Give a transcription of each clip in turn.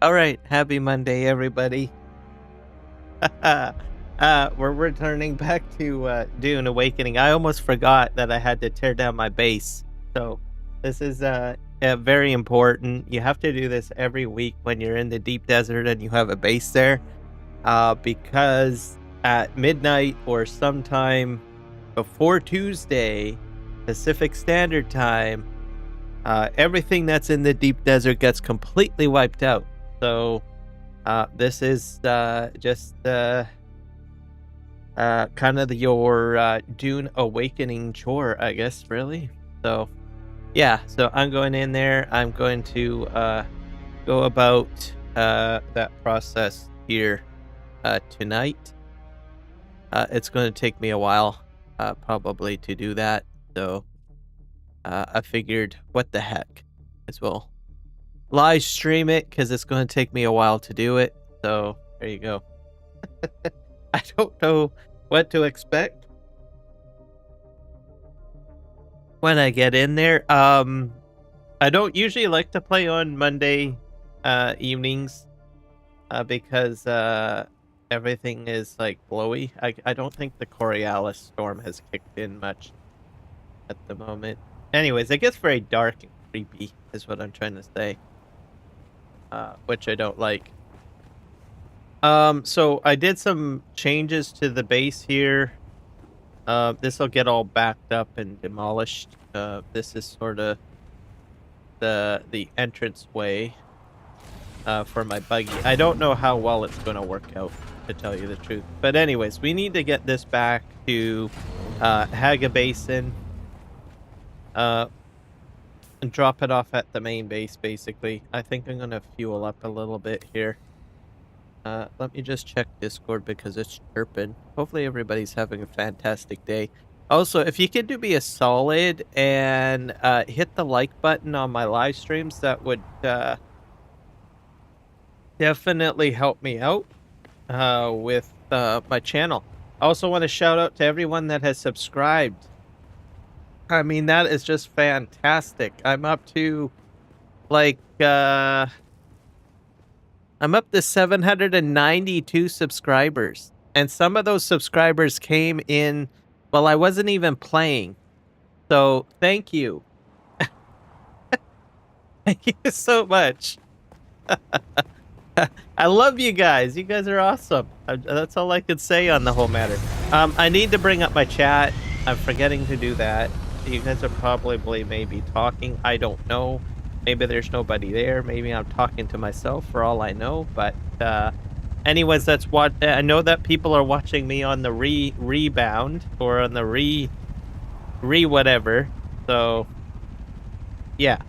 All right, happy Monday, everybody. We're returning back to Dune Awakening. I almost forgot that I had to tear down my base. So this is very important. You have to do this every week when you're in the deep desert and you have a base there, because at midnight or sometime before Tuesday Pacific Standard Time, everything that's in the deep desert gets completely wiped out. So this is just kind of your Dune Awakening chore, I guess, really. So yeah, so I'm going in there. I'm going to go about that process here tonight. It's going to take me a while probably to do that. So I figured, what the heck, as well live stream it, because it's going to take me a while to do it. So there you go. I don't know what to expect when I get in there. I don't usually like to play on Monday evenings because everything is like blowy. I don't think the Coriolis storm has kicked in much at the moment. Anyways, it gets very dark and creepy is what I'm trying to say. Which I don't like. So I did some changes to the base here. This will get all backed up and demolished. This is sort of the entrance way for my buggy. I don't know how well it's going to work out, to tell you the truth. But anyways, we need to get this back to Haga Basin. And drop it off at the main base, basically. I think I'm gonna fuel up a little bit here. Let me just check Discord because it's chirping. Hopefully everybody's having a fantastic day. Also, if you could do me a solid and hit the like button on my live streams, that would definitely help me out with my channel. I also want to shout out to everyone that has subscribed. I mean, that is just fantastic. I'm up to like I'm up to 792 subscribers. And some of those subscribers came in while I wasn't even playing. So thank you. Thank you so much. I love you guys. You guys are awesome. That's all I could say on the whole matter. I need to bring up my chat. I'm forgetting to do that. You guys are probably maybe talking. I don't know. Maybe there's nobody there. Maybe I'm talking to myself for all I know. But anyways, that's what I know, that people are watching me on the rebound or on the re whatever. So yeah.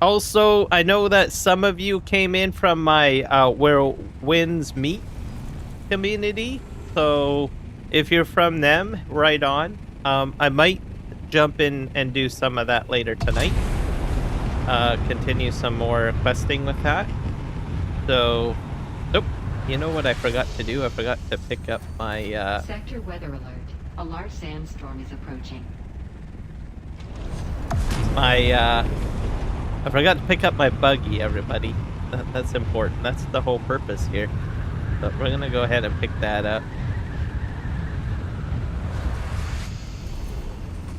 Also, I know that some of you came in from my Where Winds Meet community. So if you're from them, right on. I might jump in and do some of that later tonight. Continue some more questing with that. So, oh, you know what I forgot to do? I forgot to pick up my... Sector weather alert. A large sandstorm is approaching. I forgot to pick up my buggy, everybody. That's important. That's the whole purpose here. So we're gonna go ahead and pick that up.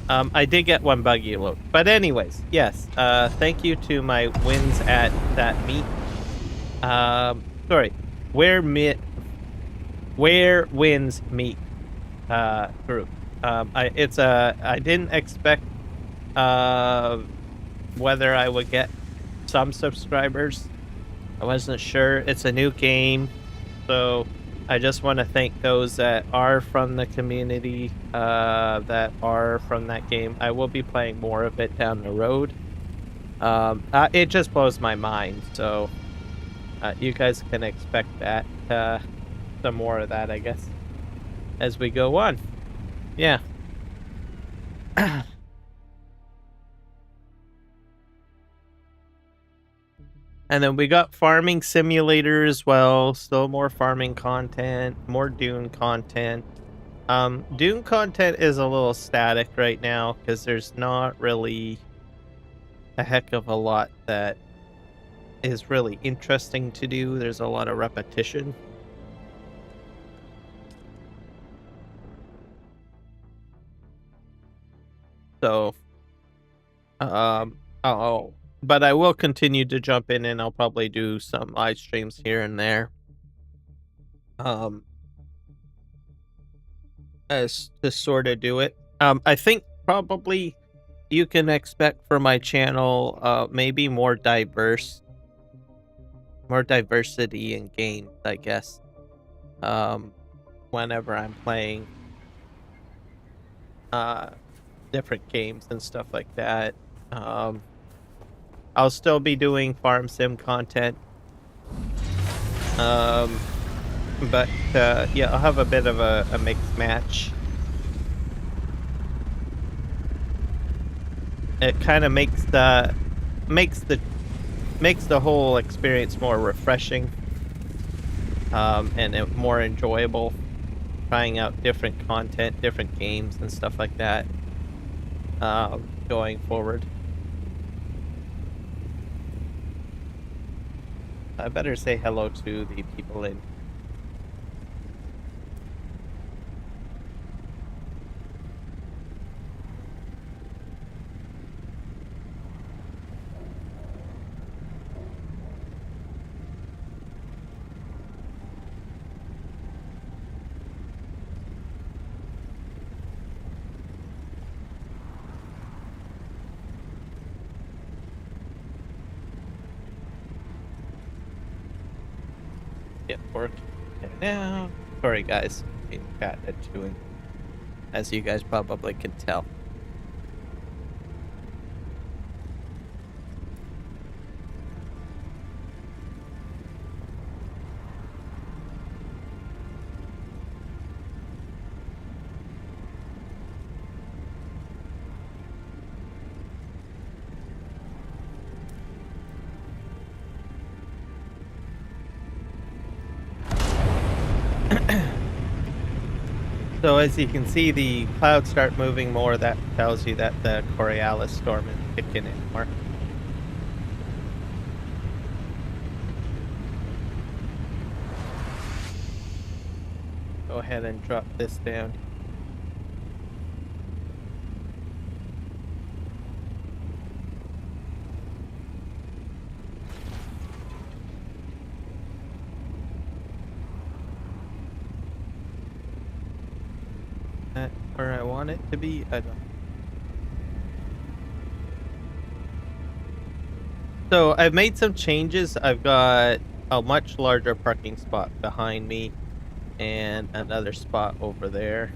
I did get one buggy load. But anyways, yes. Thank you to my wins at that meet. Sorry. Where Winds Meet group. I didn't expect whether I would get some subscribers. I wasn't sure. It's a new game. So I just want to thank those that are from the community, that are from that game. I will be playing more of it down the road. It just blows my mind. So you guys can expect that, some more of that, I guess, as we go on. Yeah. And then we got Farming Simulator as well. Still more farming content, more Dune content. Dune content is a little static right now because there's not really a heck of a lot that is really interesting to do. There's a lot of repetition. So, but I will continue to jump in and I'll probably do some live streams here and there. Um, as to sort of do it. I think probably you can expect for my channel, maybe more diversity in games, I guess. Um, whenever I'm playing, uh, different games and stuff like that. Um, I'll still be doing farm sim content. Um, but yeah, I'll have a bit of a mixed match. It kind of makes the whole experience more refreshing, and more enjoyable. Trying out different content, different games, and stuff like that. Going forward. I better say hello to the people in. Get working now. Sorry, guys. Being cat at chewing, as you guys probably can tell. So as you can see, the clouds start moving more. That tells you that the Coriolis storm is kicking in more. Go ahead and drop this down. That where I want it to be. I don't. So I've made some changes. I've got a much larger parking spot behind me and another spot over there.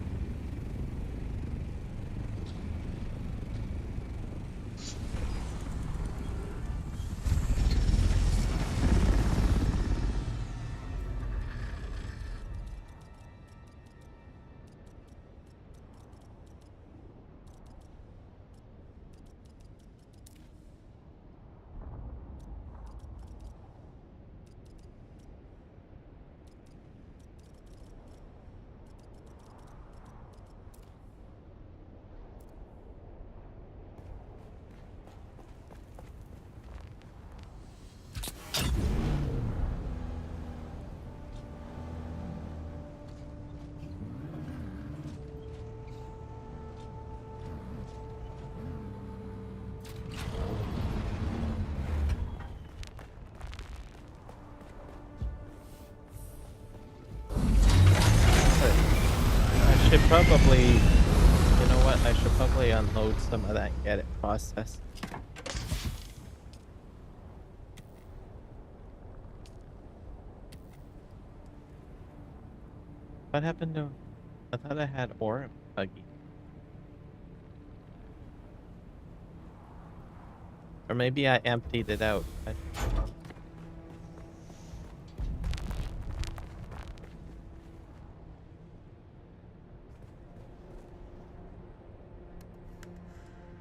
I should probably, you know what? I should probably unload some of that and get it processed. What happened to? I thought I had ore in my buggy. Or maybe I emptied it out.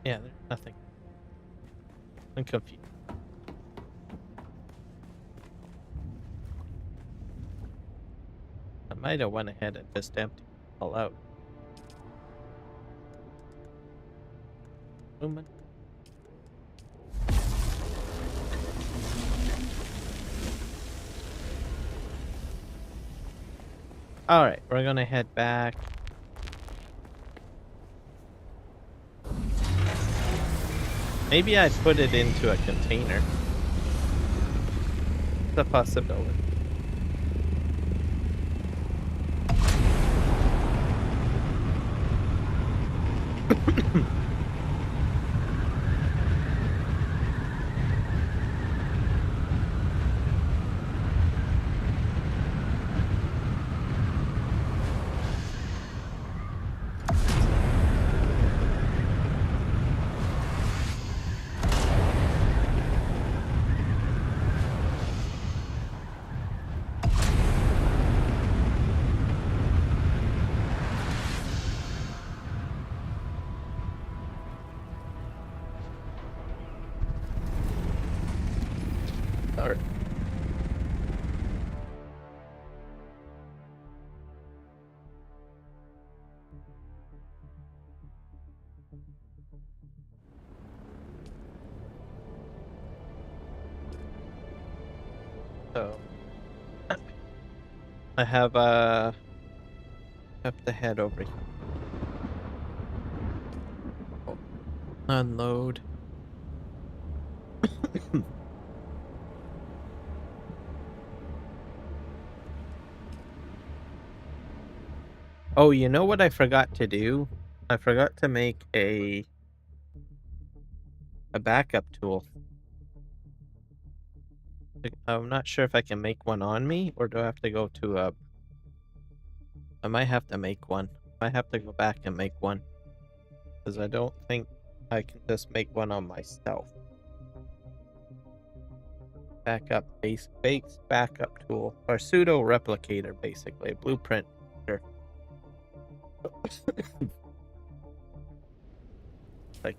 Yeah, there's nothing. I'm confused. I might have went ahead and just emptied it all out. Lumen. Alright, we're gonna head back. Maybe I put it into a container. It's a possibility. Alright. So I have to head over here. Oh, unload. Oh, you know what I forgot to do? I forgot to make a backup tool. I'm not sure if I can make one on me, or do I have to go to a... I might have to make one. I might have to go back and make one. Because I don't think I can just make one on myself. Base backup tool. Or pseudo replicator, basically. Blueprint. Sure. Like,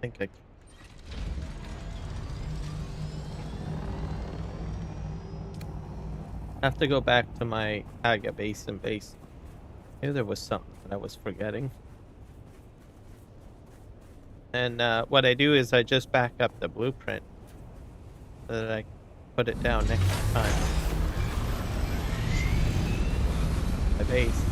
I think I have to go back to my Haga base and base. Maybe there was something that I was forgetting. And what I do is I just back up the blueprint so that I put it down next time. My base.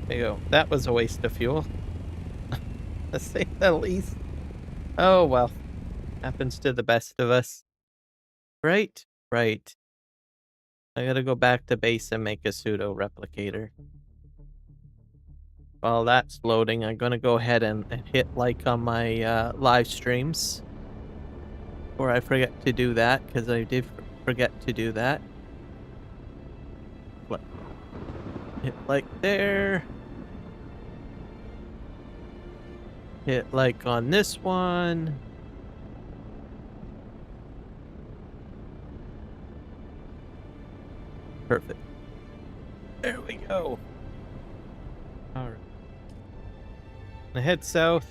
There you go. That was a waste of fuel. To say the least. Oh well. Happens to the best of us. Right? Right. I gotta go back to base and make a pseudo replicator. While that's loading, I'm gonna go ahead and hit like on my live streams. Or I forget to do that, because I did forget to do that. Hit like there. Hit like on this one. Perfect. There we go. Alright. I head south.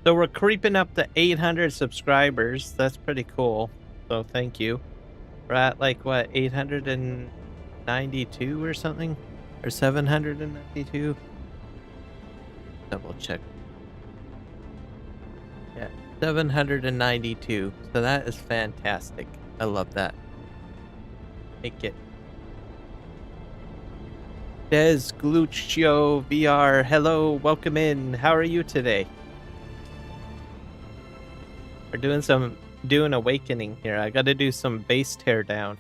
So we're creeping up to 800 subscribers. That's pretty cool. So thank you. We're at like what, 892 or something? Or 792? Double check. Yeah, 792. So that is fantastic. I love that. Make it. Des Gluccio VR. Hello, welcome in. How are you today? We're doing some Dune Awakening here. I gotta do some base tear down.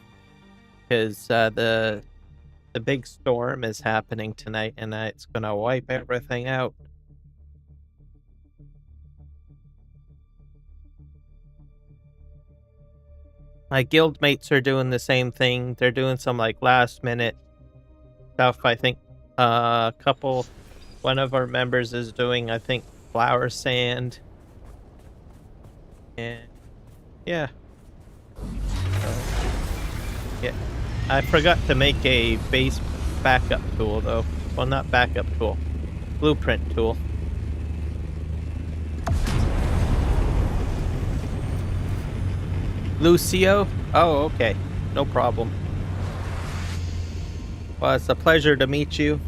Because the big storm is happening tonight and it's gonna wipe everything out. My guildmates are doing the same thing. They're doing some like last minute stuff. I think one of our members is doing, I think, flower sand. And yeah. Yeah. I forgot to make a base backup tool though. Well, not backup tool. Blueprint tool. Lucio? Oh, okay. No problem. Well, it's a pleasure to meet you.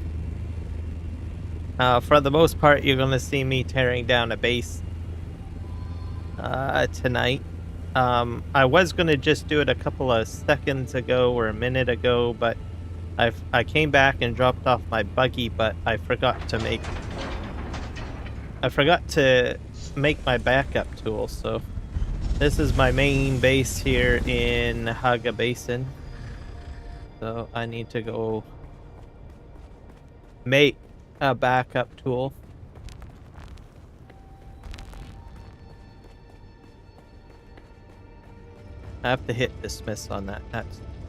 For the most part, you're going to see me tearing down a base tonight. I was going to just do it a couple of seconds ago or a minute ago, but I came back and dropped off my buggy, but I forgot to make my backup tool, so this is my main base here in Haga Basin. So I need to go make a backup tool. I have to hit dismiss on that.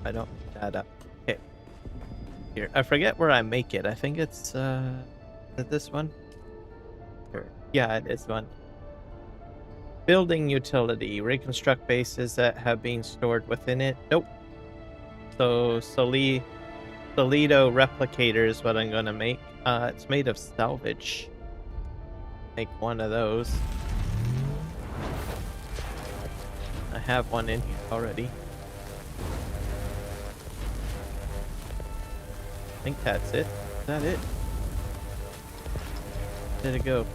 I don't need that up. Okay. Here. I forget where I make it. I think it's is it this one? Sure. Yeah, it is one. Building utility. Reconstruct bases that have been stored within it. Nope. So Toledo replicator is what I'm gonna make. It's made of salvage. Make one of those. I have one in here already. I think that's it. Is that it? Where did it go?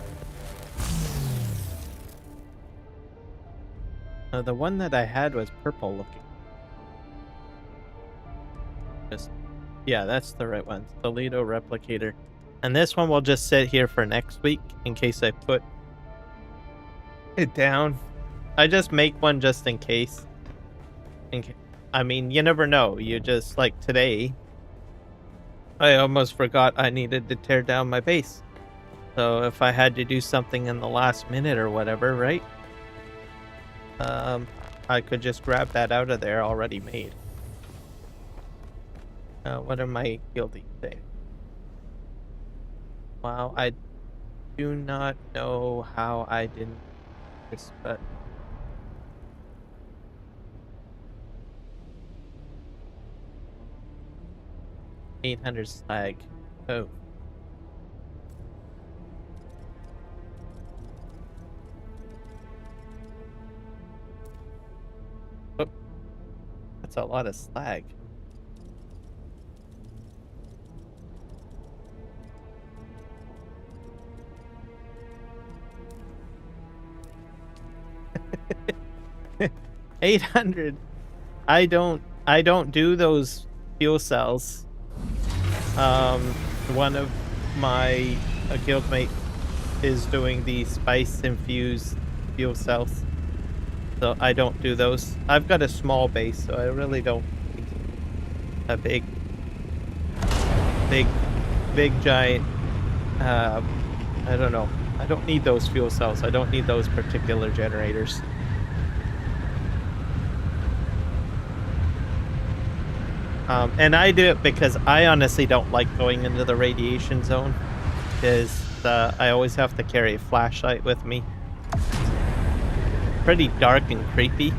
The one that I had was purple looking. Yeah, that's the right one. Toledo replicator. And this one will just sit here for next week in case I put it down. I just make one just in case. I mean, you never know. You just, like today, I almost forgot I needed to tear down my base. So if I had to do something in the last minute or whatever, right? I could just grab that out of there already made. What am I guilty saying? Wow, I do not know how I didn't do this, but 800 slag. Oh. Oh. That's a lot of slag. $800. I don't do those fuel cells. One of my guildmate is doing the spice infused fuel cells, so I don't do those. I've got a small base, so I really don't need a big giant. I don't know. I don't need those fuel cells. I don't need those particular generators. And I do it because I honestly don't like going into the radiation zone, because I always have to carry a flashlight with me. Pretty dark and creepy.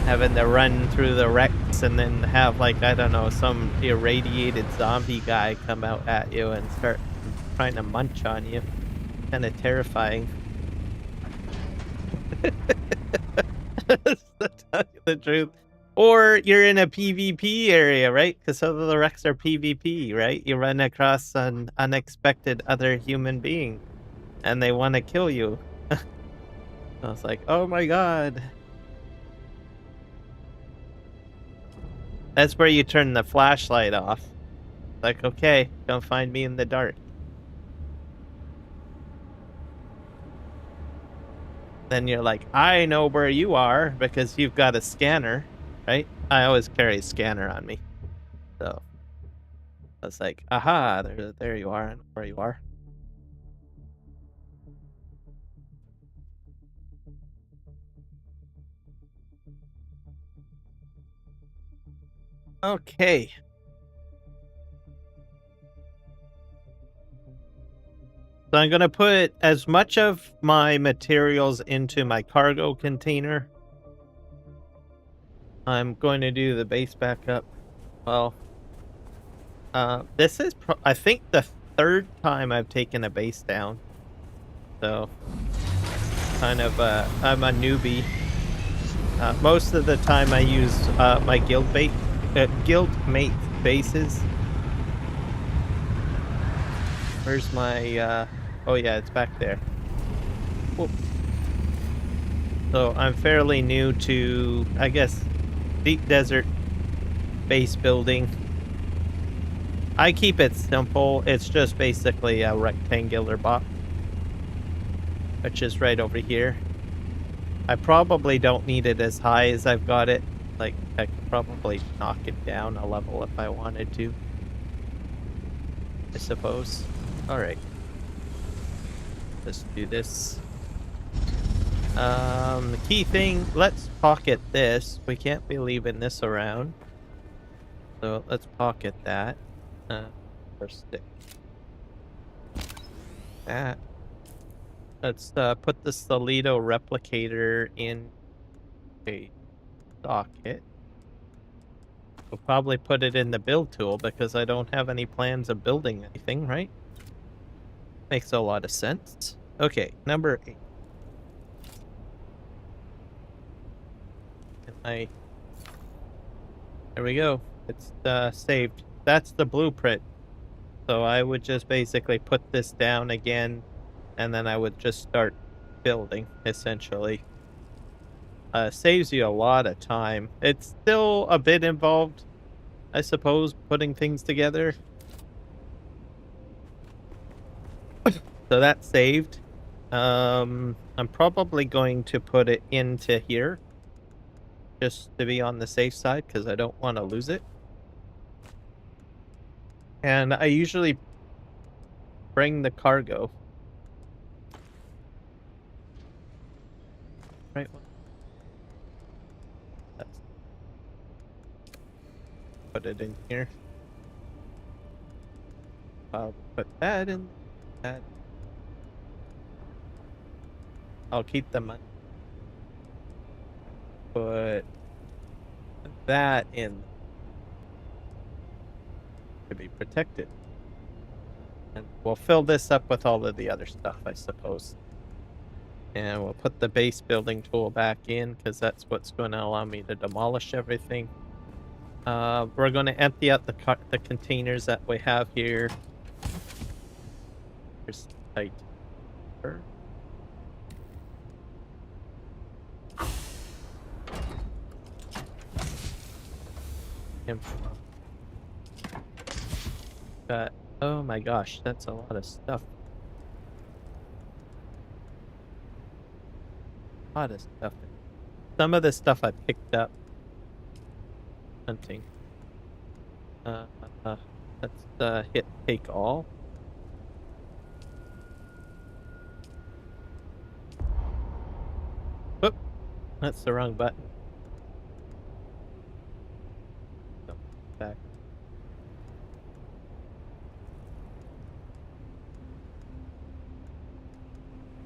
Having to run through the wrecks and then have, like, I don't know, some irradiated zombie guy come out at you and start trying to munch on you. Kind of terrifying. To tell you the truth. Or you're in a PvP area, right? Because some of the wrecks are PvP, right? You run across an unexpected other human being, and they want to kill you. I was like, oh my god. That's where you turn the flashlight off. Like, okay, don't find me in the dark. Then you're like, I know where you are because you've got a scanner. Right? I always carry a scanner on me. So I was like, aha, there you are, and where you are. Okay. So I'm gonna put as much of my materials into my cargo container. I'm going to do the base backup. Well, this is, I think, the third time I've taken a base down. So, kind of I'm a newbie. Most of the time I use my guildmate bases. Where's my oh yeah, it's back there. Whoop. So I'm fairly new to, I guess, deep desert base building. I keep it simple. It's just basically a rectangular box, which is right over here. I probably don't need it as high as I've got it. Like, I could probably knock it down a level if I wanted to, I suppose. All right. Let's do this. The key thing, let's pocket this. We can't be leaving this around. So let's pocket that. Or stick that. Let's put the Solido replicator in a socket. We'll probably put it in the build tool because I don't have any plans of building anything, right? Makes a lot of sense. Okay, number 8. There we go. It's saved. That's the blueprint. So I would just basically put this down again, and then I would just start building, essentially. Saves you a lot of time. It's still a bit involved, I suppose, putting things together. So that's saved. I'm probably going to put it into here, just to be on the safe side, because I don't want to lose it. And I usually bring the cargo. Right. Let's put it in here. I'll put that in. That. I'll keep the money. Put that in to be protected. And we'll fill this up with all of the other stuff, I suppose. And we'll put the base building tool back in because that's what's going to allow me to demolish everything. We're going to empty out the containers that we have here. Here's tight. Oh my gosh, that's a lot of stuff. A lot of stuff. Some of the stuff I picked up hunting. Let's hit take all. Whoop, that's the wrong button. Go back.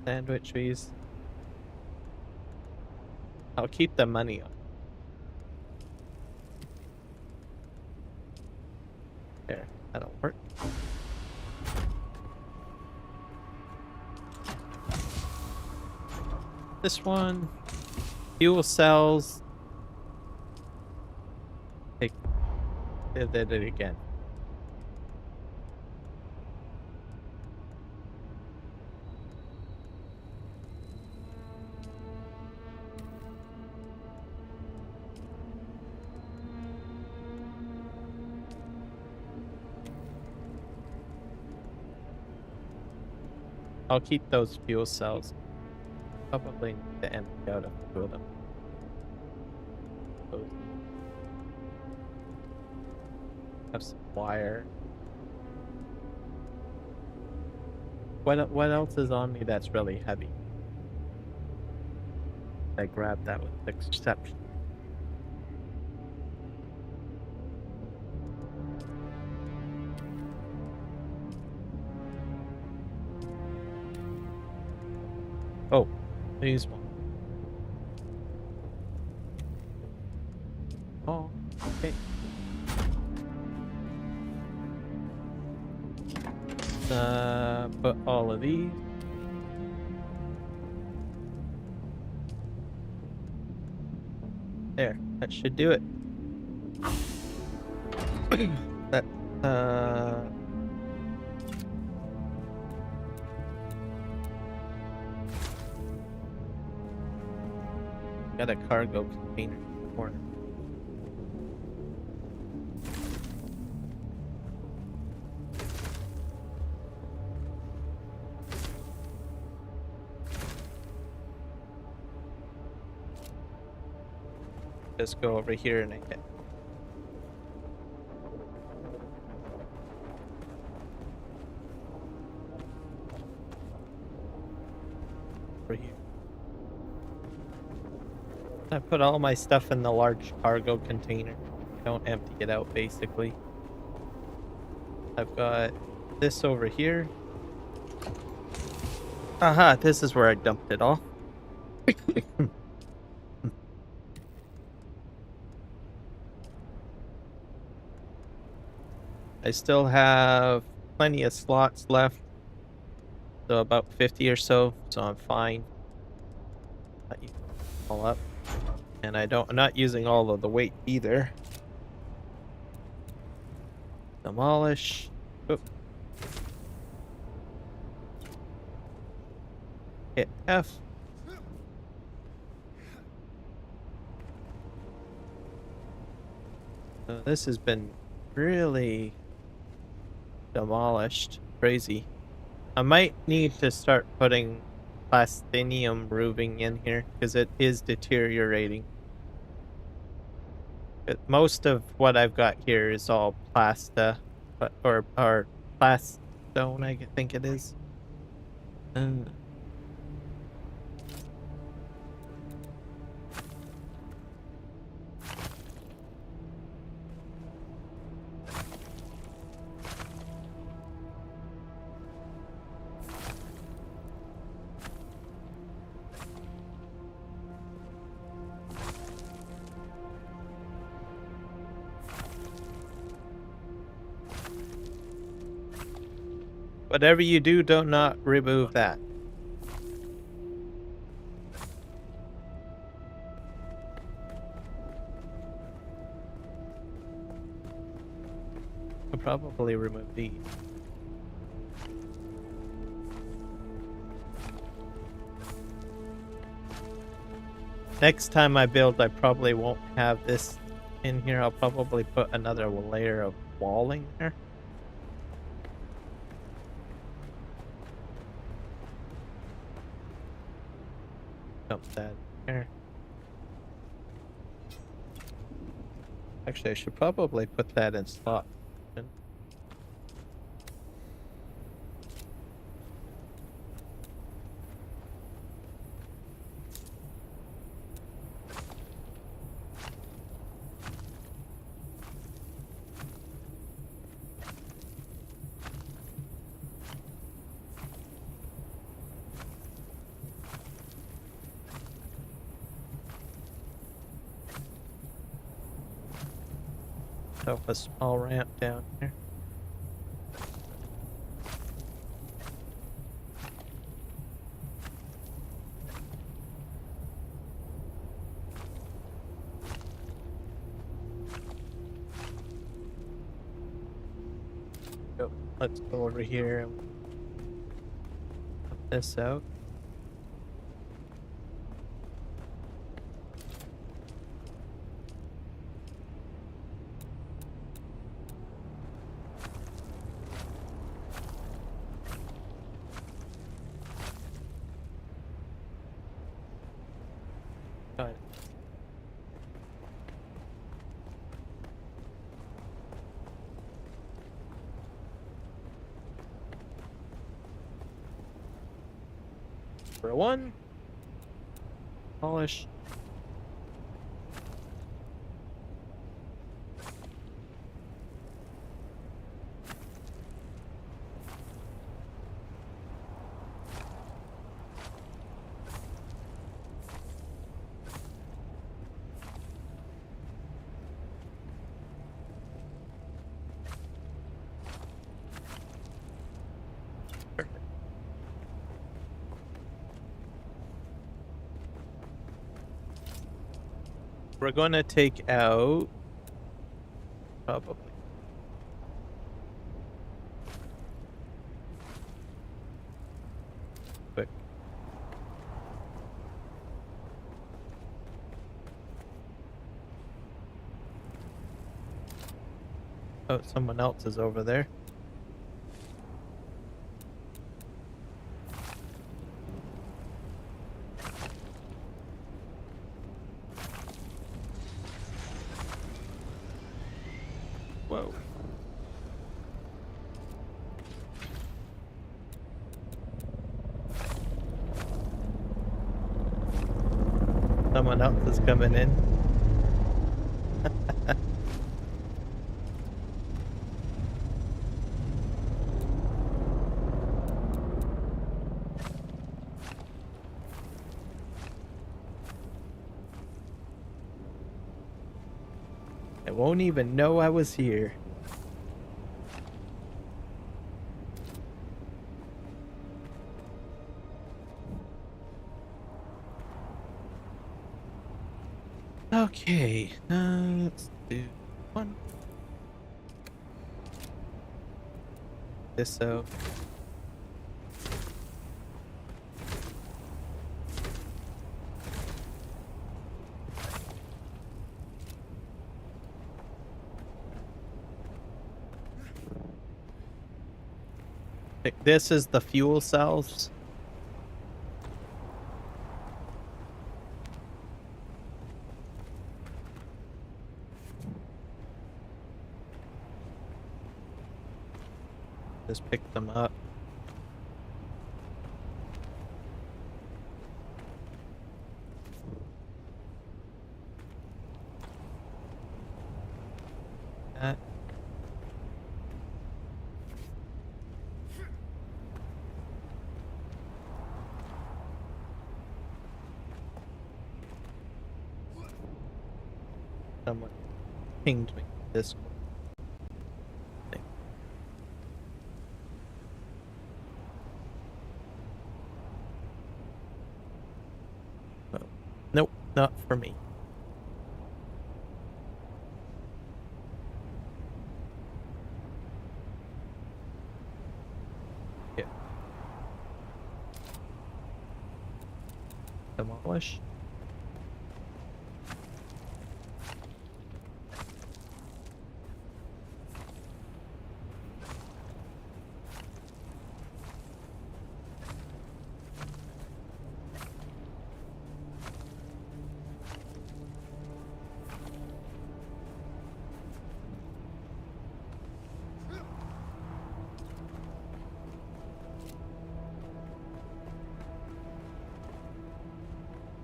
Sandwich trees. I'll keep the money on. There, that'll work. This one, fuel cells. Take did it again. I'll keep those fuel cells. Probably need to empty out a few of them. Have some wire. What else is on me that's really heavy? I grabbed that with exception. Oh, these one. Oh, okay. Put all of these. There, that should do it. That, got a cargo container in the corner. Just go over here and I get over here. I put all my stuff in the large cargo container. Don't empty it out, basically. I've got this over here. Aha, this is where I dumped it all. I still have plenty of slots left. So about 50 or so, so I'm fine. Not using it all up. And I'm not using all of the weight either. Demolish. Oop. Hit F. So this has been really demolished. Crazy. I might need to start putting plastinium roofing in here because it is deteriorating. But most of what I've got here is all plasta, or plastone, I think it is. Whatever you do, don't not remove that. I'll probably remove these. Next time I build, I probably won't have this in here. I'll probably put another layer of walling there. Dump that here. Actually, I should probably put that in slot. A small ramp down here. So let's go over here and put this out. Got it. For one, polish. we're gonna take out probably. Quick. Oh, someone else is over there. Whoa. Someone else is coming in. I won't even know I was here. Okay, let's do one. This so. This is the fuel cells. Just pick them up. That. Someone pinged me this one. Oh. Nope, not for me. Yeah. Demolish.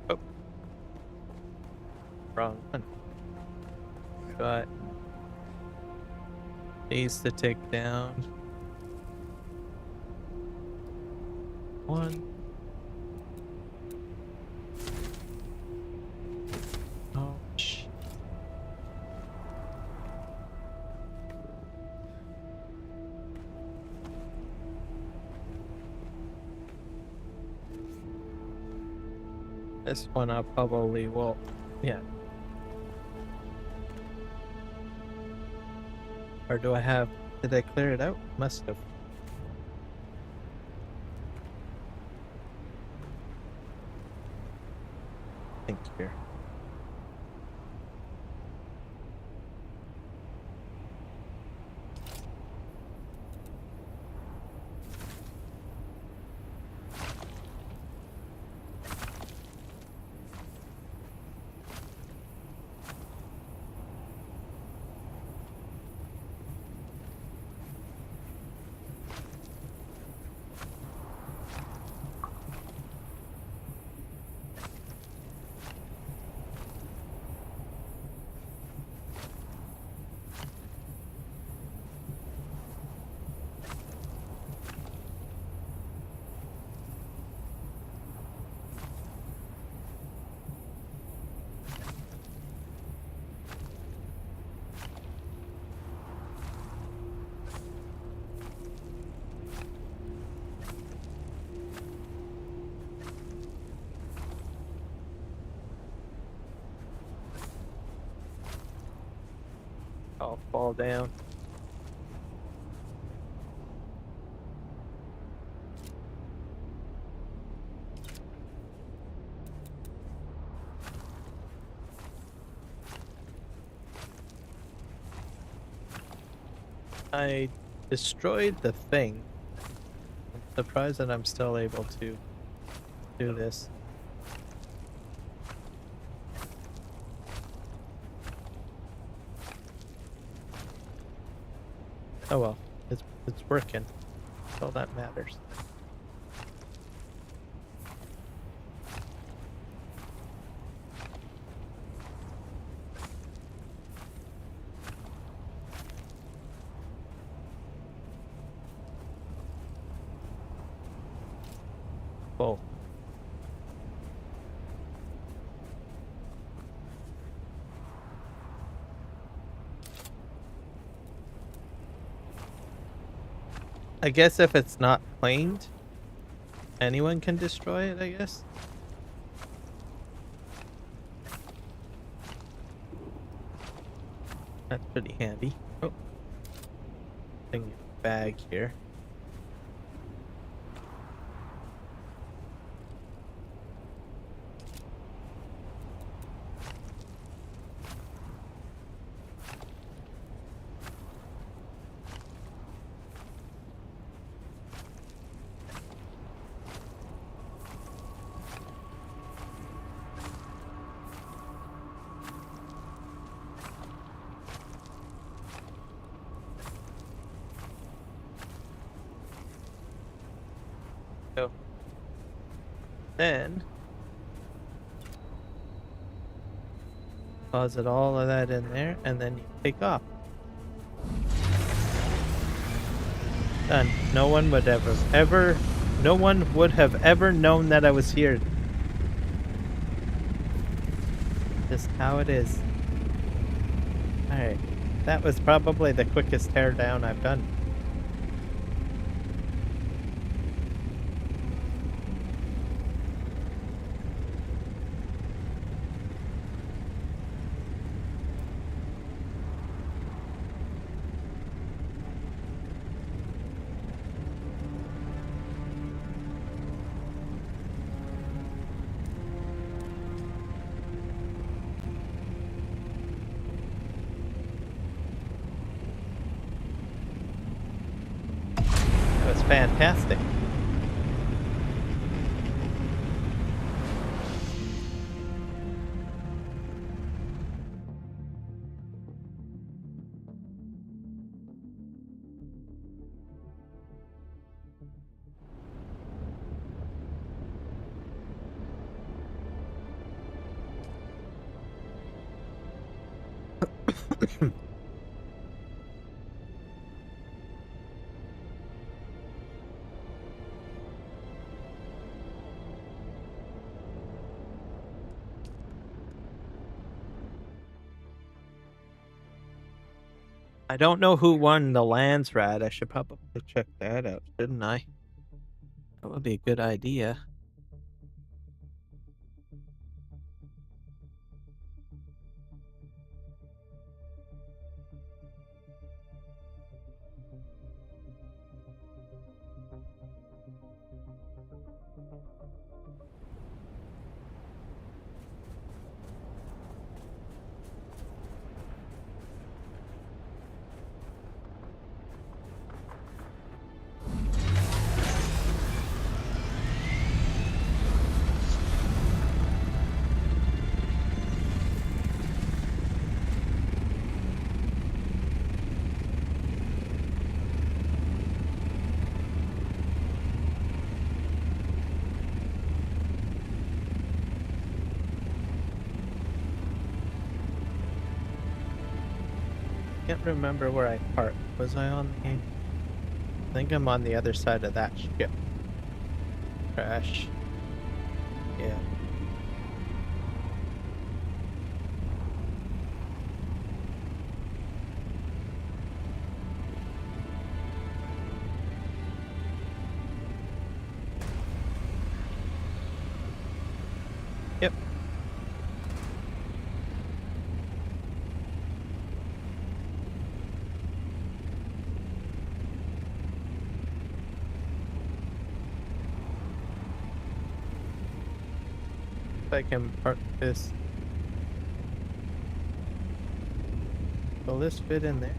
Oh. Wrong one. Got these to take down. One. Oh, shit. This one I probably will. Yeah. Or do I have? Did I clear it out? Must have. Think here. fall down. I destroyed the thing. I'm surprised that I'm still able to do this. Oh well, it's working. That's all that matters. Oh. I guess if it's not claimed, anyone can destroy it, I guess. That's pretty handy. Oh. Thing bag here. So then deposit all of that in there, and then you take off. Done. No one would no one would have ever known that I was here. Just how it is. Alright. That was probably the quickest teardown I've done. Fantastic. I don't know who won the lands rat. I should probably check that out, shouldn't I? That would be a good idea. Can't remember where I parked. Was I on the... I think I'm on the other side of that ship. Crash. Yeah. Yep. I can park this. Will this fit in there?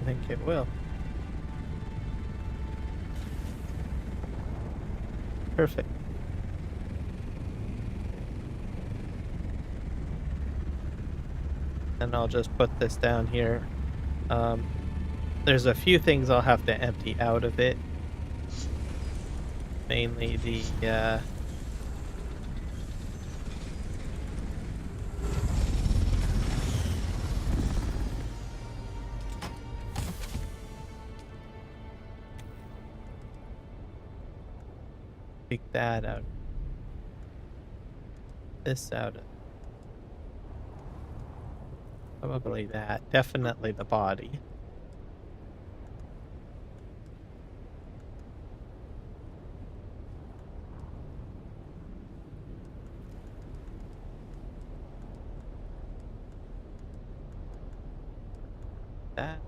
I think it will. Perfect. And I'll just put this down here. There's a few things I'll have to empty out of it. Mainly the take that out. This out of probably that. Definitely the body. That.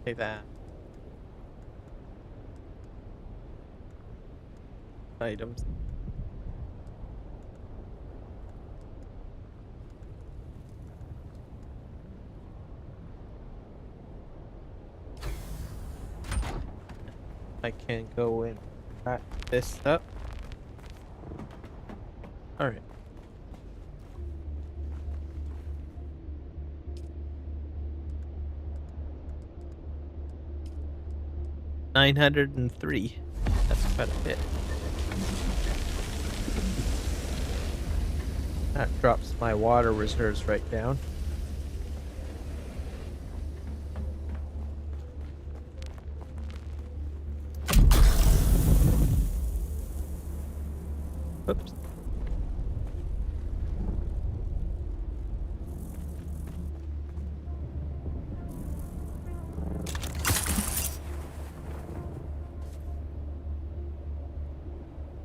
Say that. Items. I can go and wrap this up. Alright. $903. That's quite a bit. That drops my water reserves right down. Oops.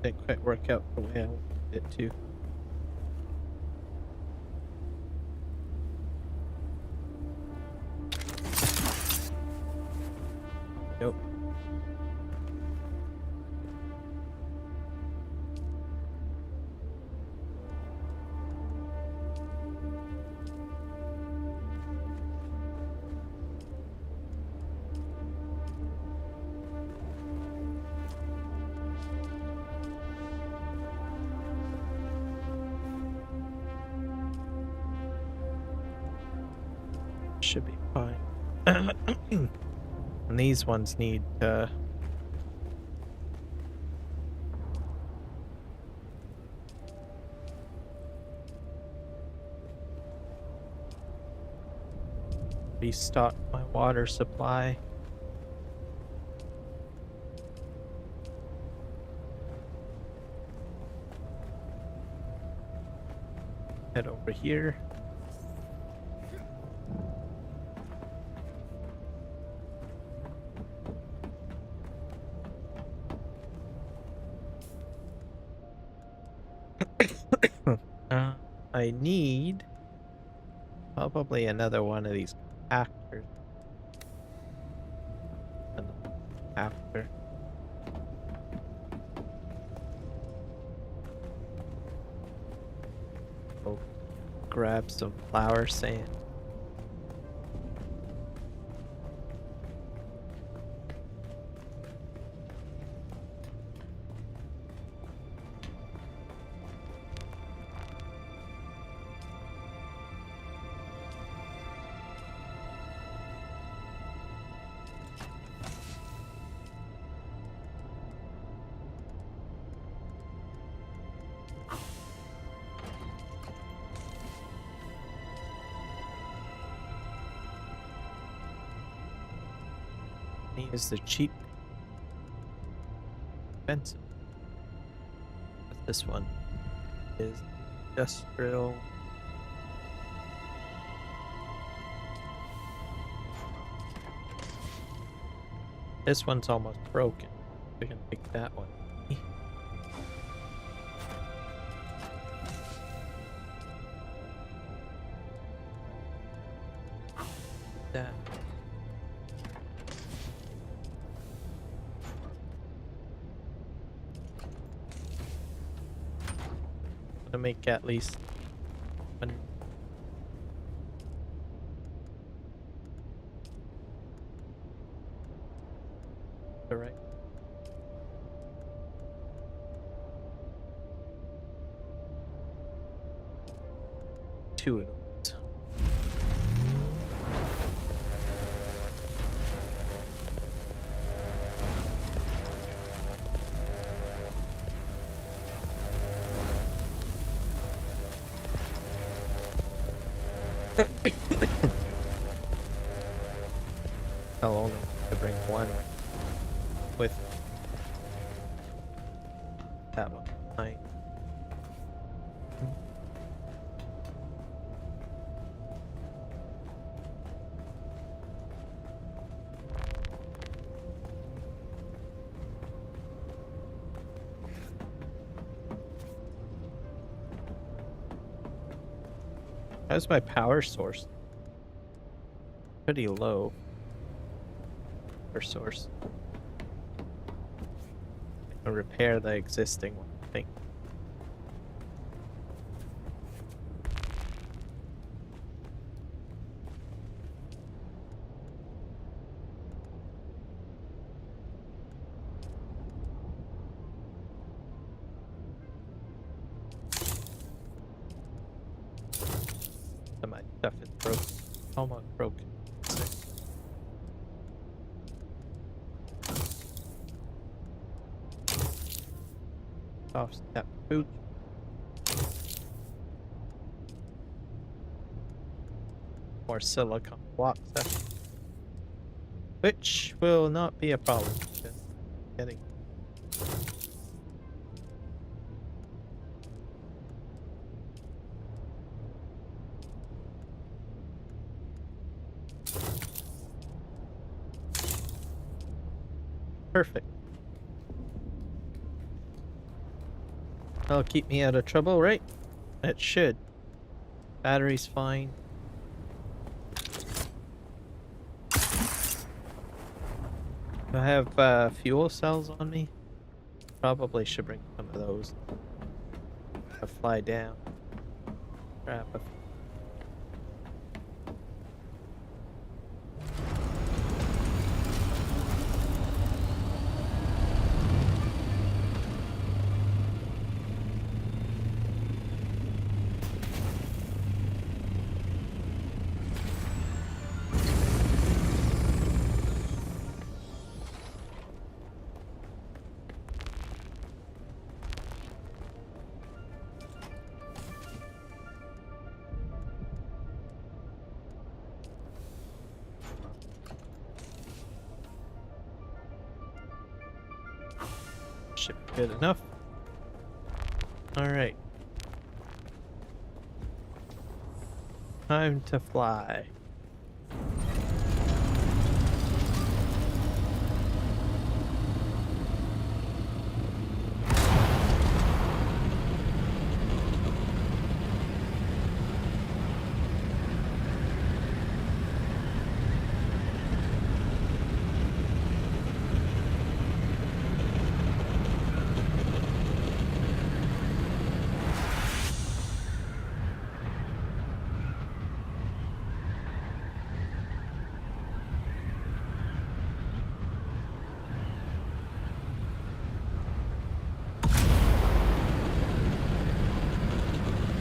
Didn't quite work out the way I wanted it to. Nope. Should be fine. And these ones need restock my water supply. Head over here. I need probably another one of these actors. After. Go grab some flour sand. Is the cheap expensive. This one is industrial. This one's almost broken. We can pick that one. That. To make at least one. Correct. Two of those. I'll only have to bring one with that one. Fine. How's my power source? Pretty low. Power source. I can repair the existing one, I think. So my stuff is broken. Almost broken. Off step boot. More silicon blocks, which will not be a problem. Just getting. Perfect. That'll keep me out of trouble, right? It should. Battery's fine. Do I have fuel cells on me? Probably should bring some of those. To fly down. Grab a should be good enough. Alright. Time to fly.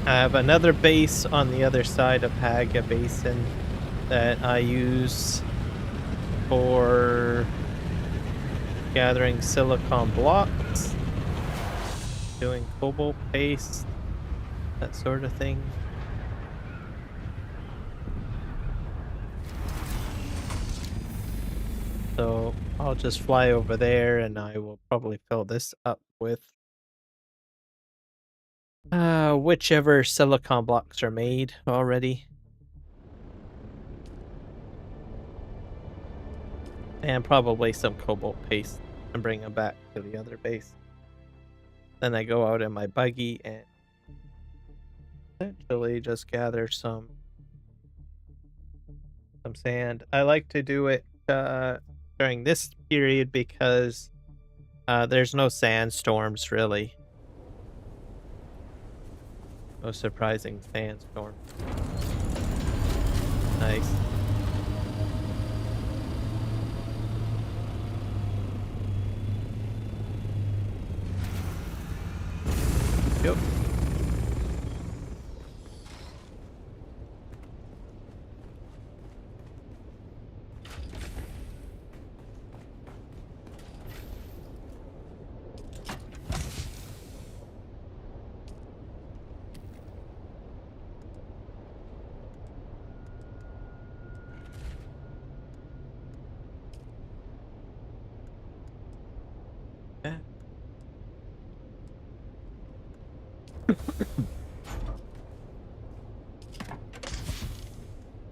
I have another base on the other side of Haga Basin that I use for gathering silicon blocks, doing cobalt paste, that sort of thing. So I'll just fly over there and I will probably fill this up with whichever silicon blocks are made already. And probably some cobalt paste and bring them back to the other base. Then I go out in my buggy and essentially just gather some sand. I like to do it during this period because there's no sandstorms really. No surprising sandstorm. Nice. Yep. Yeah.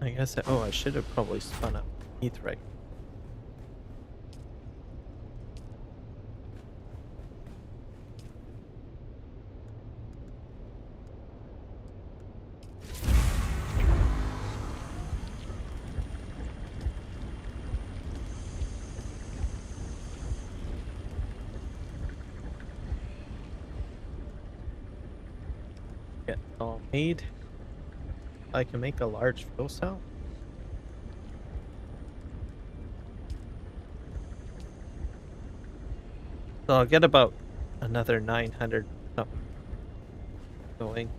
I guess I should have probably spun up Ethrite. Get it all made. I can make a large fuel cell. So I'll get about another 900 something going.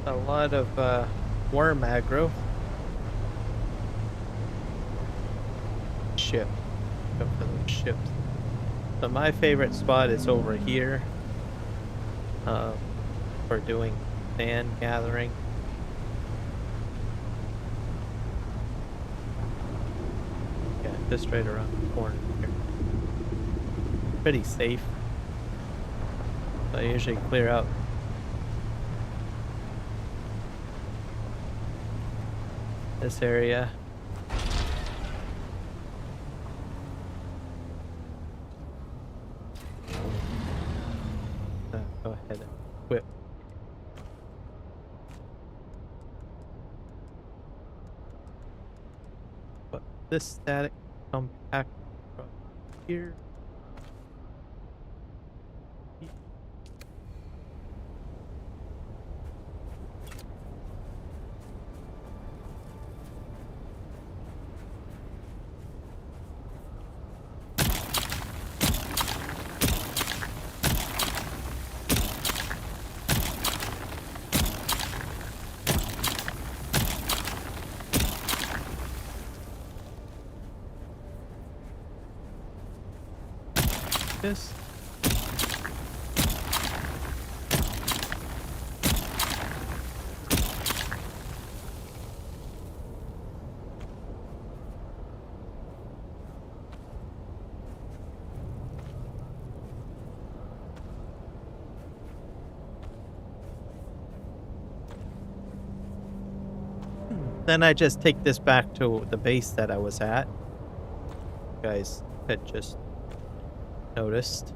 A lot of worm aggro. Ship. Go for those ships. So my favorite spot is over here. For doing sand gathering. Yeah, just right around the corner here. Pretty safe. So I usually clear out this area. Go ahead and quit. But this static compact from here. This. Then I just take this back to the base that I was at. You guys had just noticed.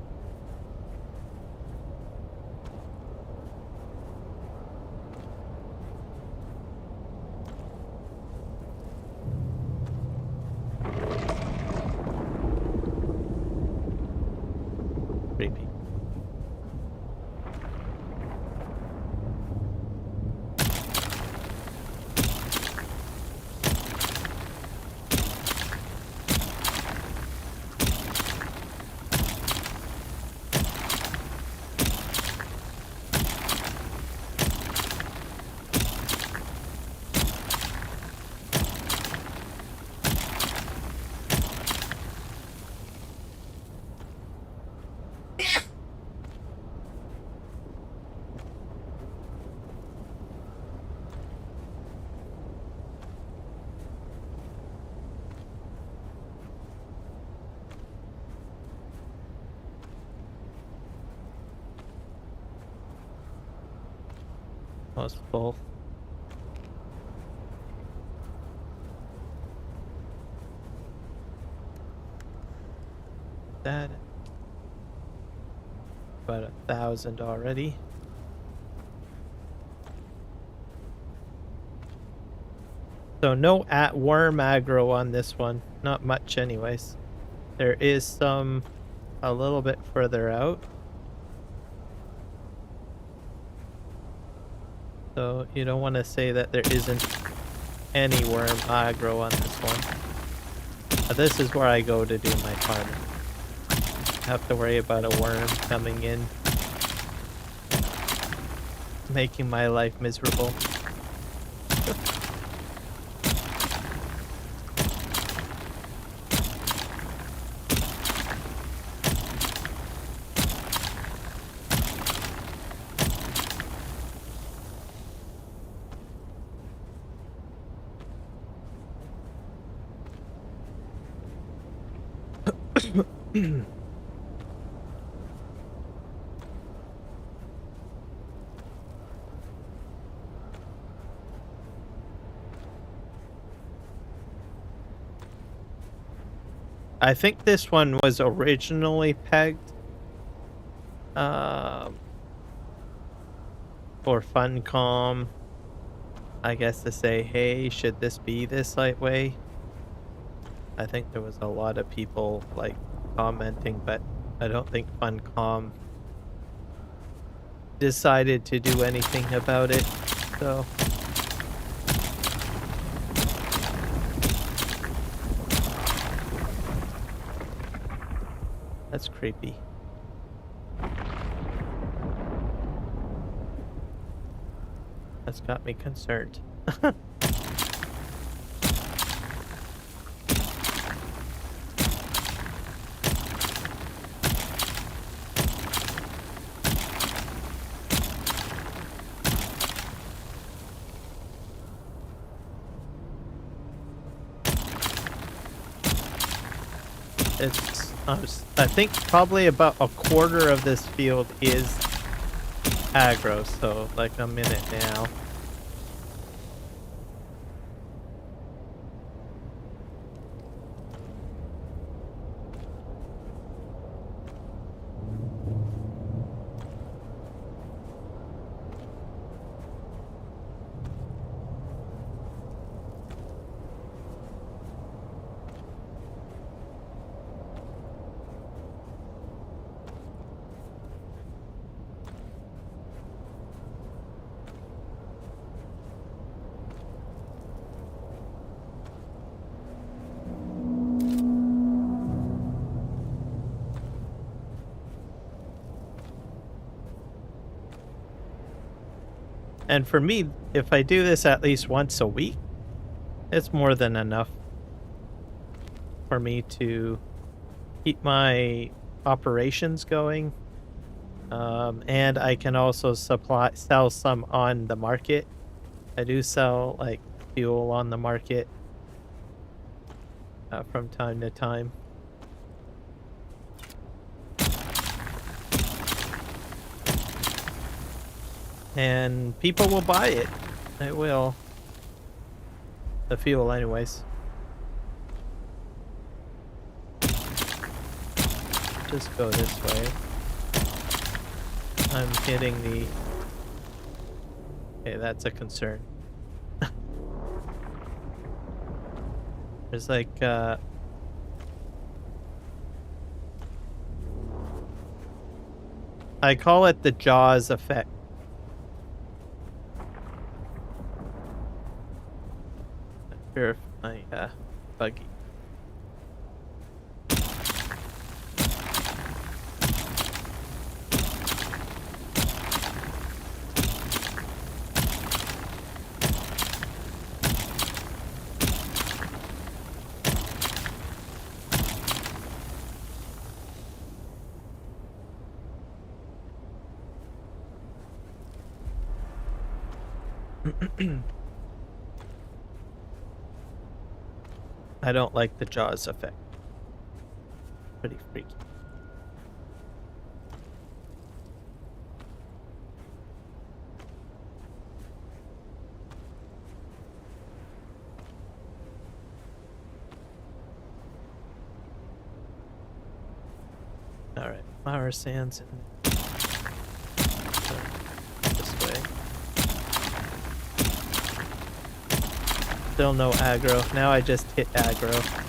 Creepy. Almost full. That about 1,000 already. So no worm aggro on this one. Not much anyways. There is some a little bit further out. So you don't want to say that there isn't any worm aggro on this one. This is where I go to do my farming. I have to worry about a worm coming in, making my life miserable. I think this one was originally pegged for Funcom, I guess, to say, hey, should this be this lightway? I think there was a lot of people like commenting, but I don't think Funcom decided to do anything about it. So that's creepy. That's got me concerned. It's, I think probably about a quarter of this field is aggro, so like I'm in it now. And for me, if I do this at least once a week, it's more than enough for me to keep my operations going. And I can also sell some on the market. I do sell like fuel on the market from time to time. And people will buy it. They will. The fuel anyways. Just go this way. I'm hitting the... Okay, that's a concern. There's like, I call it the Jaws effect. Sure if my buggy. I don't like the Jaws effect. Pretty freaky. flower sands in this way. Still no aggro. Now I just hit aggro.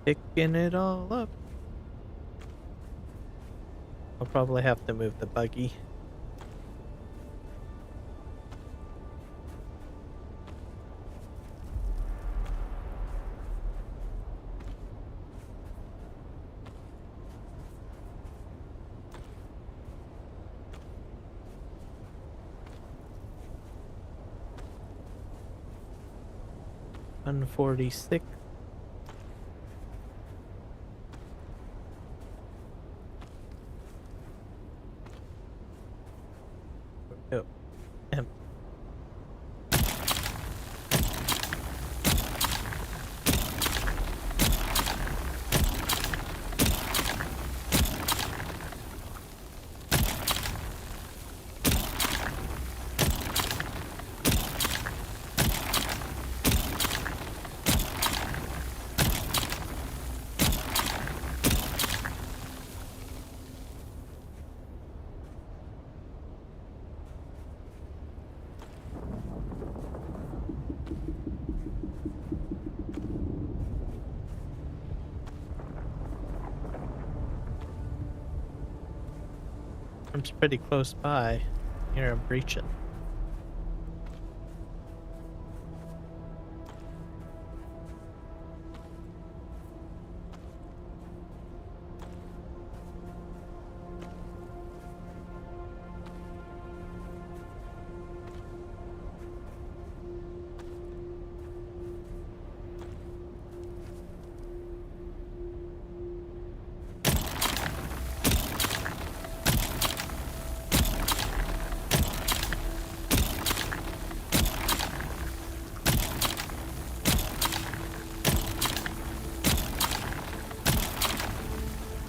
Picking it all up. I'll probably have to move the buggy. $146. Oh, empty. I'm pretty close by. Here I'm breaching.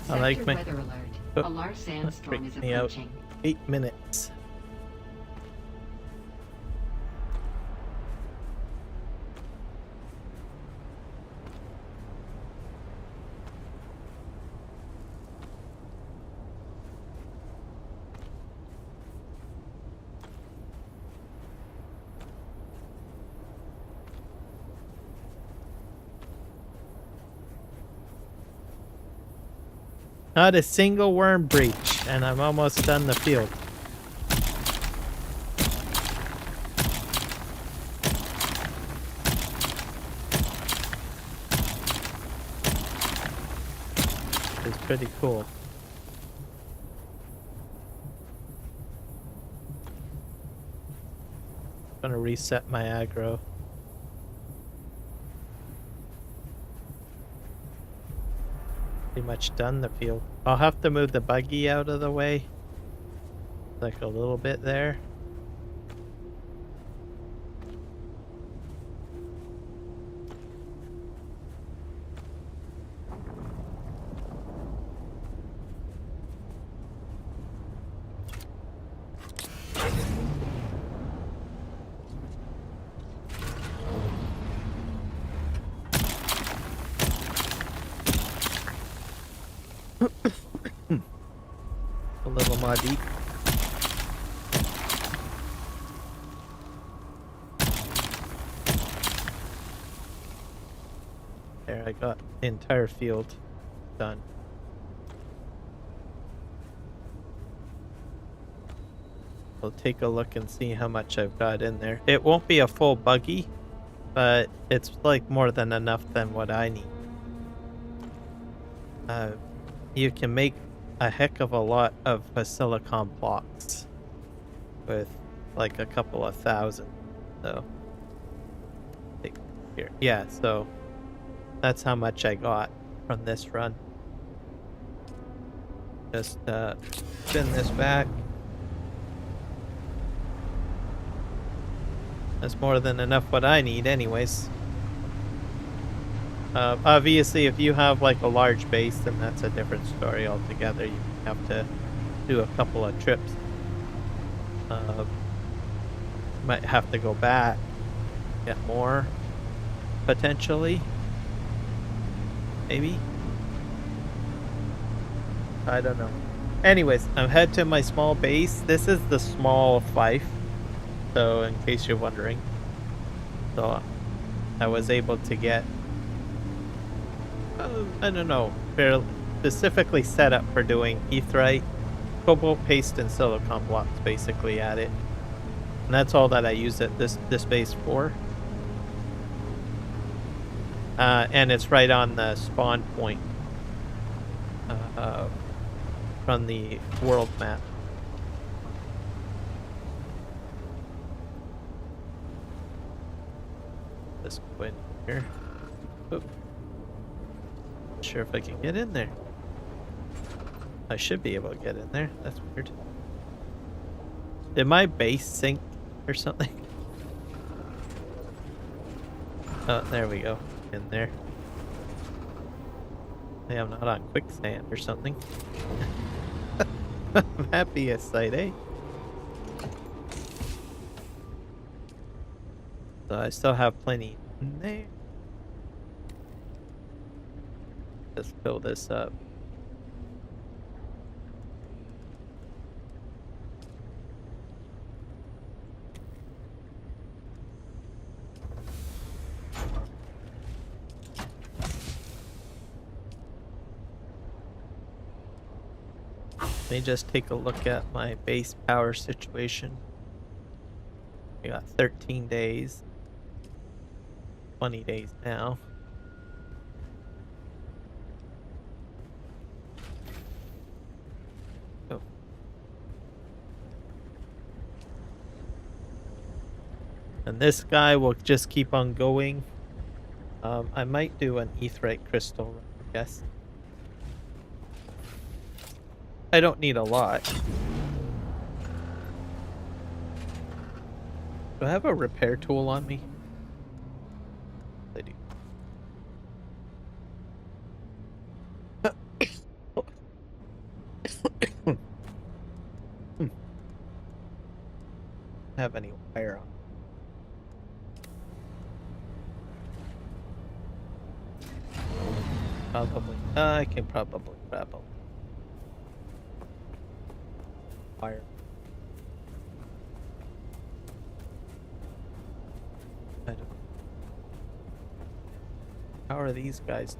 I like Sector my weather alert. Oh, A large sandstorm is freaked me out. approaching. 8 minutes. Not a single worm breach, and I'm almost done the field. It's pretty cool. I'm gonna reset my aggro. Pretty much done the field. I'll have to move the buggy out of the way. Like a little bit there. A little muddy. There, I got the entire field done. We'll take a look and see how much I've got in there. It won't be a full buggy, but it's like more than enough than what I need. You can make a heck of a lot of silicon blocks with like a couple of thousand. So take here. Yeah, so that's how much I got from this run. Just spin this back. That's more than enough what I need anyways. Obviously, if you have like a large base, then that's a different story altogether. You have to do a couple of trips. Might have to go back, get more, potentially. Maybe. I don't know. Anyways, I'm head to my small base. This is the small fief. So, in case you're wondering. So, I was able to get, I don't know, fairly specifically set up for doing aetheryte, cobalt paste, and silicon blocks basically at it. And that's all that I use this base for. And it's right on the spawn point from the world map. Let's go in here. Oop. Not sure if I can get in there. I should be able to get in there. That's weird. Did my base sink or something? Oh, there we go. In there. Hey, I'm not on quicksand or something. I'm happy as sight, eh? So I still have plenty in there. Let's fill this up. Let me just take a look at my base power situation. We got 13 days. 20 days now. Oh. And this guy will just keep on going. I might do an aetheryte crystal, I guess. I don't need a lot. Do I have a repair tool on me? I do. Have any wire on? Probably. I can probably grab a wire. I don't know. How are these guys?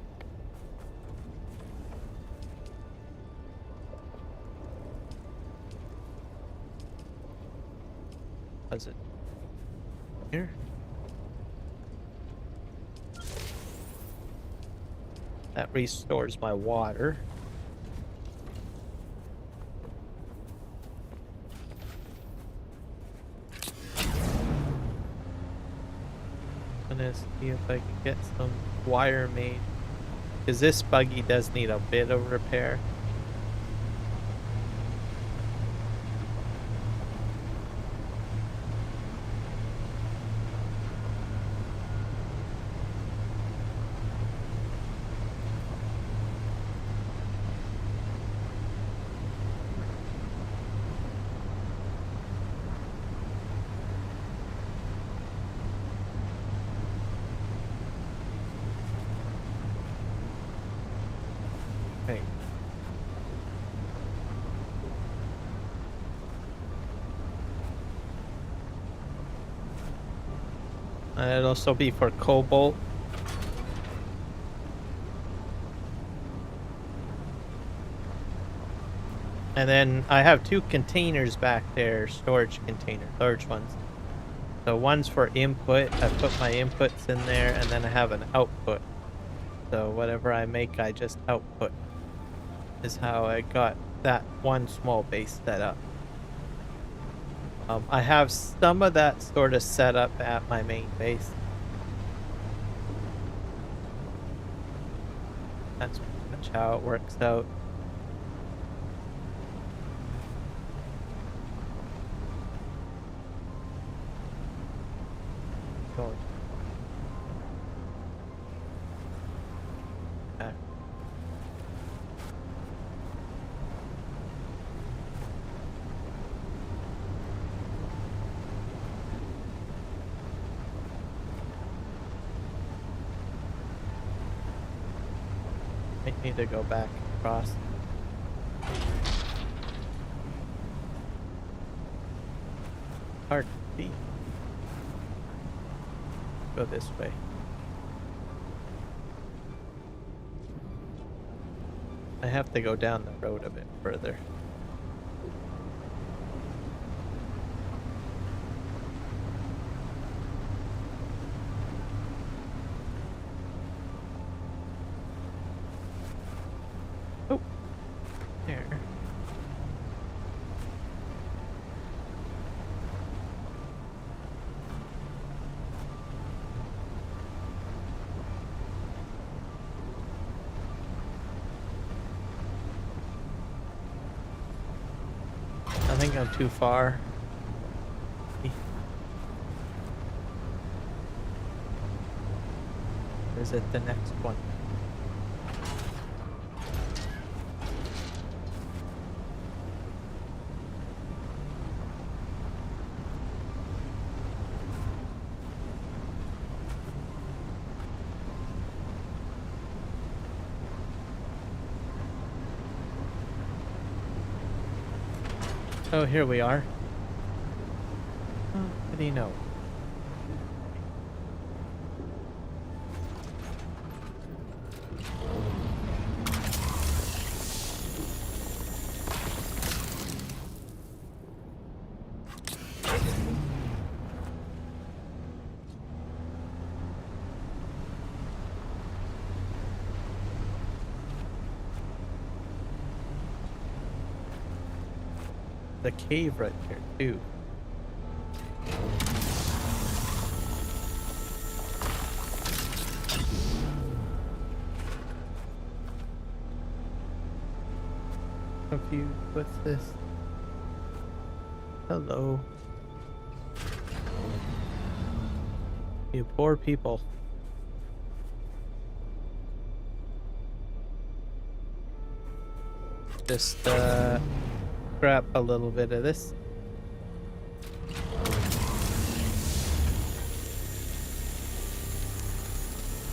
How's it? Here? That restores my water. Gonna see if I can get some wire made. Because this buggy does need a bit of repair. Okay. And it'll also be for cobalt. And then I have two containers back there, storage containers, large ones. So one's for input, I put my inputs in there, and then I have an output. So whatever I make, I just output. Is how I got that one small base set up. I have some of that sort of set up at my main base. That's pretty much how it works out. going back. Might need to go back across. Hard to see. Go this way. I have to go down the road a bit further. Oh, there. I think I'm too far. Is it the next one? Oh, here we are. Oh, what do you know? The cave right there too. Confused. What's this? Hello. You poor people. Just grab a little bit of this.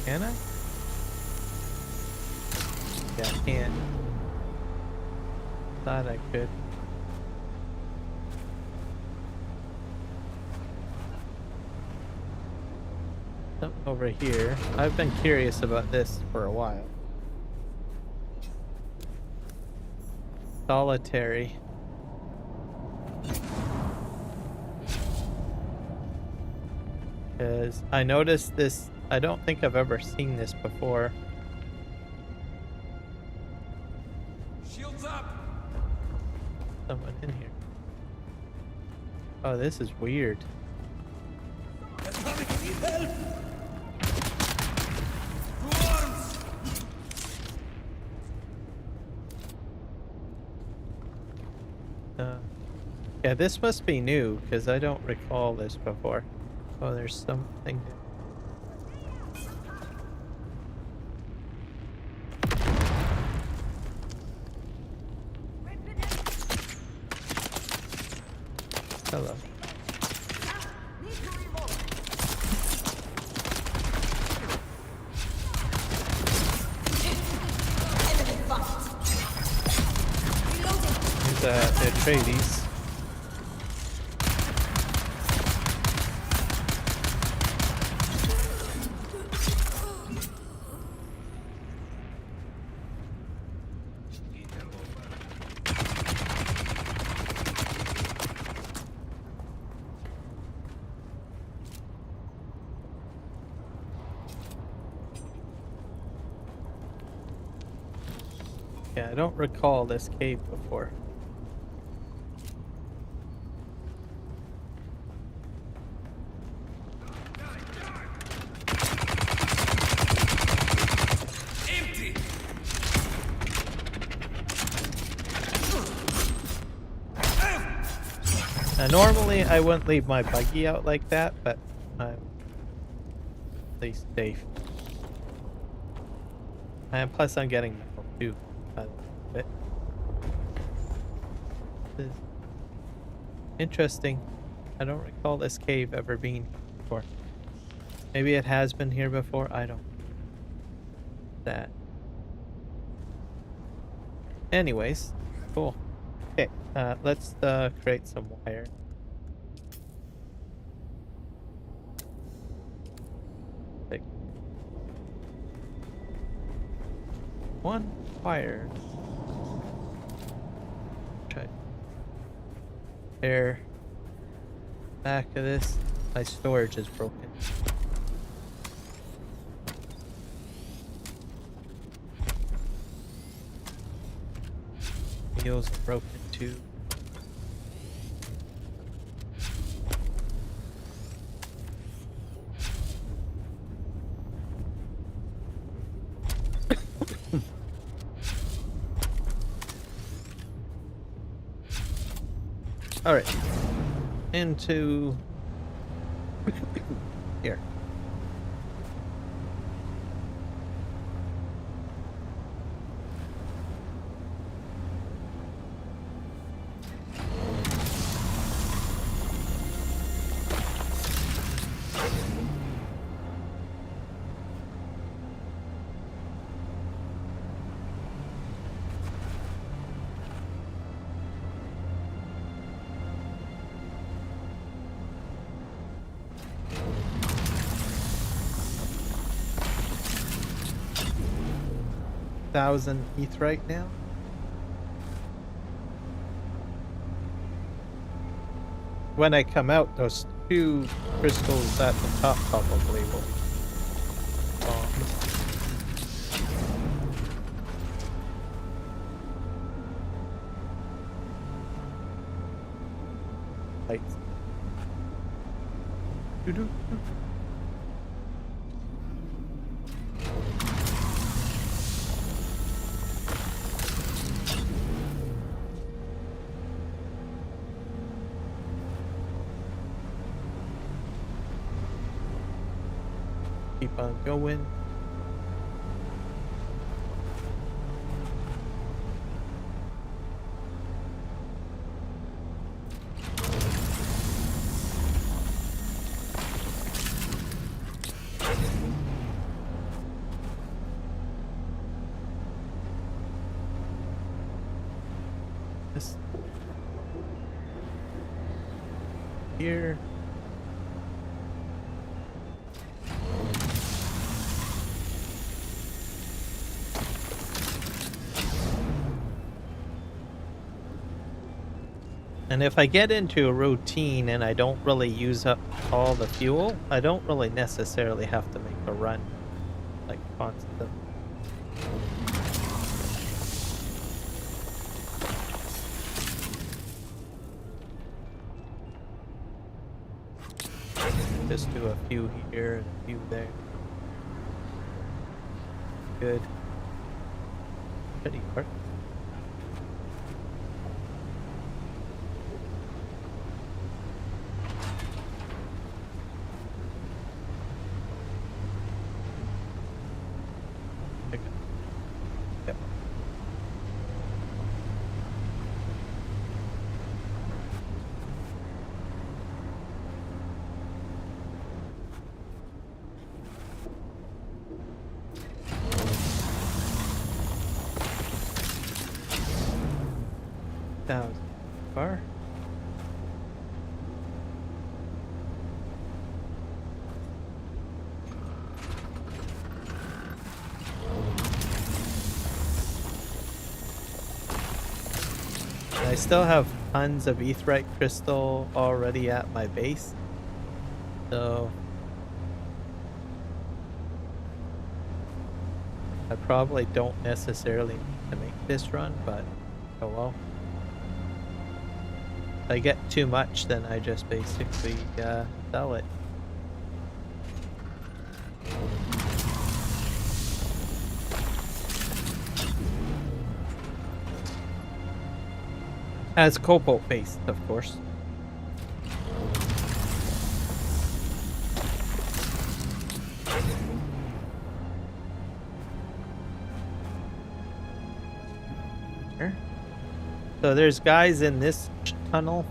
Can I? Yeah, I can. Thought I could. Something over here. I've been curious about this for a while. Solitary. Because I noticed this, I don't think I've ever seen this before. Shields up. Someone in here. Oh, this is weird. Need help. To arms. Yeah, this must be new because I don't recall this before. Oh, there's something. Hello. Here's the Atreides. Yeah, I don't recall this cave before. Empty. Now, normally I wouldn't leave my buggy out like that, but I'm relatively safe. And plus I'm getting metal too. By the look of it. This is interesting. I don't recall this cave ever being here before. Maybe it has been here before. I don't know. That. Anyways, cool. Okay, let's create some wire. Take one wire. Try there. Back of this. My storage is broken. Wheels are broken too. All right, into here. Thousand ETH right now. When I come out, those two crystals at the top probably will be bombed. Lights. Doo-doo-doo. Keep on going. This here. And if I get into a routine and I don't really use up all the fuel, I don't really necessarily have to make a run like constant. Just do a few here and a few there. Good. Pretty quick. Yep. Thousand bar. I still have tons of aetheryte crystal already at my base, so I probably don't necessarily need to make this run, but oh well. If I get too much, then I just basically sell it. As cobalt based, of course. So there's guys in this tunnel.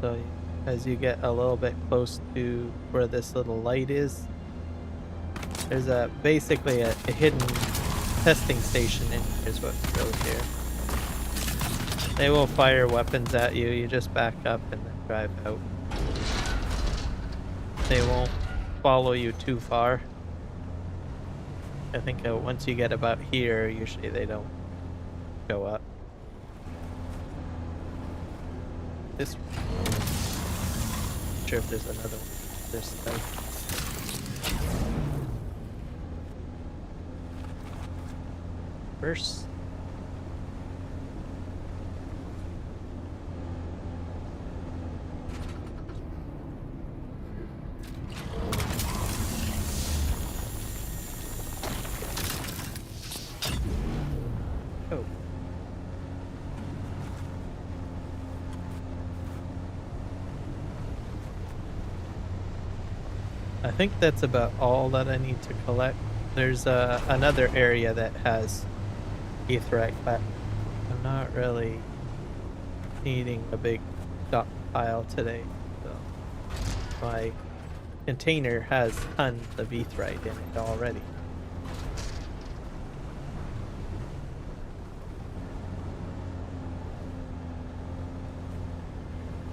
So as you get a little bit close to where this little light is, there's basically a hidden testing station in here is what it shows here. They will fire weapons at you. You just back up and then drive out. They won't follow you too far. I think once you get about here, usually they don't go up. This one. Not sure if there's another one. This side. First. Oh. I think that's about all that I need to collect. There's another area that has aetheryte, but I'm not really needing a big stockpile today. So my container has tons of aetheryte in it already.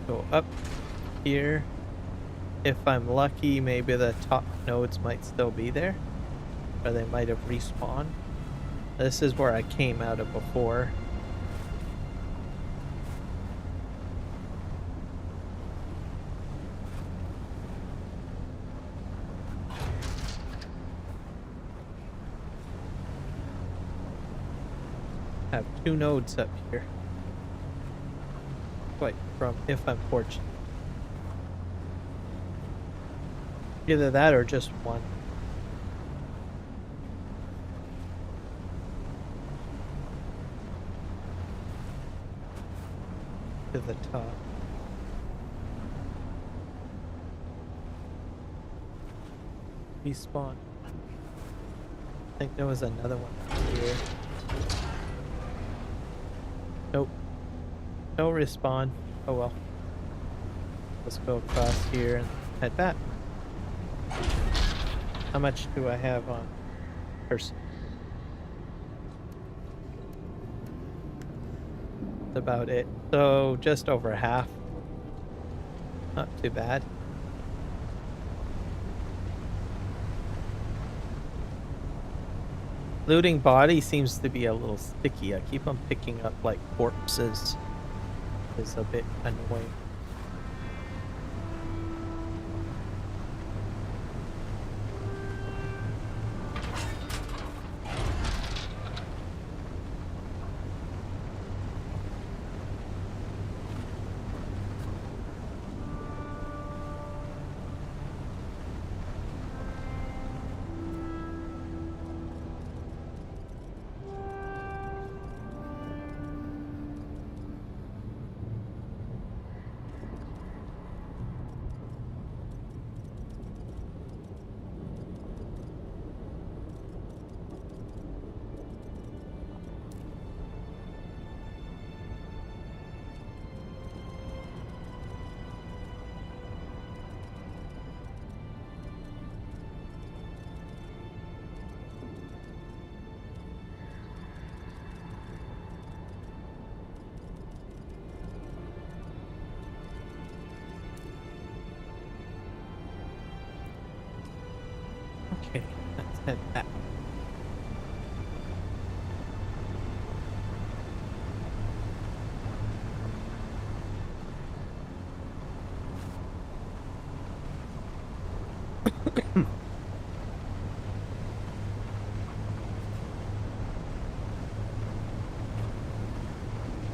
Go up here. If I'm lucky, maybe the top nodes might still be there, or they might have respawned. This is where I came out of before. Have 2 nodes up here. Quite from if I'm fortunate. Either that or just one. To the top. Respawn. I think there was another one here. Nope. No respawn. Oh well. Let's go across here and head back. How much do I have on person? That's about it. So just over half. Not too bad. Looting body seems to be a little sticky. I keep on picking up like corpses. It's a bit annoying. Okay, let's head back.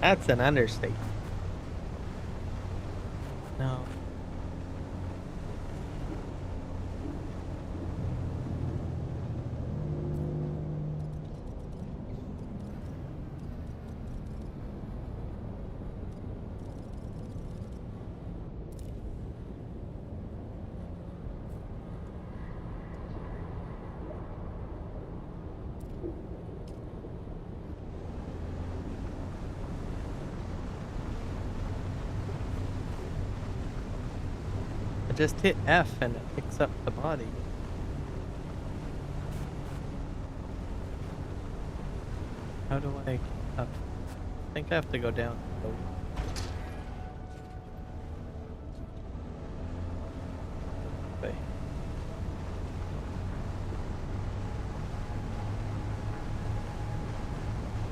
That's an understatement. No. I just hit F and it picks up the body. How do I get up? I think I have to go down. Wait.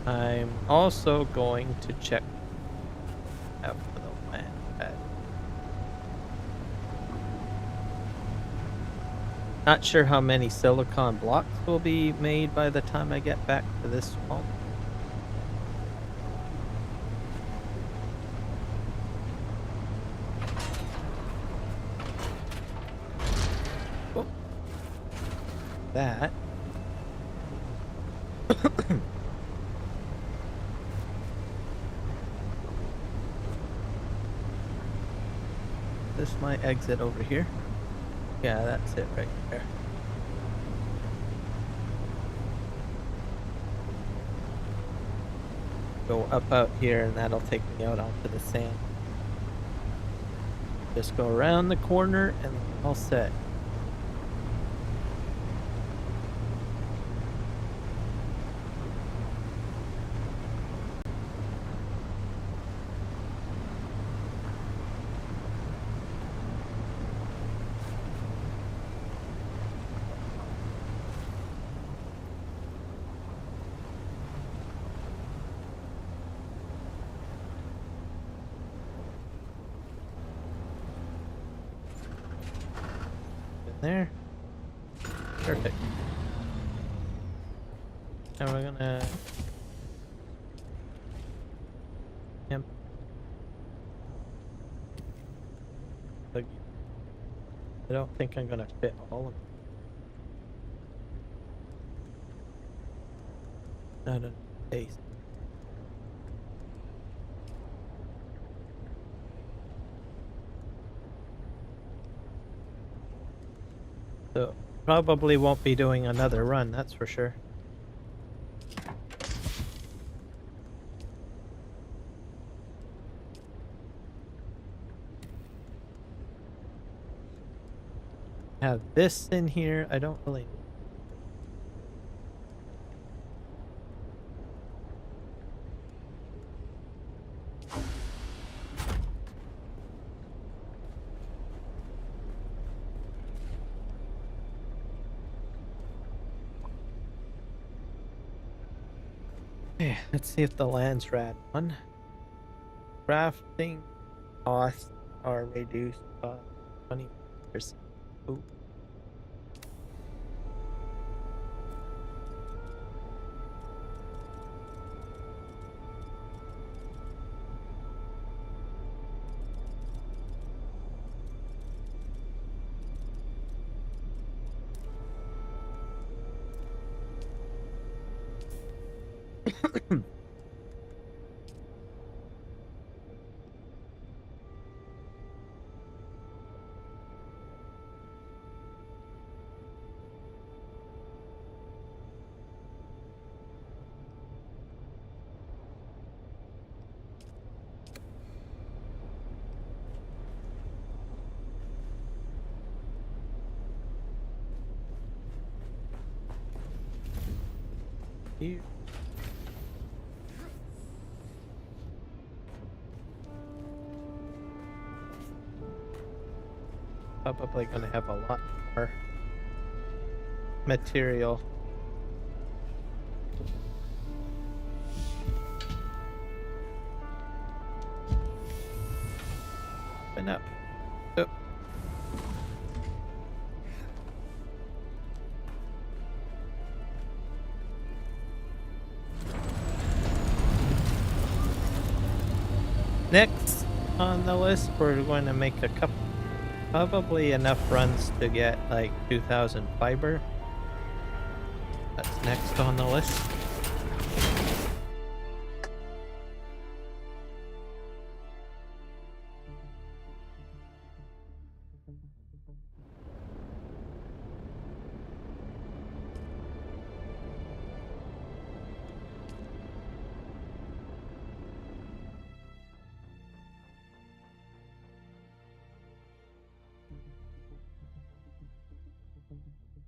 I'm also going to check out for the land pad. Not sure how many silicon blocks will be made by the time I get back to this swamp. Oh. That. This my exit over here. Yeah, that's it right there. Go up out here and that'll take me out onto the sand. Just go around the corner and all set. There. Perfect. Now we're gonna I don't think I'm gonna fit all of them. Not enough space. So probably won't be doing another run, that's for sure. Have this in here, I don't really. Okay, let's see if the land's rad one. Crafting costs are reduced by 20%. Ooh. Here. Probably gonna have a lot more material. Open up. Oh. Next on the list, we're going to make a couple, probably enough runs to get like 2,000 fiber. That's next on the list.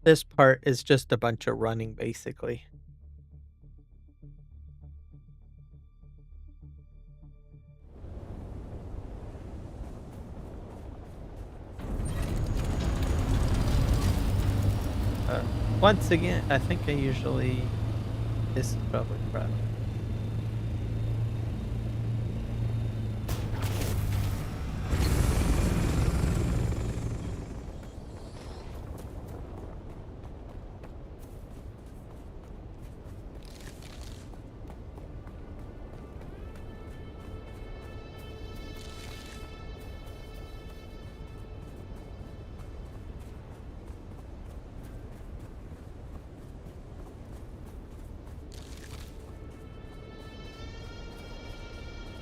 This part is just a bunch of running, basically. Uh, Once again, I think I usually... This is probably crap.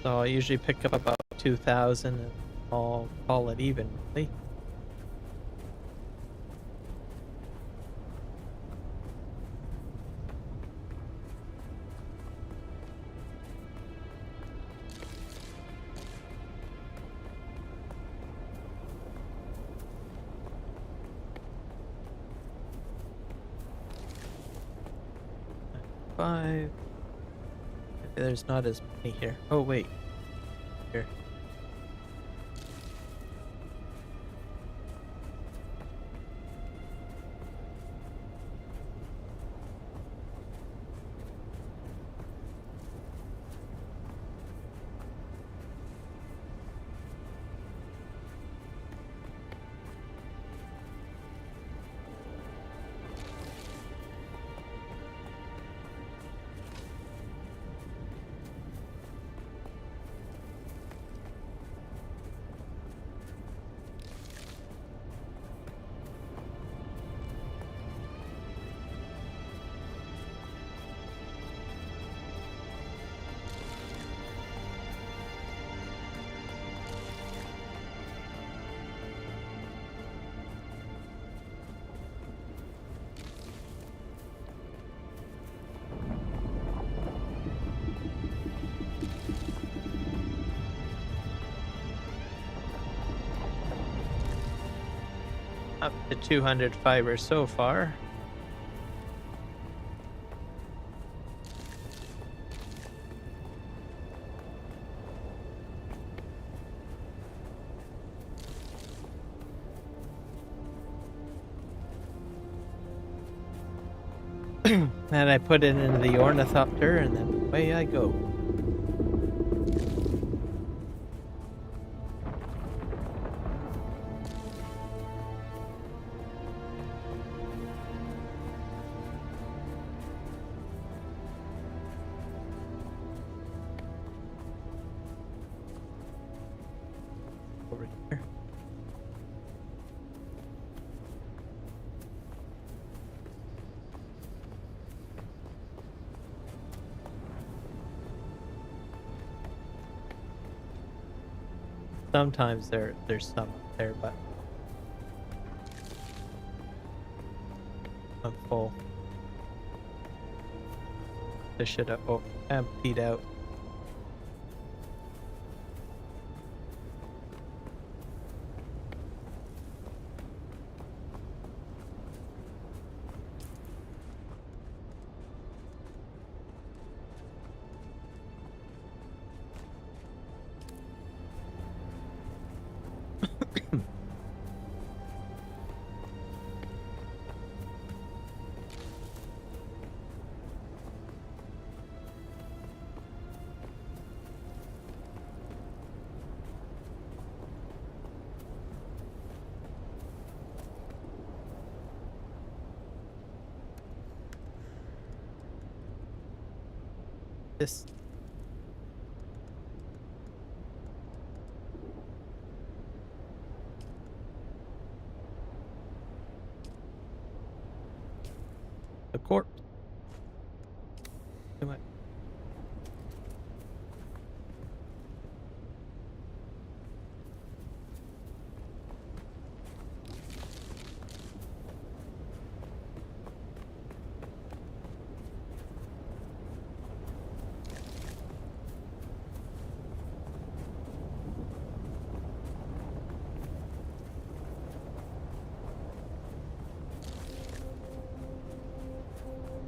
So I usually pick up about 2,000 and I'll call it even, really. Five. Maybe there's not as many here. Oh, wait. Here. Up to 200 fibers so far. And I put it into the ornithopter and then away I go. Over here. Sometimes there's some up there, but I'm full. This should have emptied out. This the corpse. Do it.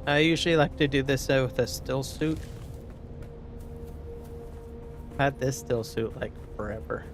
I usually like to do this with a still suit. I've had this still suit like forever.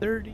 $30.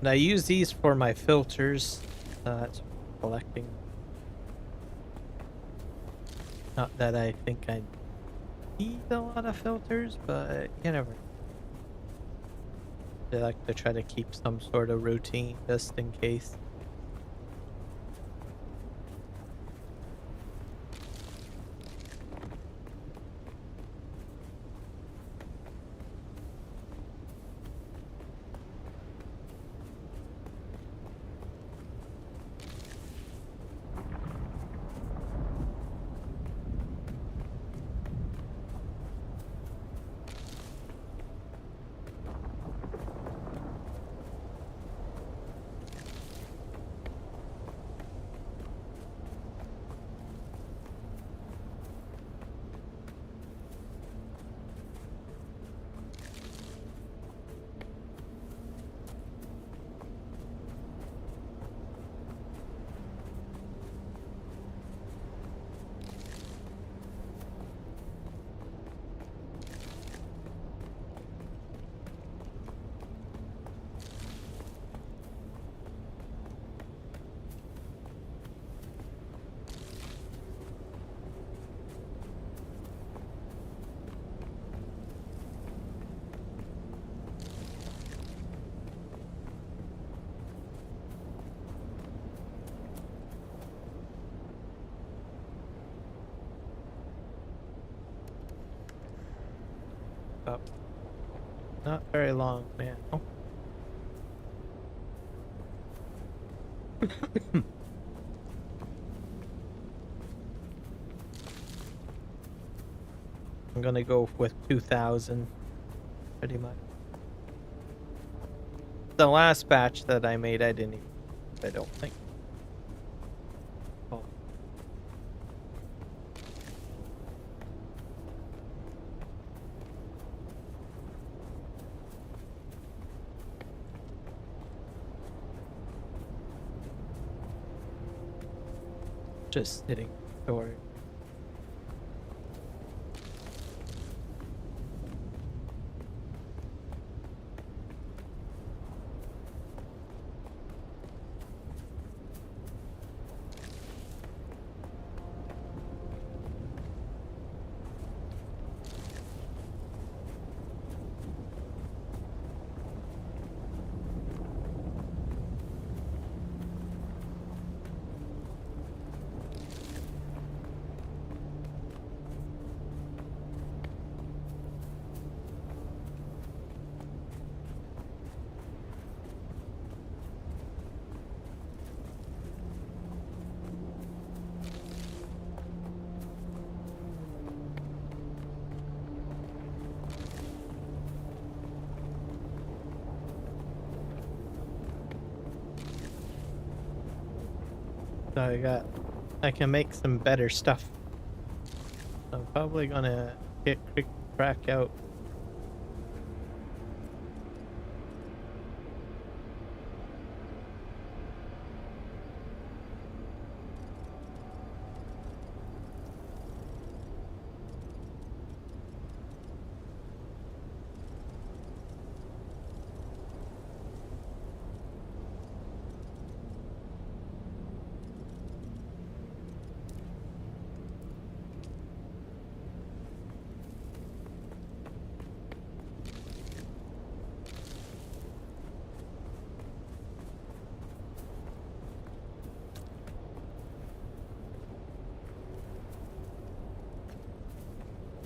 And I use these for my filters. That's collecting. Not that I think I need a lot of filters, but you never know. I like to try to keep some sort of routine just in case. But not very long now. I'm gonna go with 2,000, pretty much. The last batch that I made, I didn't even, I don't think. Oh. Just sitting storage. So I can make some better stuff. I'm probably gonna get quick crack out.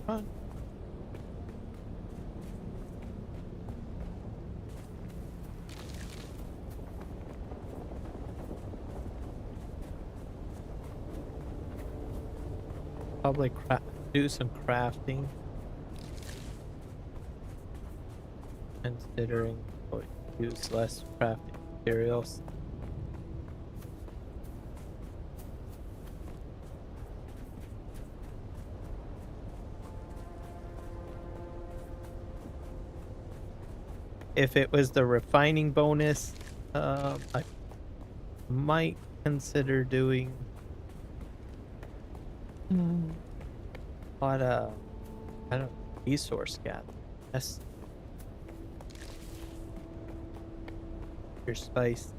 Fun. Probably do some crafting, considering what use less crafting materials. If it was the refining bonus, I might consider doing a lot of, I don't know, resource gathering. That's your spice.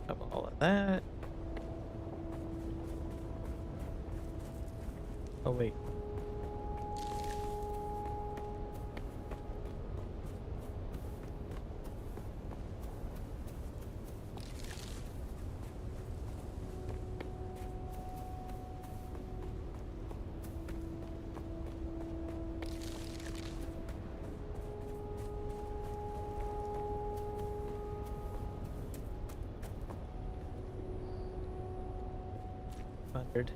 Have all of that. Oh wait. Hundred.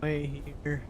Way here.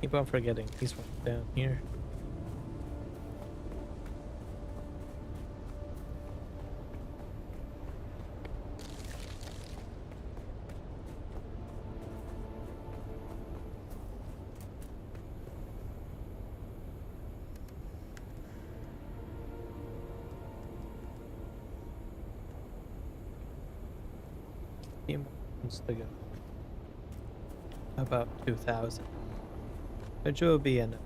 Keep on forgetting he's right down here. Few more ones to go. About 2,000. Which will be enough.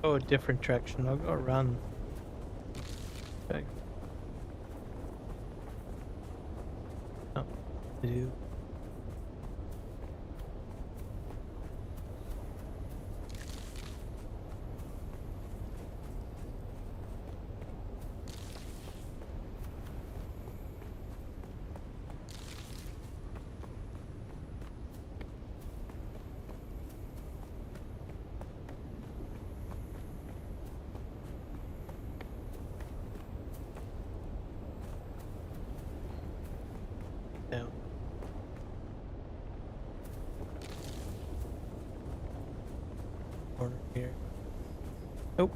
Oh, a different direction. I'll go around. Okay. Oh, to do. Down. Corner here. Nope.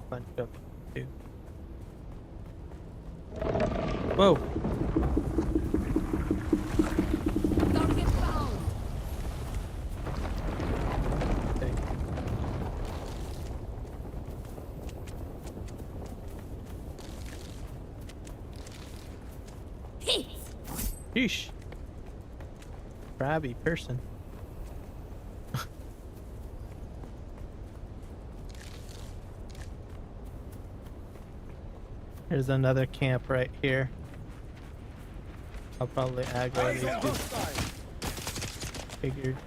Bunch of two. Whoa. Target found. Okay. Hit. Yeesh. Crabby person. There's another camp right here. I'll probably aggro these two. Figured.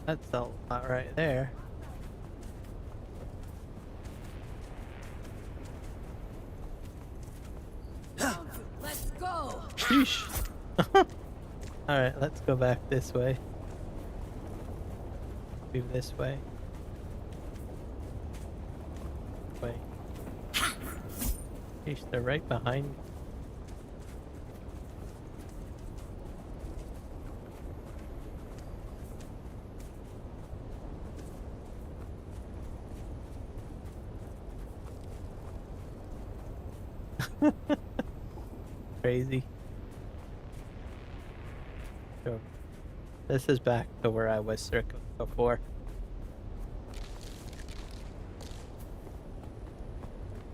That's a lot right there. Sheesh. Alright, let's go back this way. Move this way. Way. Sheesh, they're right behind me. Crazy. So, this is back to where I was circling before.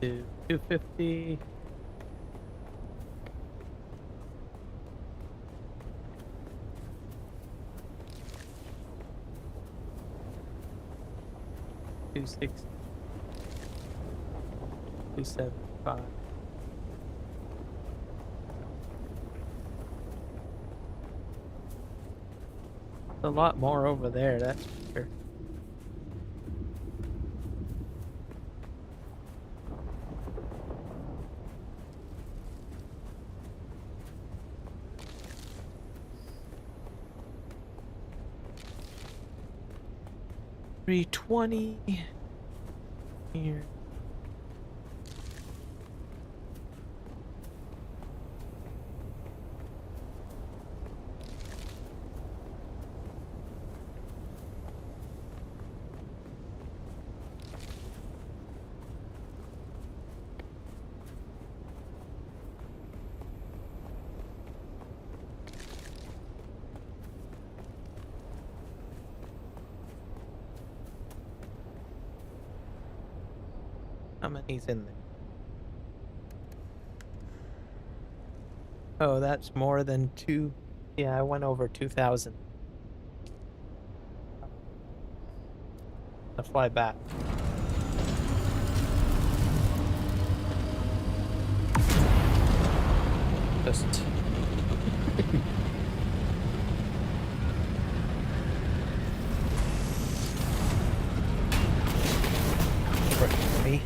250. $260. $275. A lot more over there, that's for sure. $320 here. How many's in there? Oh, that's more than two. Yeah, I went over 2,000. I'll fly back. Just. For me.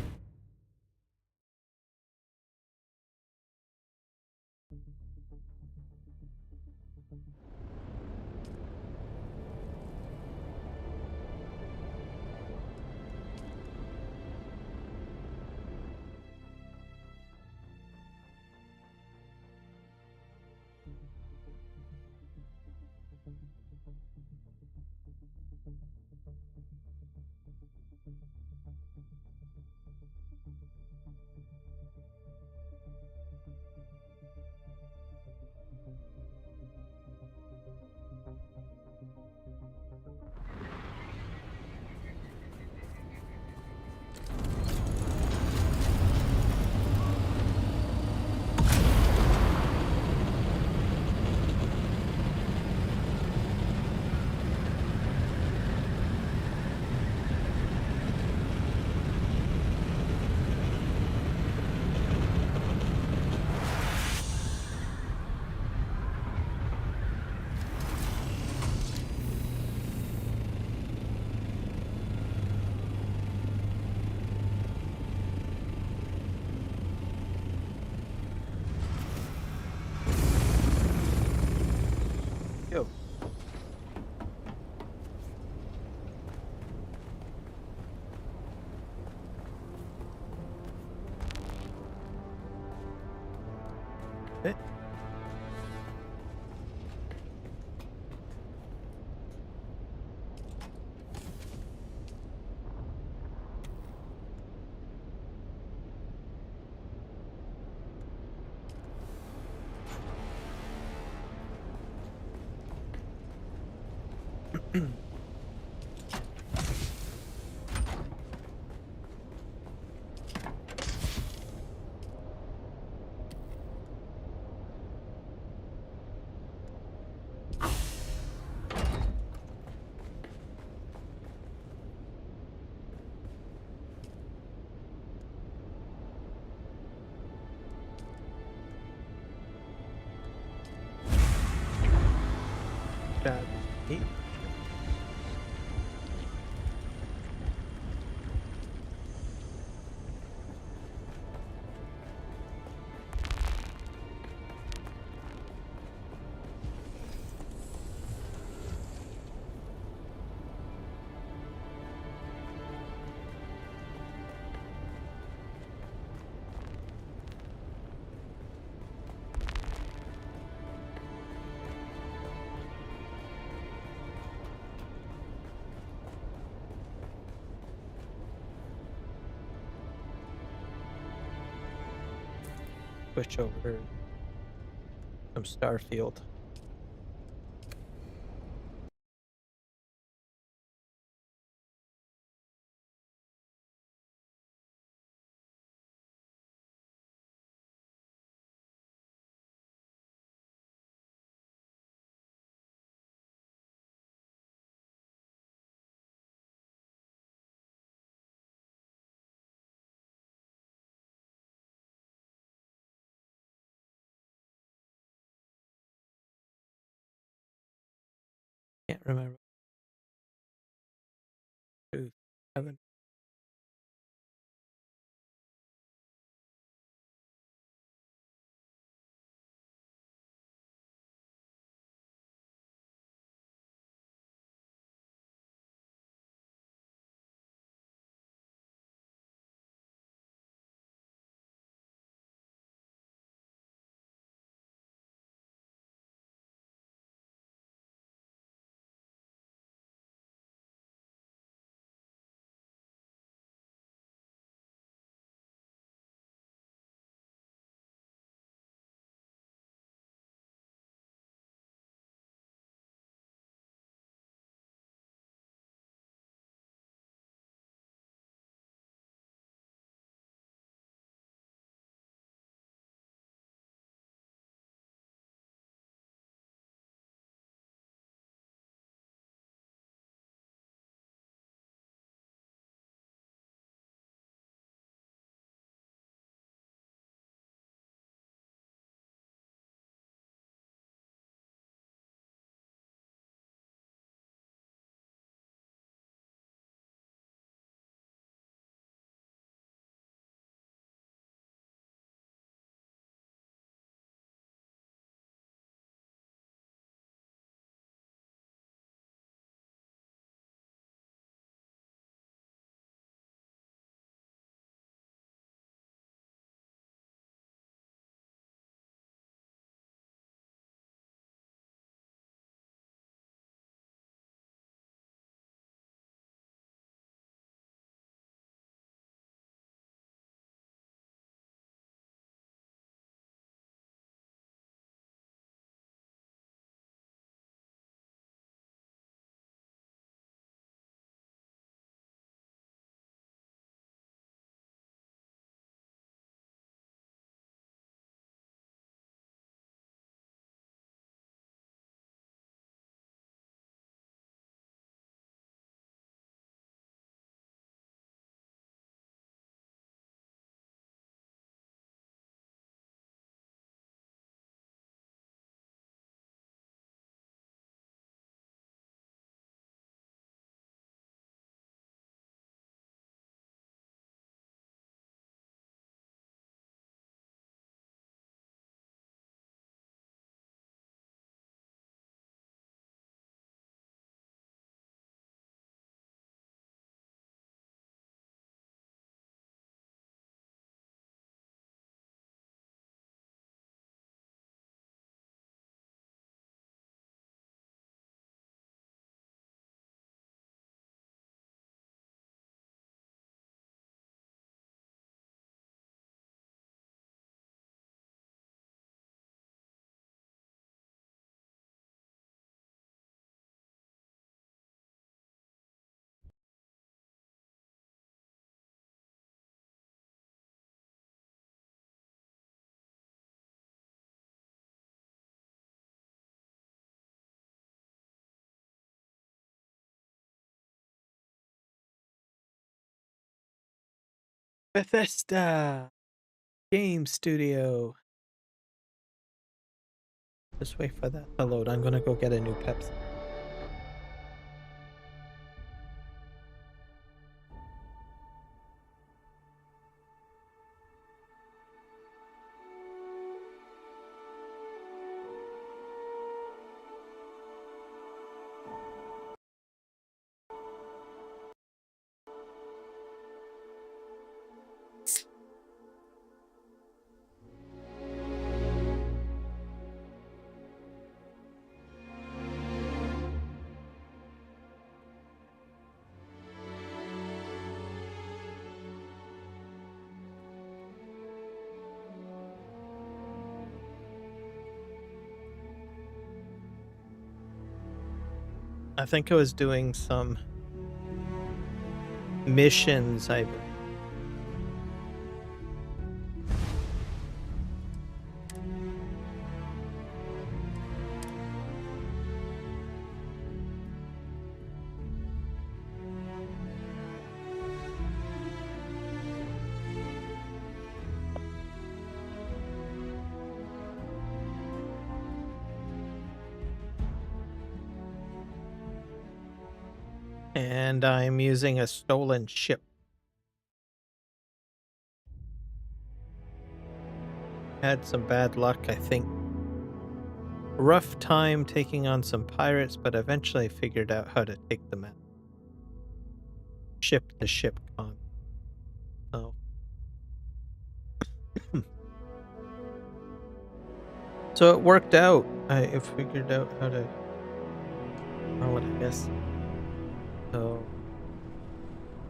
Yo. Eh. God. switch over some Starfield. Can't remember. 2, 7. Bethesda Game Studio. Just wait for that to load. I'm gonna go get a new Pepsi. I think I was doing some missions. And I'm using a stolen ship. Had some bad luck, I think. Rough time taking on some pirates, but eventually I figured out how to take them out. Ship to ship con. So. So it worked out. I figured out how to roll it, I guess. So.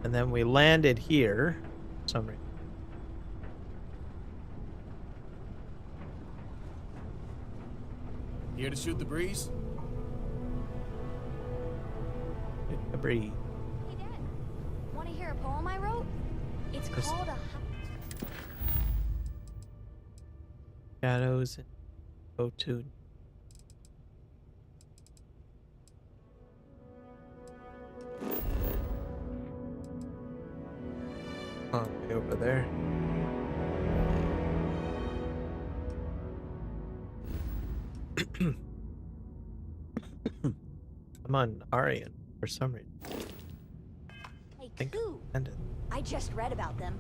And then we landed here. For some reason. Here to shoot the breeze? Hit the breeze. Hey, Dad. Want to hear a poem I wrote? It's Yes. called a... Shadows and go to. Oh, way over there. I'm on Arian for some reason. Hey, Think Coo. ended. I just read about them.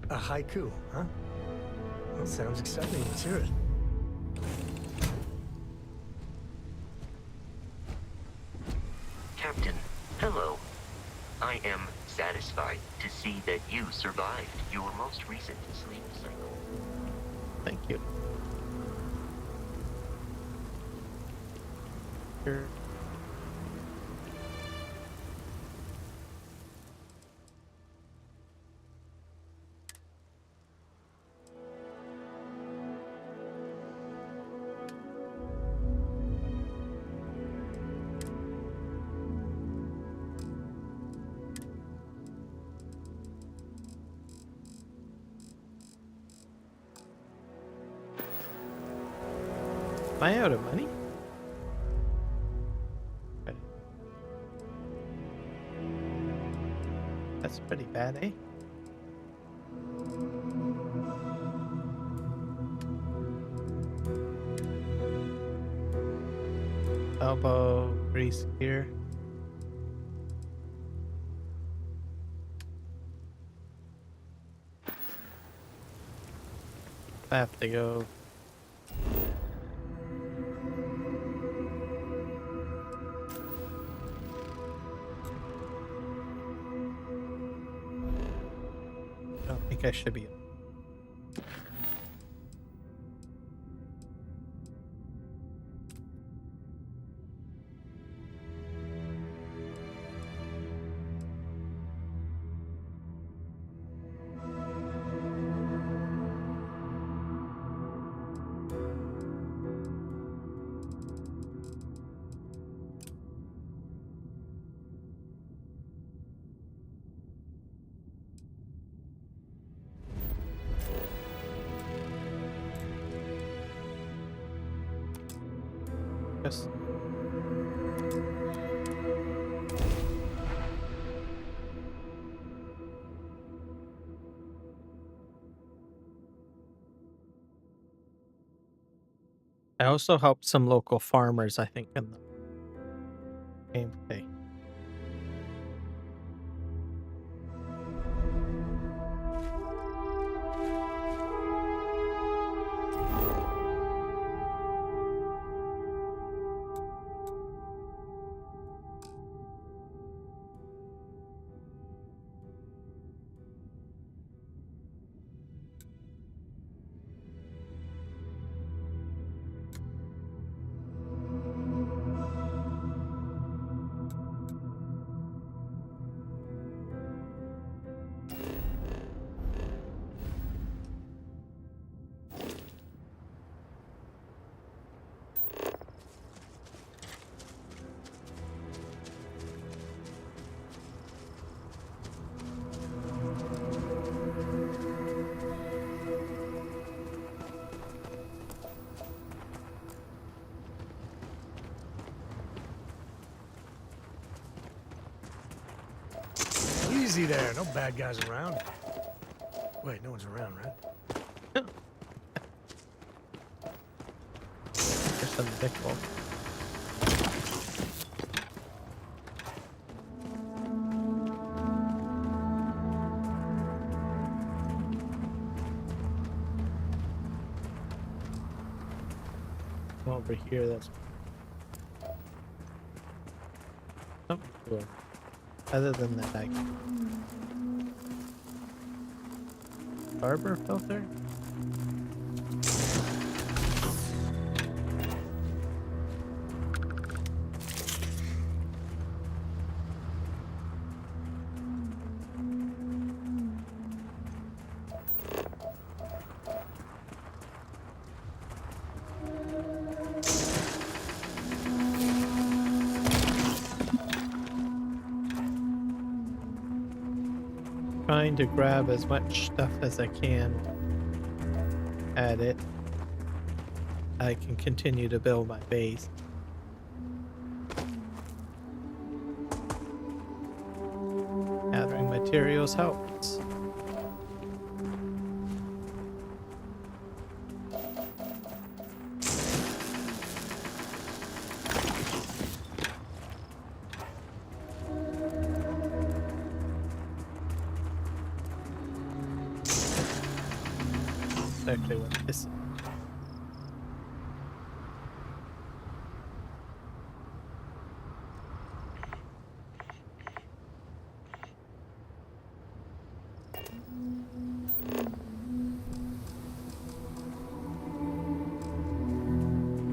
A haiku, huh? That sounds exciting. Let's hear it. Captain, hello. I am satisfied to see that you survived your most recent sleep cycle. Thank you. Sure. Am I out of money? Okay. That's pretty bad, eh? Elbow grease here. I have to go. I don't think I should be. Yes. I also helped some local farmers, I think, in the game today. Easy there. No bad guys around. Wait, no one's around, right? There's some nickel. Over here, that's something cool. Other than that, I harbor filter. Trying to grab as much stuff as I can at it. I can continue to build my base. Gathering materials helps. Actually what this is.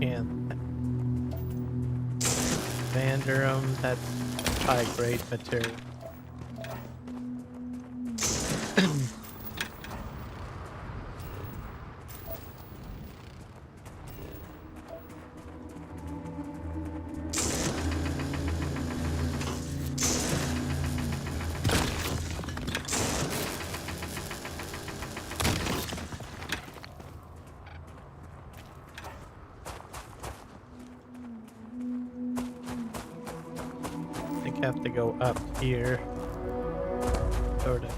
And Vanderum, that's high grade material. Have to go up here, sort of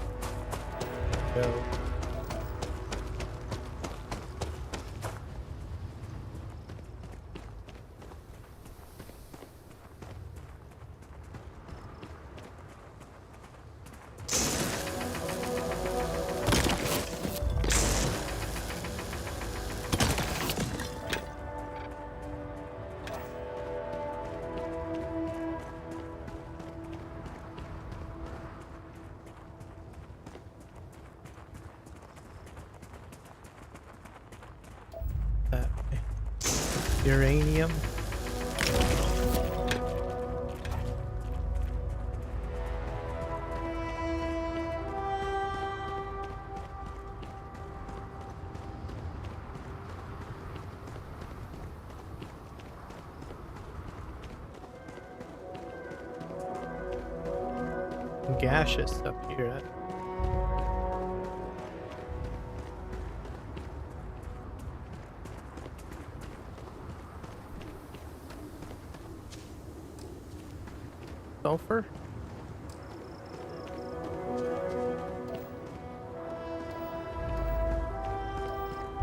go. That way. Uranium. Gaseous up here. Sulfur?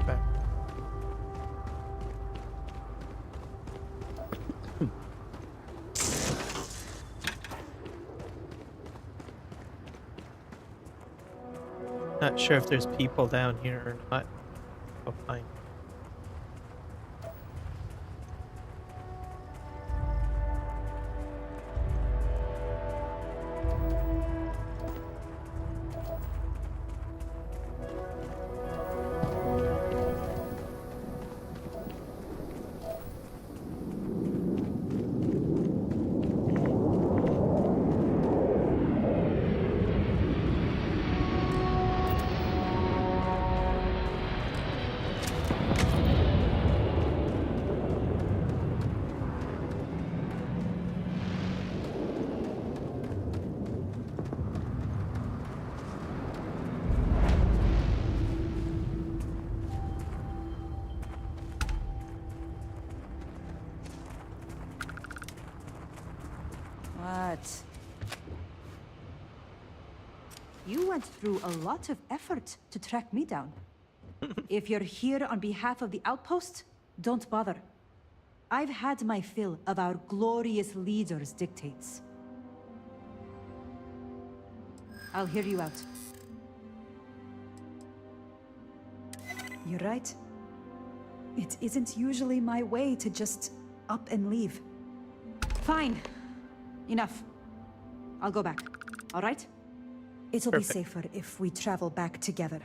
Okay. Not sure if there's people down here or not. I'll find. You went through a lot of effort to track me down. If you're here on behalf of the outpost, don't bother. I've had my fill of our glorious leader's dictates. I'll hear you out. You're right. It isn't usually my way to just up and leave. Fine. Enough. I'll go back. All right? It'll be safer if we travel back together.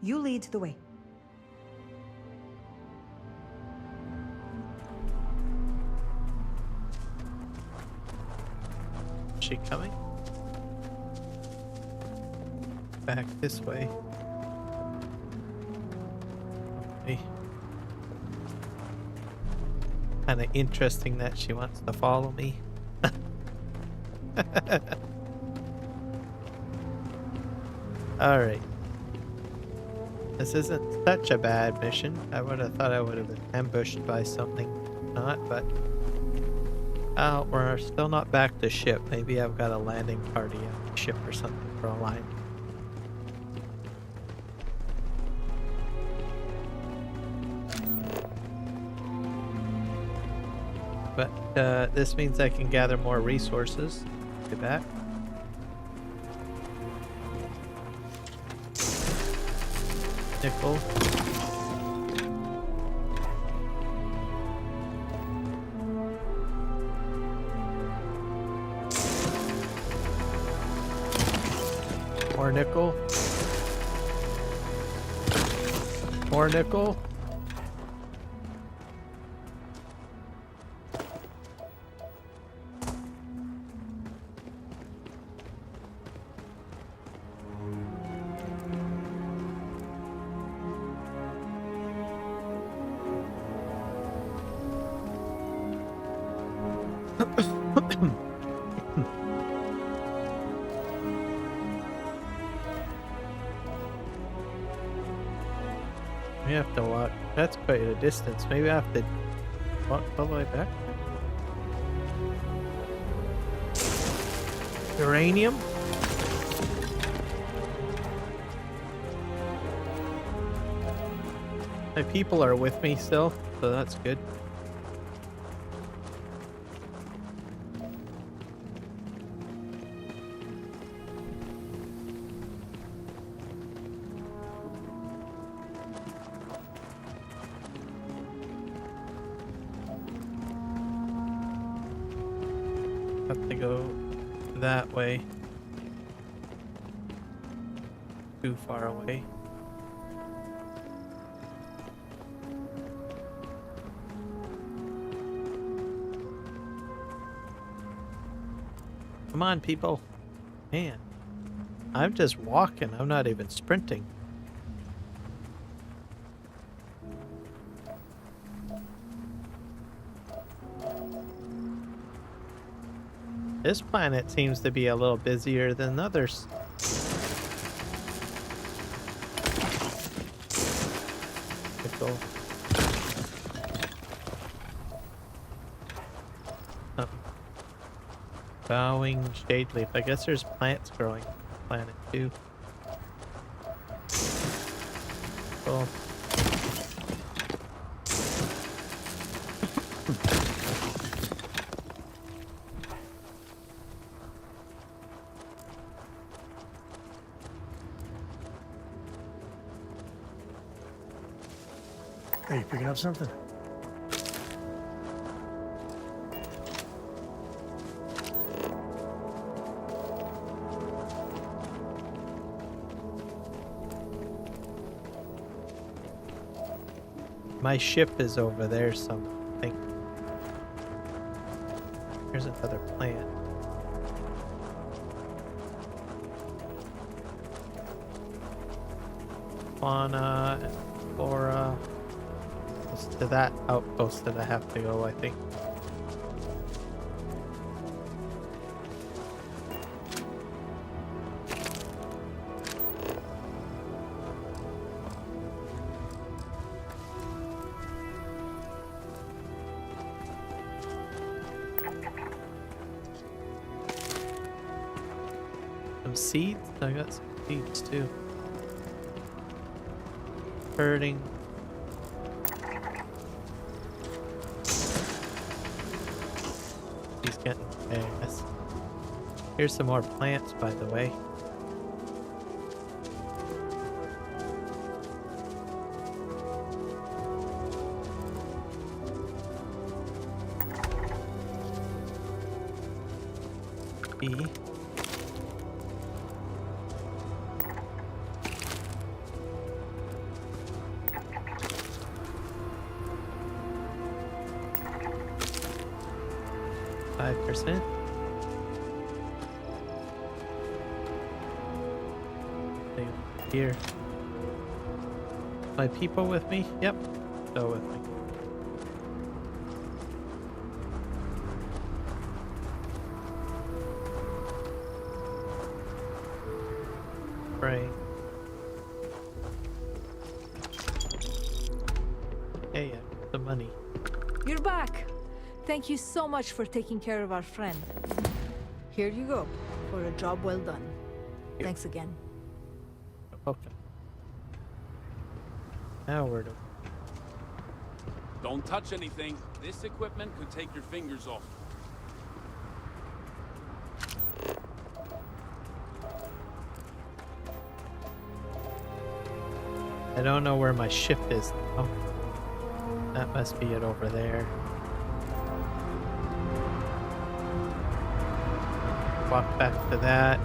You lead the way. Is she coming? Back this way. Okay. Kind of interesting that she wants to follow me. Alright. This isn't such a bad mission. I would have thought I would have been ambushed by something. Not, but... Oh, we're still not back to ship. Maybe I've got a landing party at the ship or something for a line. But this means I can gather more resources. Get back. Nickel. More nickel. More nickel. We have to walk. That's quite a distance. Maybe I have to walk all the way back. Uranium? My people are with me still, so that's good. Have to go that way. Too far away. Come on, people. Man, I'm just walking. I'm not even sprinting. This planet seems to be a little busier than others. Nickel. Oh. Bowing shade leaf. I guess there's plants growing on the planet too. Cool. Hey, you picking up something? My ship is over there, so I think. Here's another plant. Fauna and flora. It's to that outpost that I have to go, I think. Some seeds? I got some seeds too. Hurting. He's getting fast. Here's some more plants, by the way. E. %. Here. My people with me? Yep. Go with me. Right. Hey, the money. You're back. Thank you so much for taking care of our friend. Here you go, for a job well done. Here. Thanks again. Okay. Now where do... Don't touch anything. This equipment could take your fingers off. I don't know where my ship is now. That must be it over there. Walk back to that.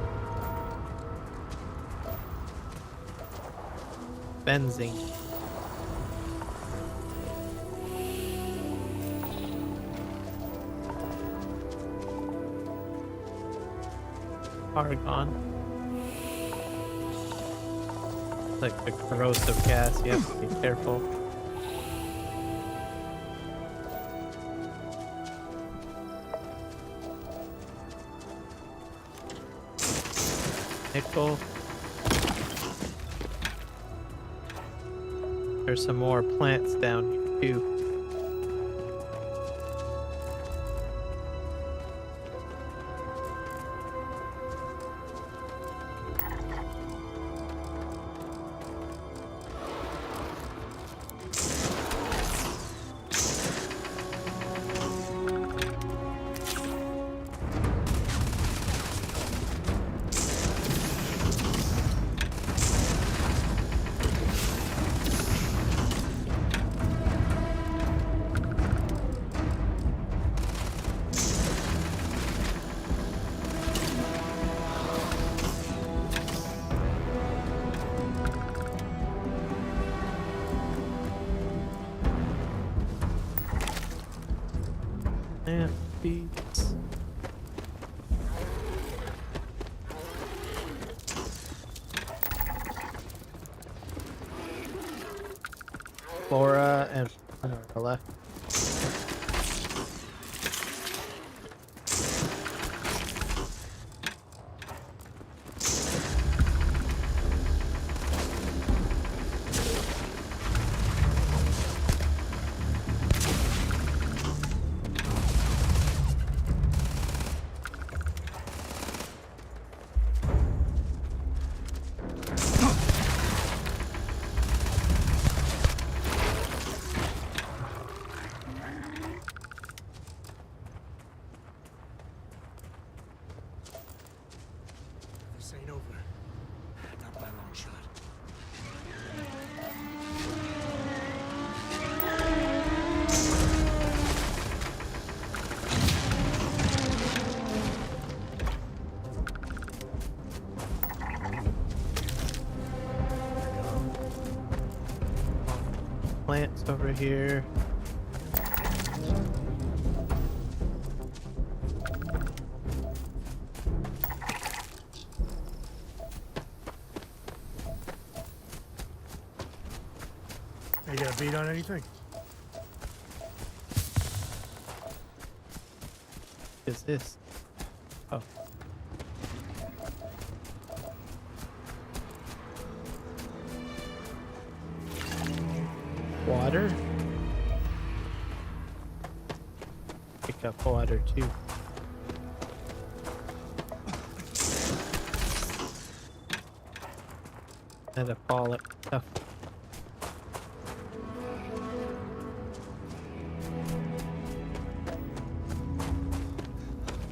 Benzene. Argon. Like a corrosive gas, you have to be careful. Nickel. There's some more plants down here too. And beats. Flora and fauna are left. This ain't over. Not by a long shot. Plants over here. You got a beat on anything? Is this? Oh. Water? Pick up water too. Had a fall stuff.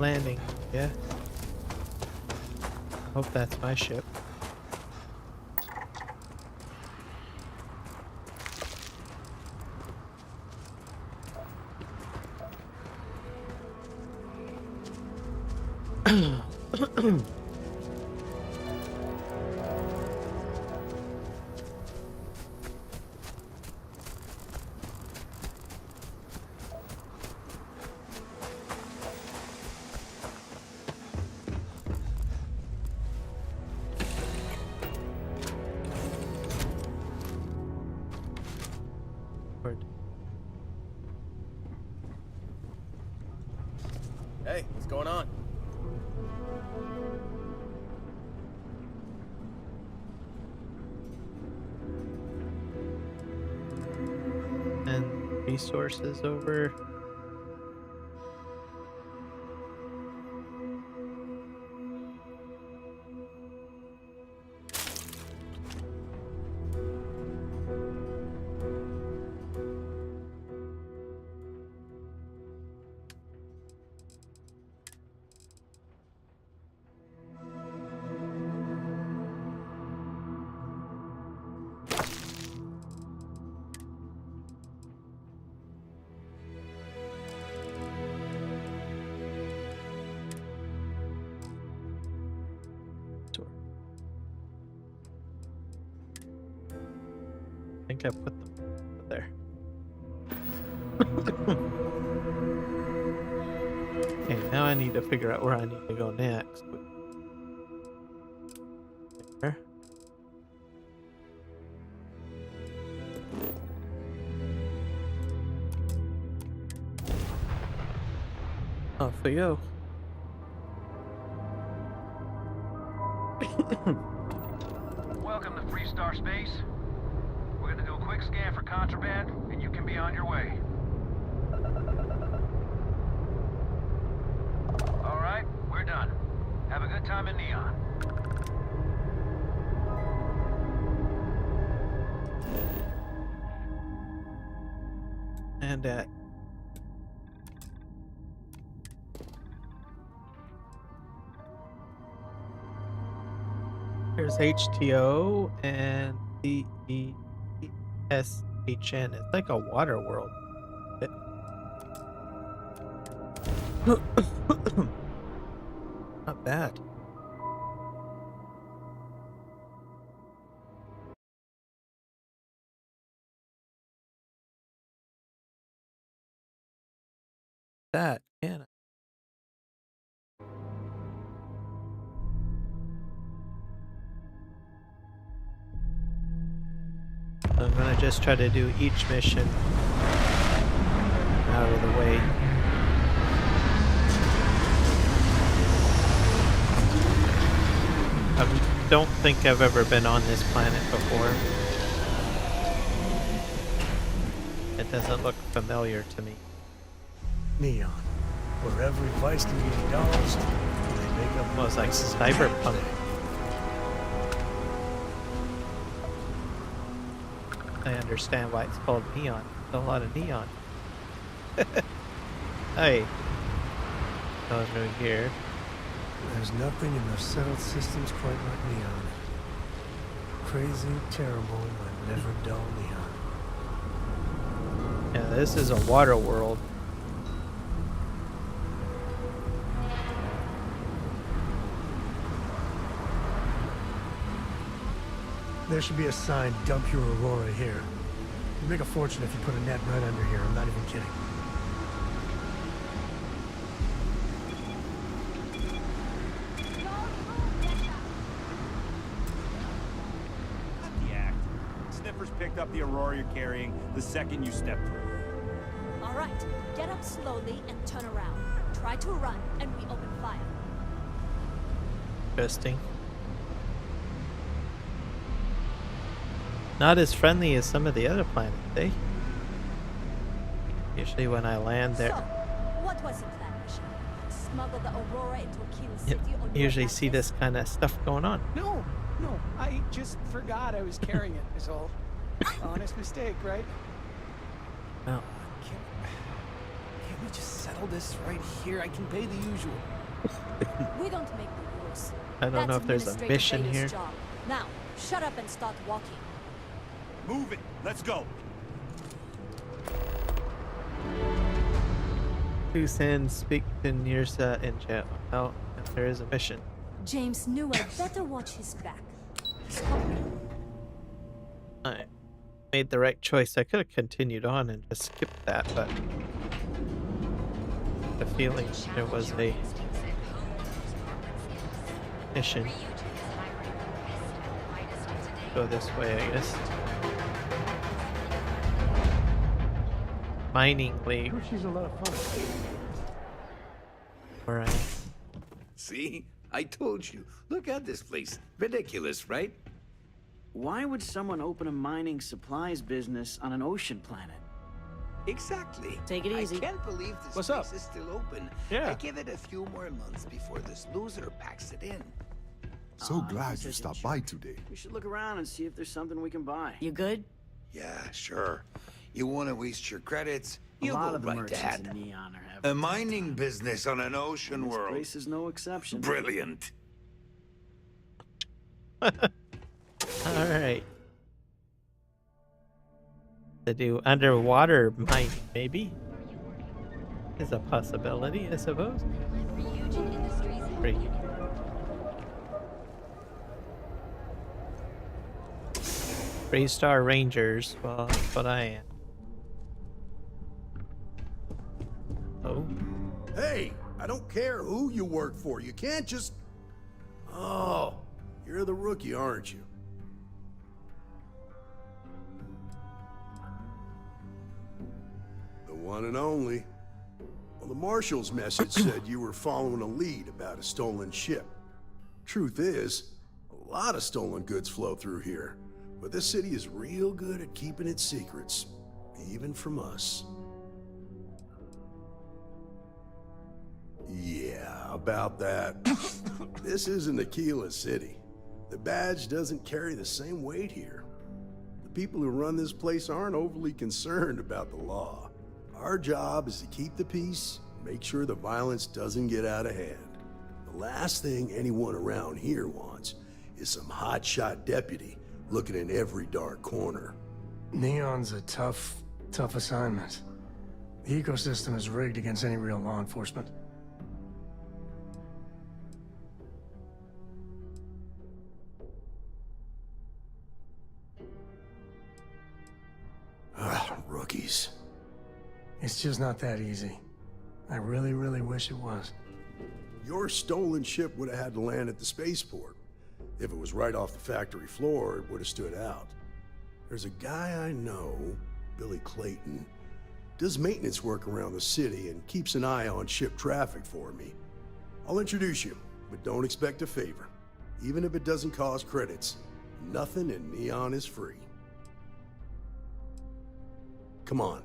Landing, yeah. Hope that's my ship. Hey, what's going on? And resources over. I think I put them there. Okay, now I need to figure out where I need to go next. There. Off we go. Welcome to Free Star Space. We're gonna do a quick scan for contraband, and you can be on your way. All right, we're done. Have a good time in Neon. And there's HTO and DESHN. It's like a water world. Not bad. That, yeah. I'm gonna just try to do each mission out of the way. I don't think I've ever been on this planet before. It doesn't look familiar to me. Neon, where every vice can be indulged, and they make up Well, it's like vices and cyberpunk. crimes. I understand why it's called neon. There's a lot of neon. Hey. Going through here. There's nothing in the settled systems quite like Neon. Crazy, terrible, but never dull Neon. Yeah, this is a water world. There should be a sign, dump your Aurora here. You'd make a fortune if you put a net right under here, I'm not even kidding. The act. Sniffers picked up the Aurora you're carrying the second you stepped through. All right, get up slowly and turn around. Try to run, and we open fire. Interesting. Not as friendly as some of the other planets, eh? Usually when I land there, So, what was your plan, mission? Smuggle the Aurora into a Kilo you City on your usually see Atlantis? this kind of stuff going on. No, No, I just forgot I was carrying it, is all. Honest mistake, right? No. Can't we just settle this right here? I can pay the usual. We don't make the rules. I don't know That's if there's a Administrator mission Beta's here. job. Now, shut up and start walking. Move it. Let's go. Two sends speak to Nirsa in chat. Oh, if there is a mission. James knew I'd better watch his back. Stop me. I made the right choice. I could have continued on and just skipped that, but the feeling there was a mission. Go this way, I guess. Mining League. She's a lot of fun. Alright. See? I told you. Look at this place. Ridiculous, right? Why would someone open a mining supplies business on an ocean planet? Exactly. Take it easy. I can't believe this What's place up? is still open. Yeah. I give it a few more months before this loser packs it in. So glad you stopped by today. We should look around and see if there's something we can buy. You good? Yeah, sure. You want to waste your credits? A You lot go of the right merchants ahead. in Neon are having A mining business on an ocean this world. place is no exception. Brilliant. Alright. To do underwater mining, maybe? Is a possibility, I suppose. Free. Three-star Rangers. Well, that's what I am. Oh. Hey, I don't care who you work for. You can't just... Oh, you're the rookie, aren't you? The one and only. Well, the marshal's message said you were following a lead about a stolen ship. Truth is, a lot of stolen goods flow through here. But this city is real good at keeping its secrets, even from us. Yeah, about that. This isn't Aquila City. The badge doesn't carry the same weight here. The people who run this place aren't overly concerned about the law. Our job is to keep the peace, make sure the violence doesn't get out of hand. The last thing anyone around here wants is some hotshot deputy looking in every dark corner. Neon's a tough assignment. The ecosystem is rigged against any real law enforcement. Rookies. It's just not that easy. I really, really wish it was. Your stolen ship would have had to land at the spaceport. If it was right off the factory floor, it would have stood out. There's a guy I know, Billy Clayton, does maintenance work around the city and keeps an eye on ship traffic for me. I'll introduce you, but don't expect a favor. Even if it doesn't cost credits, nothing in Neon is free. Come on.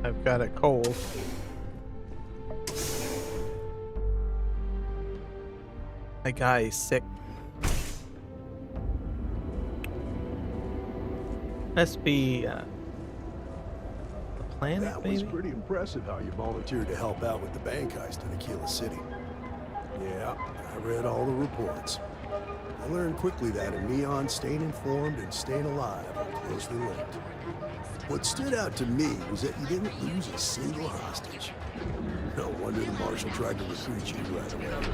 I've got a cold. My guy is sick. Must be the planet, That was maybe? pretty impressive how you volunteered to help out with the bank heist in Aquila City. Yeah, I read all the reports. I learned quickly that in Neon, staying informed and staying alive are closely linked. What stood out to me was that you didn't lose a single hostage. No wonder the Marshal tried to recruit you right away.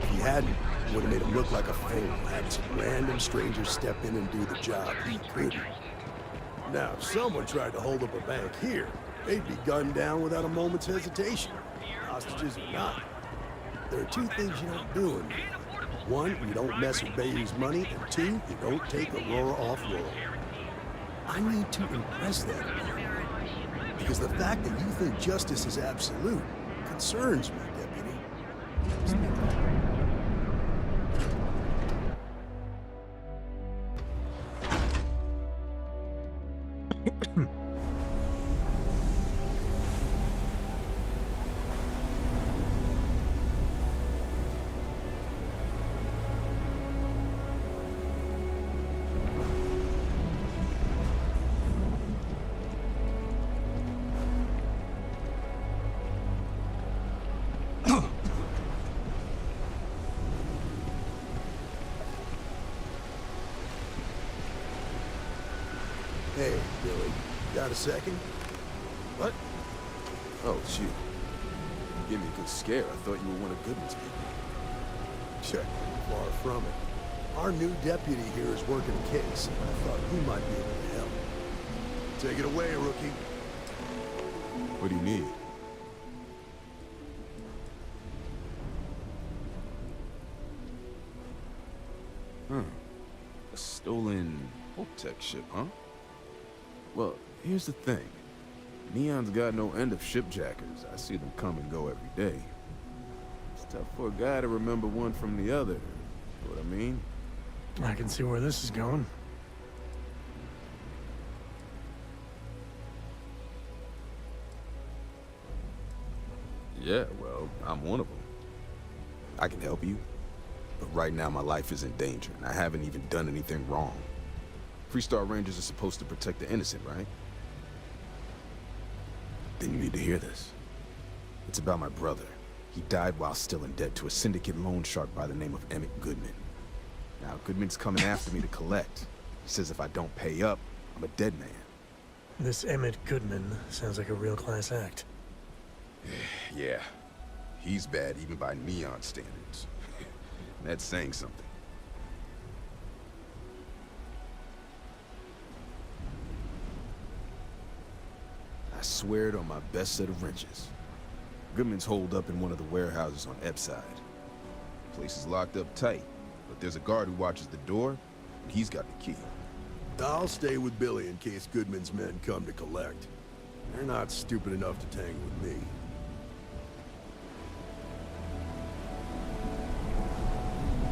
If he hadn't, it would have made him look like a fool, having some random stranger step in and do the job he couldn't. Now, if someone tried to hold up a bank here, they'd be gunned down without a moment's hesitation. Hostages or not. There are two things you don't do in here. One, you don't mess with Bayou's money, and two, you don't take Aurora off-road. I need to impress that upon you. Because the fact that you think justice is absolute concerns me, Deputy. Got a second? What? Oh, shoot. You gave me a good scare. I thought you were one of Goodman's people. Check. Far from it. Our new deputy here is working a case, and I thought you might be able to help. Take it away, rookie. What do you need? A stolen Hope-Tech ship, huh? Well, here's the thing. Neon's got no end of shipjackers. I see them come and go every day. It's tough for a guy to remember one from the other. You know what I mean? I can see where this is going. Yeah, well, I'm one of them. I can help you, but right now my life is in danger, and I haven't even done anything wrong. Freestar Rangers are supposed to protect the innocent, right? Then you need to hear this. It's about my brother. He died while still in debt to a syndicate loan shark by the name of Emmett Goodman. Now, Goodman's coming after me to collect. He says if I don't pay up, I'm a dead man. This Emmett Goodman sounds like a real class act. Yeah. He's bad even by Neon standards. That's saying something. I swear it on my best set of wrenches. Goodman's holed up in one of the warehouses on Epside. The place is locked up tight, but there's a guard who watches the door, and he's got the key. I'll stay with Billy in case Goodman's men come to collect. They're not stupid enough to tangle with me.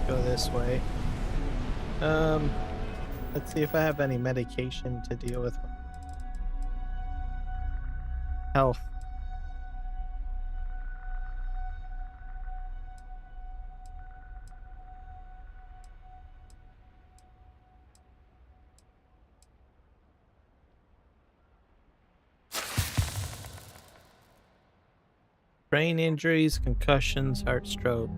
Go this way. Let's see if I have any medication to deal with health. Brain injuries, concussions, heart stroke,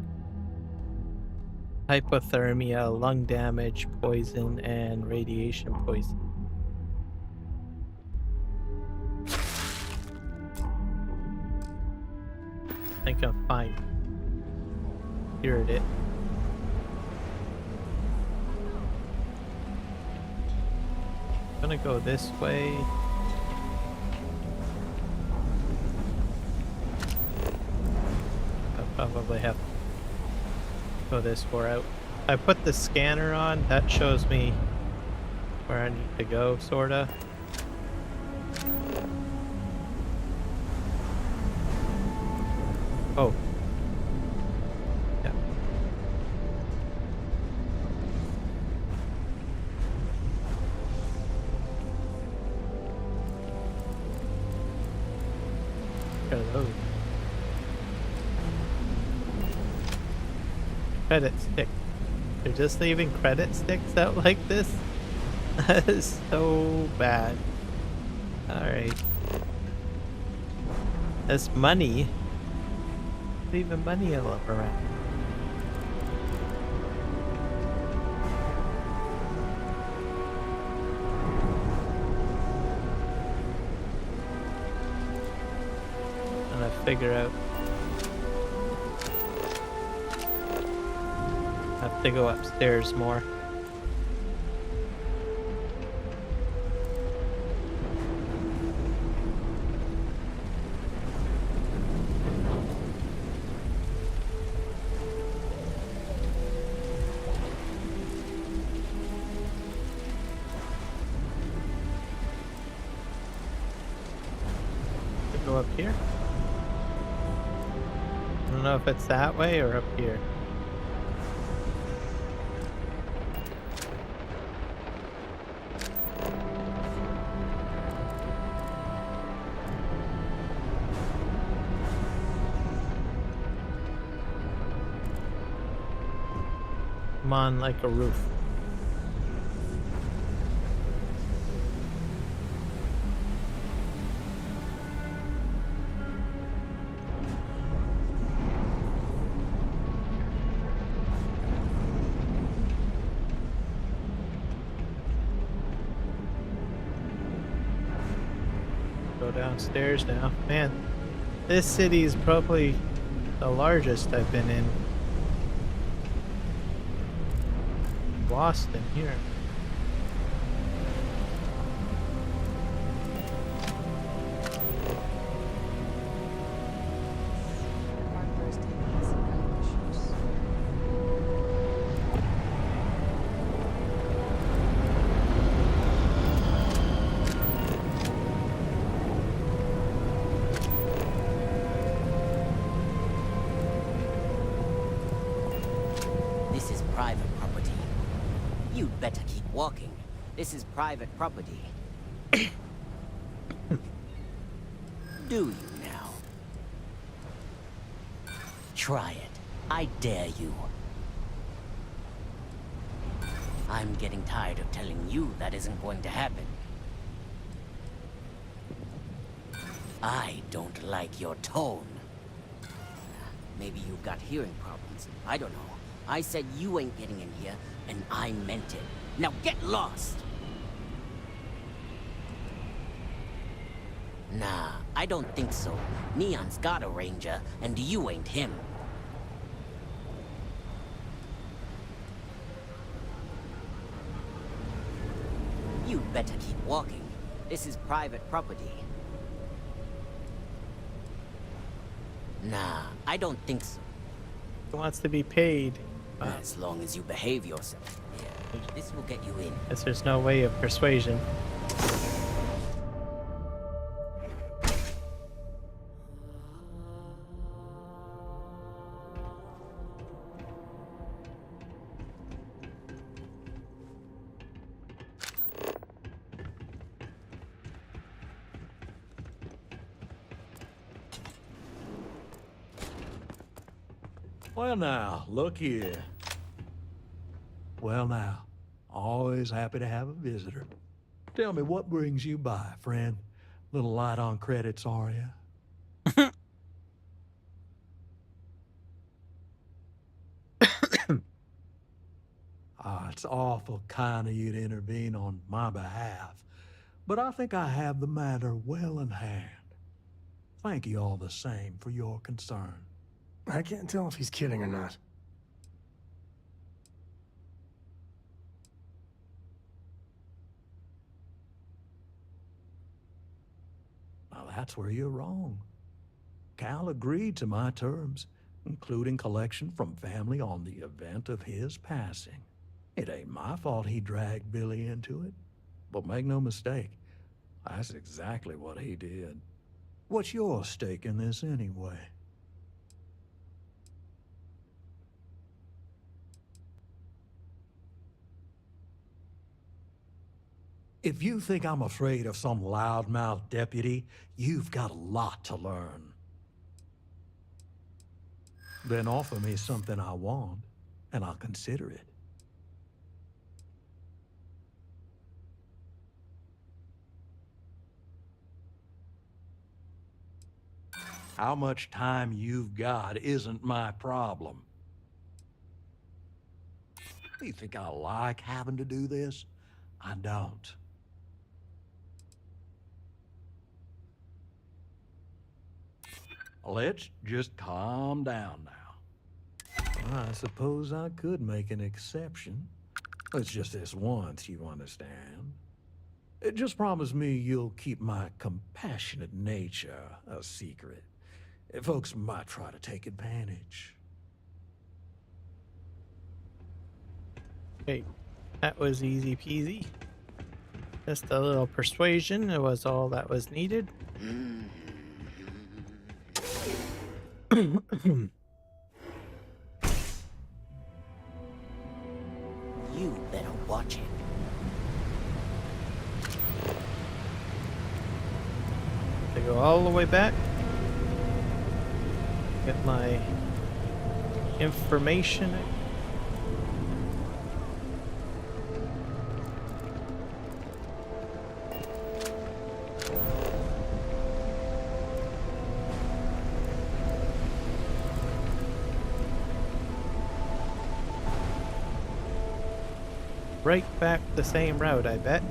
hypothermia, lung damage, poison, and radiation poison. I think I'm fine. Cured it. I'm gonna go this way. I'll probably have to go this far out. I put the scanner on, that shows me where I need to go, sorta. Oh. Yeah. Hello. Credit stick. They're just leaving credit sticks out like this? That is so bad. Alright. That's money. Leaving money all around. And I figure out I have to go upstairs more. Go up here. I don't know if it's that way or up here. I'm on like a roof. downstairs now. Man, this city is probably the largest I've been in. Lost in here. This is private property. You'd better keep walking. This is private property. Do you now? Try it. I dare you. I'm getting tired of telling you that isn't going to happen. I don't like your tone. Maybe you've got hearing problems. I don't know. I said you ain't getting in here, and I meant it. Now get lost! Nah, I don't think so. Neon's got a ranger, and you ain't him. You'd better keep walking. This is private property. Nah, I don't think so. He wants to be paid. As long as you behave yourself. Yeah, this will get you in. Guess there's no way of persuasion. Well now, look here. Well now, always happy to have a visitor. Tell me, what brings you by, friend? Little light on credits, are you? It's awful kind of you to intervene on my behalf, but I think I have the matter well in hand. Thank you all the same for your concern. I can't tell if he's kidding or not. Now that's where you're wrong. Cal agreed to my terms, including collection from family on the event of his passing. It ain't my fault he dragged Billy into it. But make no mistake, that's exactly what he did. What's your stake in this anyway? If you think I'm afraid of some loudmouth deputy, you've got a lot to learn. Then offer me something I want, and I'll consider it. How much time you've got isn't my problem. You think I like having to do this? I don't. Let's just calm down now. I suppose I could make an exception. It's just this once, you understand. Just promise me you'll keep my compassionate nature a secret. Folks might try to take advantage. Okay, that was easy peasy. Just a little persuasion, it was all that was needed. You better watch it. To go all the way back. Get my information. Right back the same route, I bet.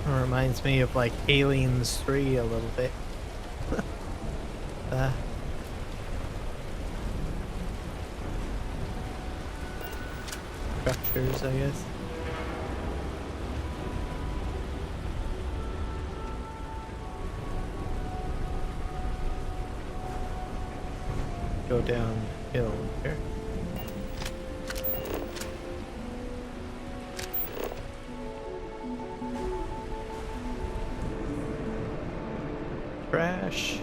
Reminds me of like Aliens 3 a little bit. Structures, I guess. Go downhill here. Crash.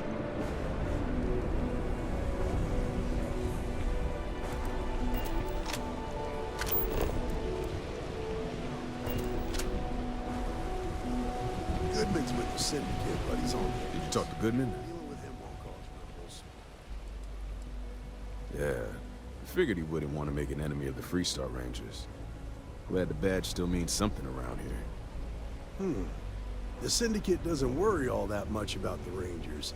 Goodman's with the syndicate, but he's on. Did you talk to Goodman? Dealing with him won't cause troubles. Yeah. I figured he wouldn't want to make an enemy of the Freestar Rangers. Glad the badge still means something around here. The syndicate doesn't worry all that much about the Rangers.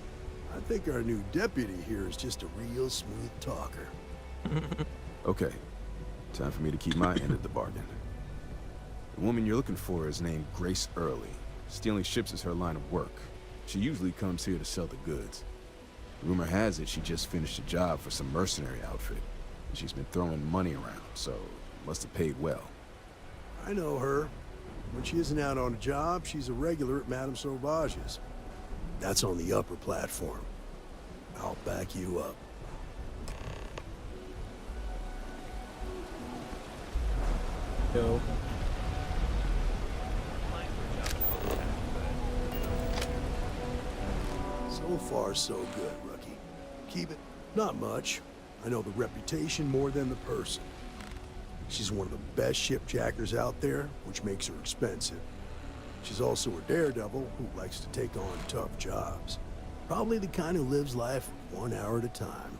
I think our new deputy here is just a real smooth talker. Okay. Time for me to keep my end of the bargain. The woman you're looking for is named Grace Early. Stealing ships is her line of work. She usually comes here to sell the goods. Rumor has it she just finished a job for some mercenary outfit. And she's been throwing money around, so must have paid well. I know her. When she isn't out on a job, she's a regular at Madame Sauvage's. That's on the upper platform. I'll back you up. Go. So far, so good, rookie. Keep it. Not much. I know the reputation more than the person. She's one of the best shipjackers out there, which makes her expensive. She's also a daredevil who likes to take on tough jobs. Probably the kind who lives life 1 hour at a time.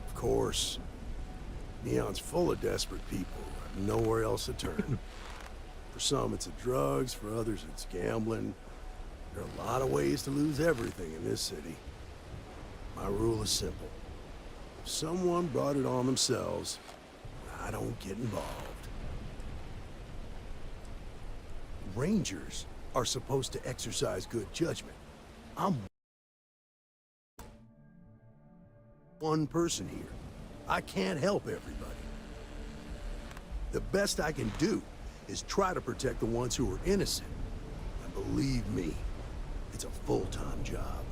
Of course, Neon's full of desperate people, nowhere else to turn. For some, it's the drugs. For others, it's gambling. There are a lot of ways to lose everything in this city. My rule is simple. If someone brought it on themselves, I don't get involved. Rangers are supposed to exercise good judgment. I'm one person here. I can't help everybody. The best I can do is try to protect the ones who are innocent. And believe me, it's a full-time job.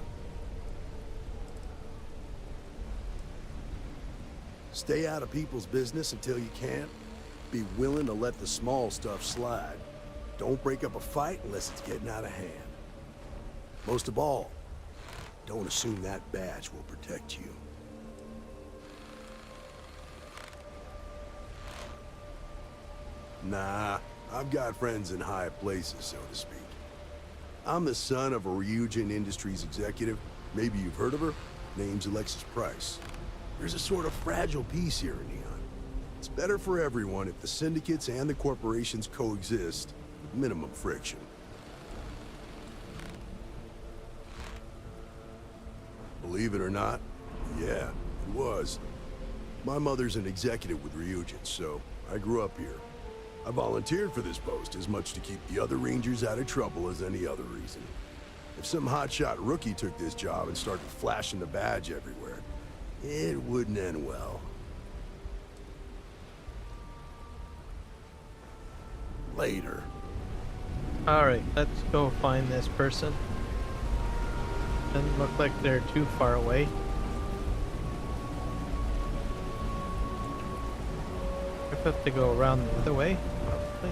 Stay out of people's business until you can. Be willing to let the small stuff slide. Don't break up a fight unless it's getting out of hand. Most of all, don't assume that badge will protect you. Nah, I've got friends in high places, so to speak. I'm the son of a Ryujin Industries executive. Maybe you've heard of her. Name's Alexis Price. There's a sort of fragile peace here in Neon. It's better for everyone if the syndicates and the corporations coexist with minimum friction. Believe it or not, yeah, it was. My mother's an executive with Ryujin, so I grew up here. I volunteered for this post as much to keep the other Rangers out of trouble as any other reason. If some hotshot rookie took this job and started flashing the badge everywhere, it wouldn't end well. Later. Alright, let's go find this person. Doesn't look like they're too far away. I have to go around the other way, probably.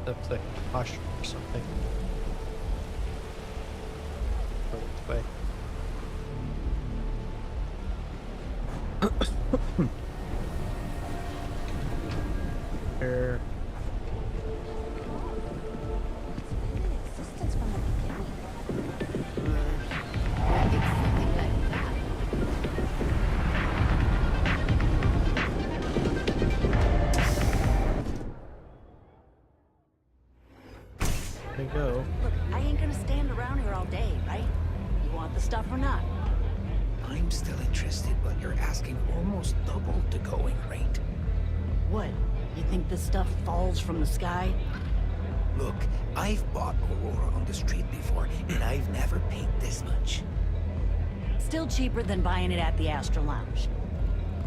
Looks like a mushroom or something. Go this way. There. Existence from the beginning. There you go. Look, I ain't gonna stand around here all day, right? You want the stuff or not? I'm still interested, but you're asking almost double the going rate. What? You think this stuff falls from the sky? Look, I've bought Aurora on the street before, and I've never paid this much. Still cheaper than buying it at the Astro Lounge.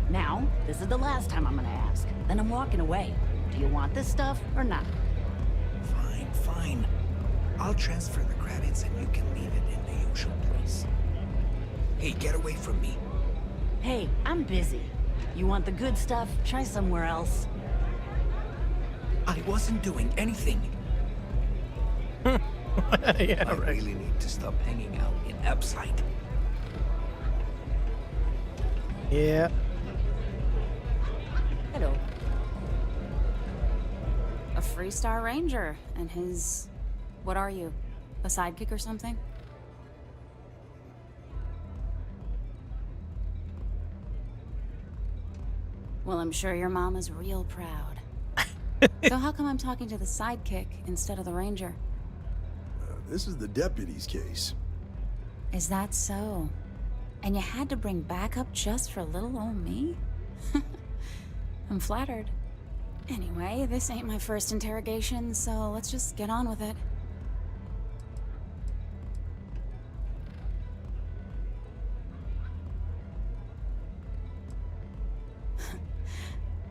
Now, this is the last time I'm gonna ask. Then I'm walking away. Do you want this stuff or not? Fine, fine. I'll transfer the credits and you can leave it in the usual place. Hey, get away from me. Hey, I'm busy. You want the good stuff? Try somewhere else. I wasn't doing anything. Yeah, I really need to stop hanging out in Epside. Yeah. Hello. A Freestar Ranger and his... What are you? A sidekick or something? Well, I'm sure your mom is real proud. So how come I'm talking to the sidekick instead of the ranger? This is the deputy's case. Is that so? And you had to bring backup just for little old me? I'm flattered. Anyway, this ain't my first interrogation, so let's just get on with it.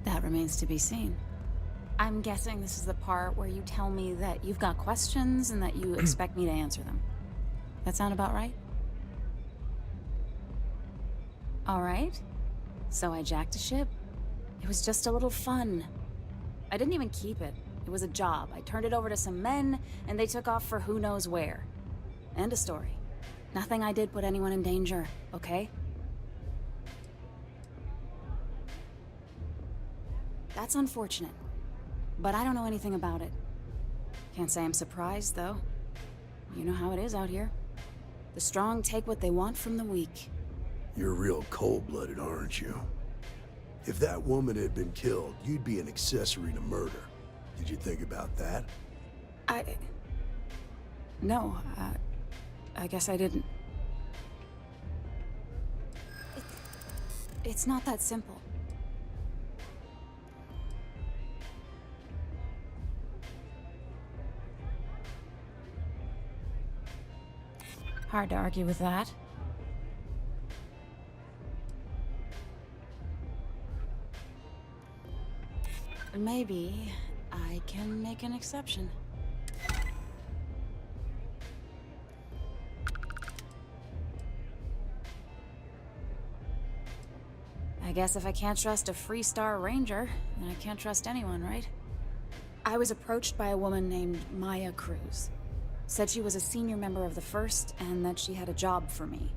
That remains to be seen. I'm guessing this is the part where you tell me that you've got questions and that you expect me to answer them. That sound about right? All right. So I jacked a ship. It was just a little fun. I didn't even keep it. It was a job. I turned it over to some men, and they took off for who knows where. End of story. Nothing I did put anyone in danger, okay? That's unfortunate. But I don't know anything about it. Can't say I'm surprised, though. You know how it is out here. The strong take what they want from the weak. You're real cold-blooded, aren't you? If that woman had been killed, you'd be an accessory to murder. Did you think about that? No, I guess I didn't. It's not that simple. Hard to argue with that. Maybe I can make an exception. I guess if I can't trust a Freestar Ranger, then I can't trust anyone, right? I was approached by a woman named Maya Cruz. Said she was a senior member of the First and that she had a job for me.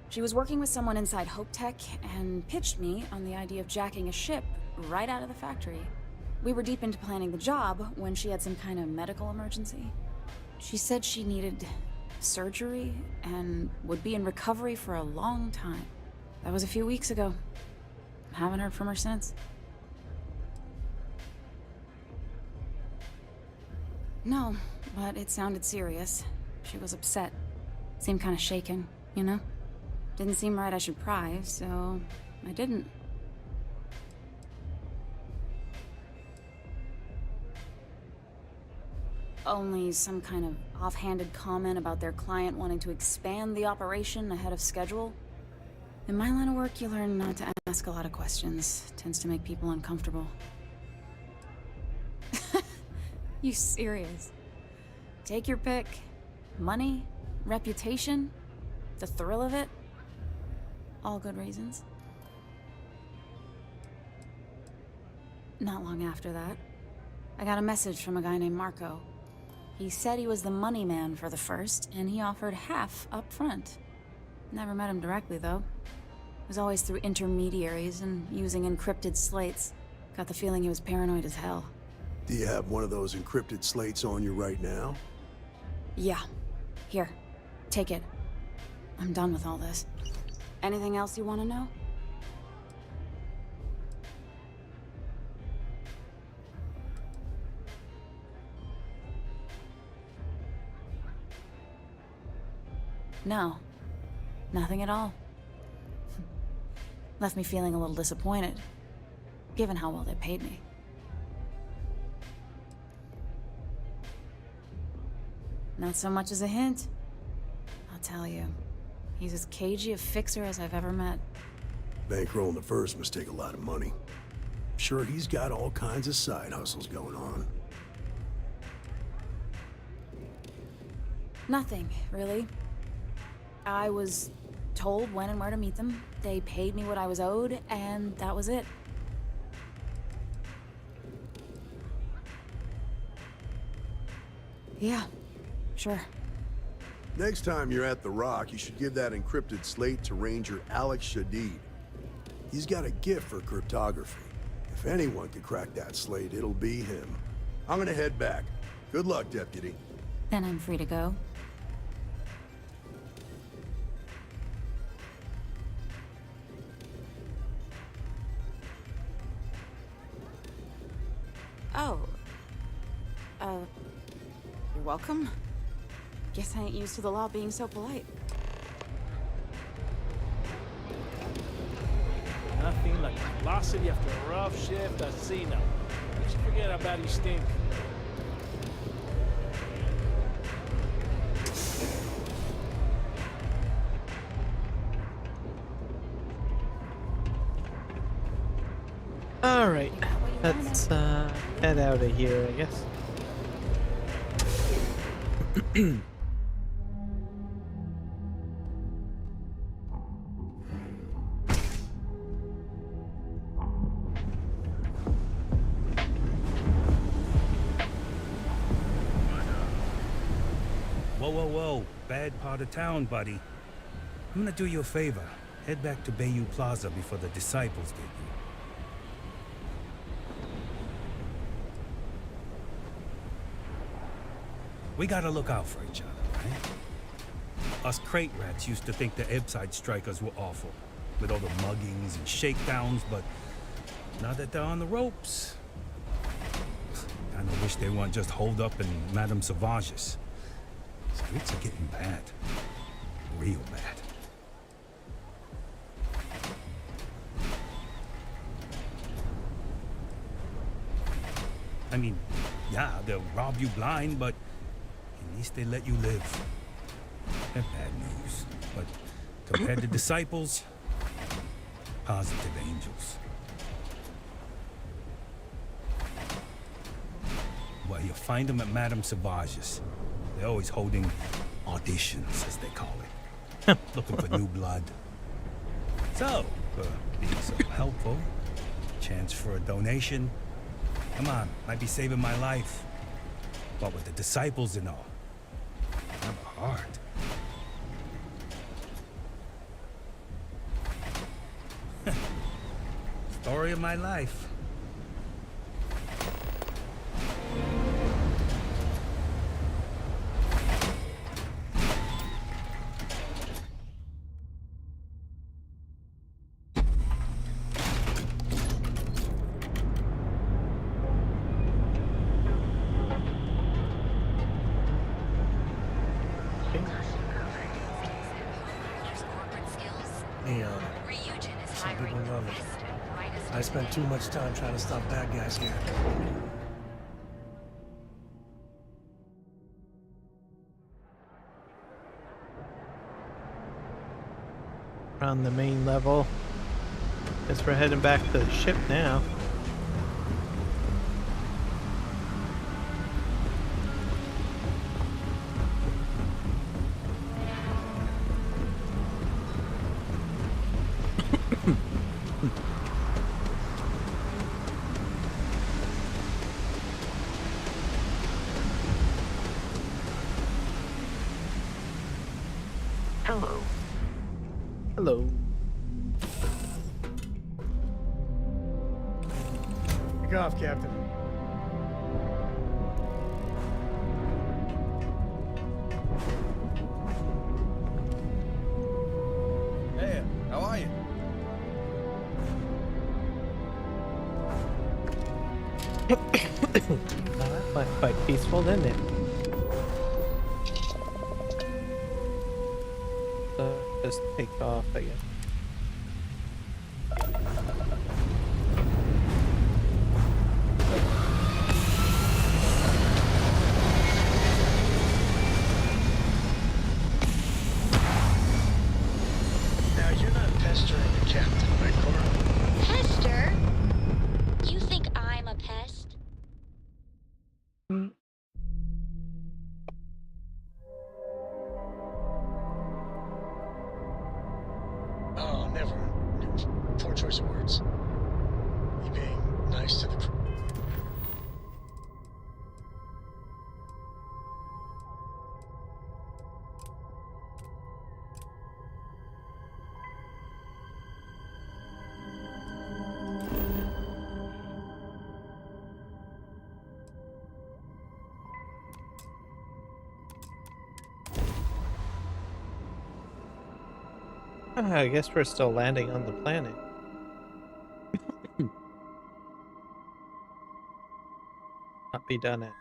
She was working with someone inside Hope Tech and pitched me on the idea of jacking a ship right out of the factory. We were deep into planning the job when she had some kind of medical emergency. She said she needed surgery and would be in recovery for a long time. That was a few weeks ago. Haven't heard from her since. No, but it sounded serious. She was upset. Seemed kind of shaken, you know? Didn't seem right I should pry, so I didn't. Only some kind of offhanded comment about their client wanting to expand the operation ahead of schedule. In my line of work, you learn not to ask a lot of questions. Tends to make people uncomfortable. You serious? Take your pick. Money, reputation, the thrill of it. All good reasons. Not long after that, I got a message from a guy named Marco. He said he was the money man for the first, and he offered half up front. Never met him directly, though. It was always through intermediaries and using encrypted slates. Got the feeling he was paranoid as hell. Do you have one of those encrypted slates on you right now? Yeah. Here. Take it. I'm done with all this. Anything else you want to know? No. Nothing at all. Left me feeling a little disappointed, given how well they paid me. Not so much as a hint. I'll tell you. He's as cagey a fixer as I've ever met. Bankrolling the first must take a lot of money. Sure, he's got all kinds of side hustles going on. Nothing, really. I was told when and where to meet them. They paid me what I was owed, and that was it. Yeah, sure. Next time you're at the Rock, you should give that encrypted slate to Ranger Alex Shadid. He's got a gift for cryptography. If anyone could crack that slate, it'll be him. I'm gonna head back. Good luck, Deputy. Then I'm free to go. Oh. You're welcome. Guess I ain't used to the law being so polite. Nothing like velocity after a rough shift at sea now. Don't you forget how bad you stink. All right, let's head out of here, I guess. Whoa, whoa, whoa. Bad part of town, buddy. I'm gonna do you a favor. Head back to Bayou Plaza before the disciples get you. We gotta look out for each other, right? Us crate rats used to think the Ebbside strikers were awful, with all the muggings and shakedowns, but now that they're on the ropes, kinda wish they weren't just holed up in Madame Sauvage's. Streets are getting bad. Real bad. I mean, yeah, they'll rob you blind, but at least they let you live. They're bad news, but compared to disciples, positive angels. Well, you'll find them at Madame Sauvage's. They're always holding auditions, as they call it. Looking for new blood. So, being so helpful, chance for a donation. Come on, might be saving my life. But with the disciples and all, I have a heart. Story of my life. Some people love it. I spent too much time trying to stop bad guys here. On the main level. Guess we're heading back to the ship now. Hello. Hello. Take off, Captain. Hey, how are you? That went quite peaceful, didn't it? Just take off, I guess. Now, you're not pestering the captain, right, Cora? Pester? You think I'm a pest? Oh, never. Poor choice of words. You being nice to the crew. I guess we're still landing on the planet. Not be done it.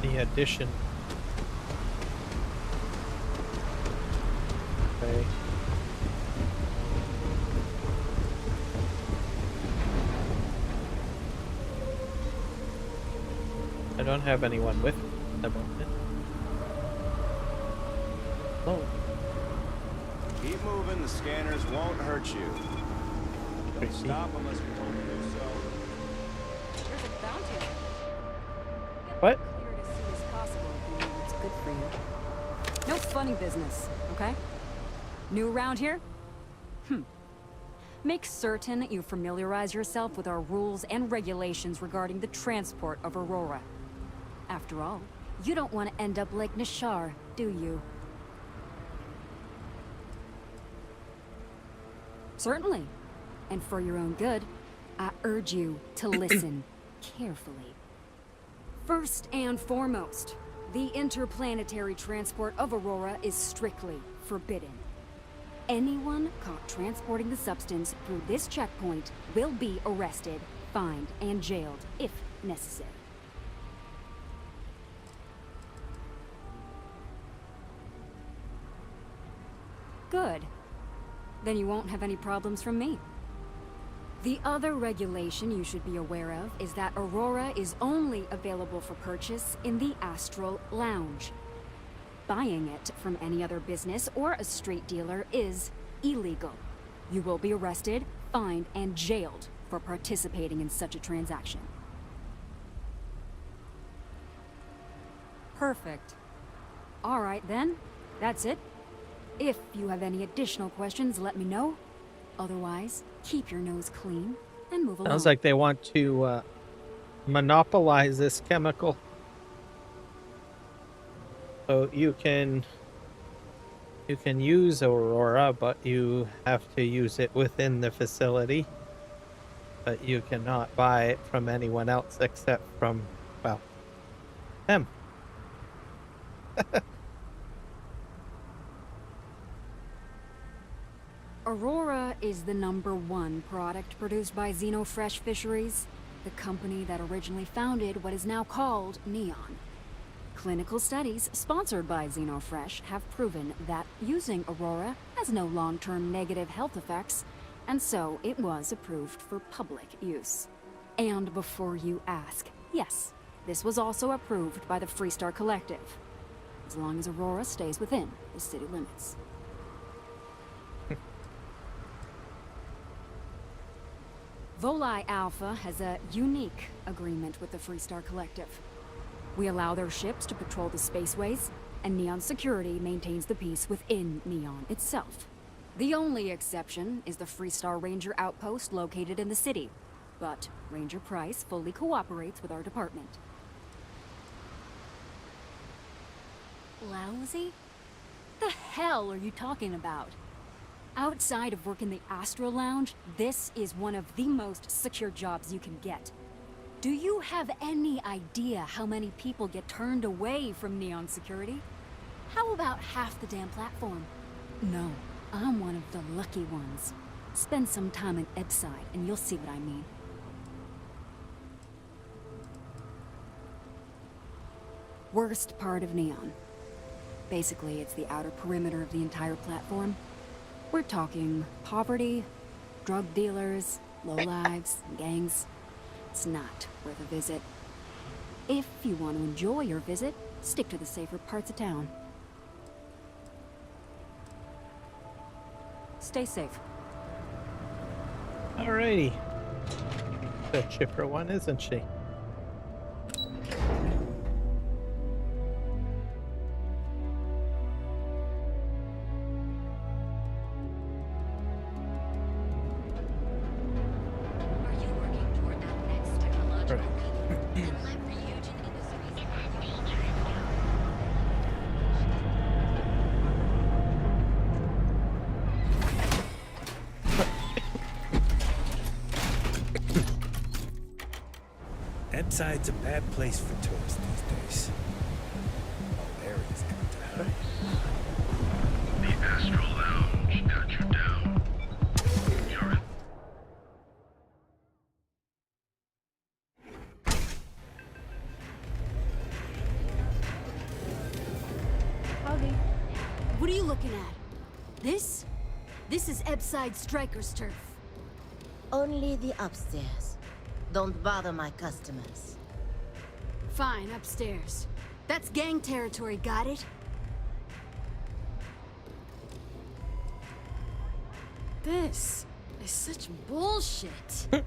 The addition. Okay. I don't have anyone with me at the moment. Oh. Keep moving, the scanners won't hurt you. Don't Pretty stop unless we're told to do so. There's a bounty. What? Cleared as soon as possible if you know what's good for you. No funny business, okay? New around here? Make certain you familiarize yourself with our rules and regulations regarding the transport of Aurora. After all, you don't want to end up like Nishar, do you? Certainly. And for your own good, I urge you to listen carefully. First and foremost, the interplanetary transport of Aurora is strictly forbidden. Anyone caught transporting the substance through this checkpoint will be arrested, fined, and jailed, if necessary. Good. Then you won't have any problems from me. The other regulation you should be aware of is that Aurora is only available for purchase in the Astral Lounge. Buying it from any other business or a street dealer is illegal. You will be arrested, fined, and jailed for participating in such a transaction. Perfect. All right then, that's it. If you have any additional questions, let me know. Otherwise, keep your nose clean and move along. Sounds like they want to monopolize this chemical. So you can use Aurora, but you have to use it within the facility. But you cannot buy it from anyone else except from, well, them. Aurora is the #1 product produced by Xenofresh Fisheries, the company that originally founded what is now called Neon. Clinical studies sponsored by Xenofresh have proven that using Aurora has no long-term negative health effects, and so it was approved for public use. And before you ask, yes, this was also approved by the Freestar Collective, as long as Aurora stays within the city limits. Volii Alpha has a unique agreement with the Freestar Collective. We allow their ships to patrol the spaceways, and Neon Security maintains the peace within Neon itself. The only exception is the Freestar Ranger outpost located in the city, but Ranger Price fully cooperates with our department. Lousy? The hell are you talking about? Outside of work in the Astro Lounge, this is one of the most secure jobs you can get. Do you have any idea how many people get turned away from Neon Security? How about half the damn platform? No, I'm one of the lucky ones. Spend some time in Ebbside and you'll see what I mean. Worst part of Neon. Basically, it's the outer perimeter of the entire platform. We're talking poverty, drug dealers, lowlives, and gangs. It's not worth a visit. If you want to enjoy your visit, stick to the safer parts of town. Stay safe. Alrighty. The chipper one, isn't she? Ebbside's a bad place for tourists these days. All areas come to hurt. The Astro Lounge got you down. You're in. Howdy. What are you looking at? This? This is Ebbside Striker's turf. Only the upstairs. Don't bother my customers. Fine, upstairs. That's gang territory, got it? This is such bullshit. Yeah,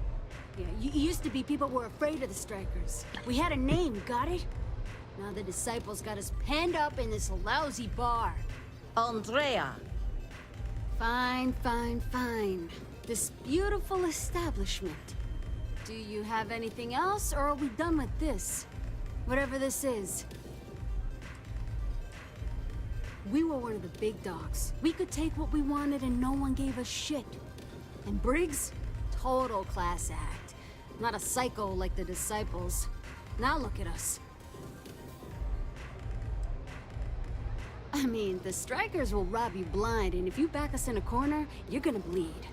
used to be people were afraid of the Strikers. We had a name, got it? Now the Disciples got us penned up in this lousy bar. Andrea. Fine, fine, fine. This beautiful establishment. Do you have anything else, or are we done with this? Whatever this is. We were one of the big dogs. We could take what we wanted and no one gave us shit. And Briggs? Total class act. Not a psycho like the Disciples. Now look at us. I mean, the Strikers will rob you blind, and if you back us in a corner, you're gonna bleed.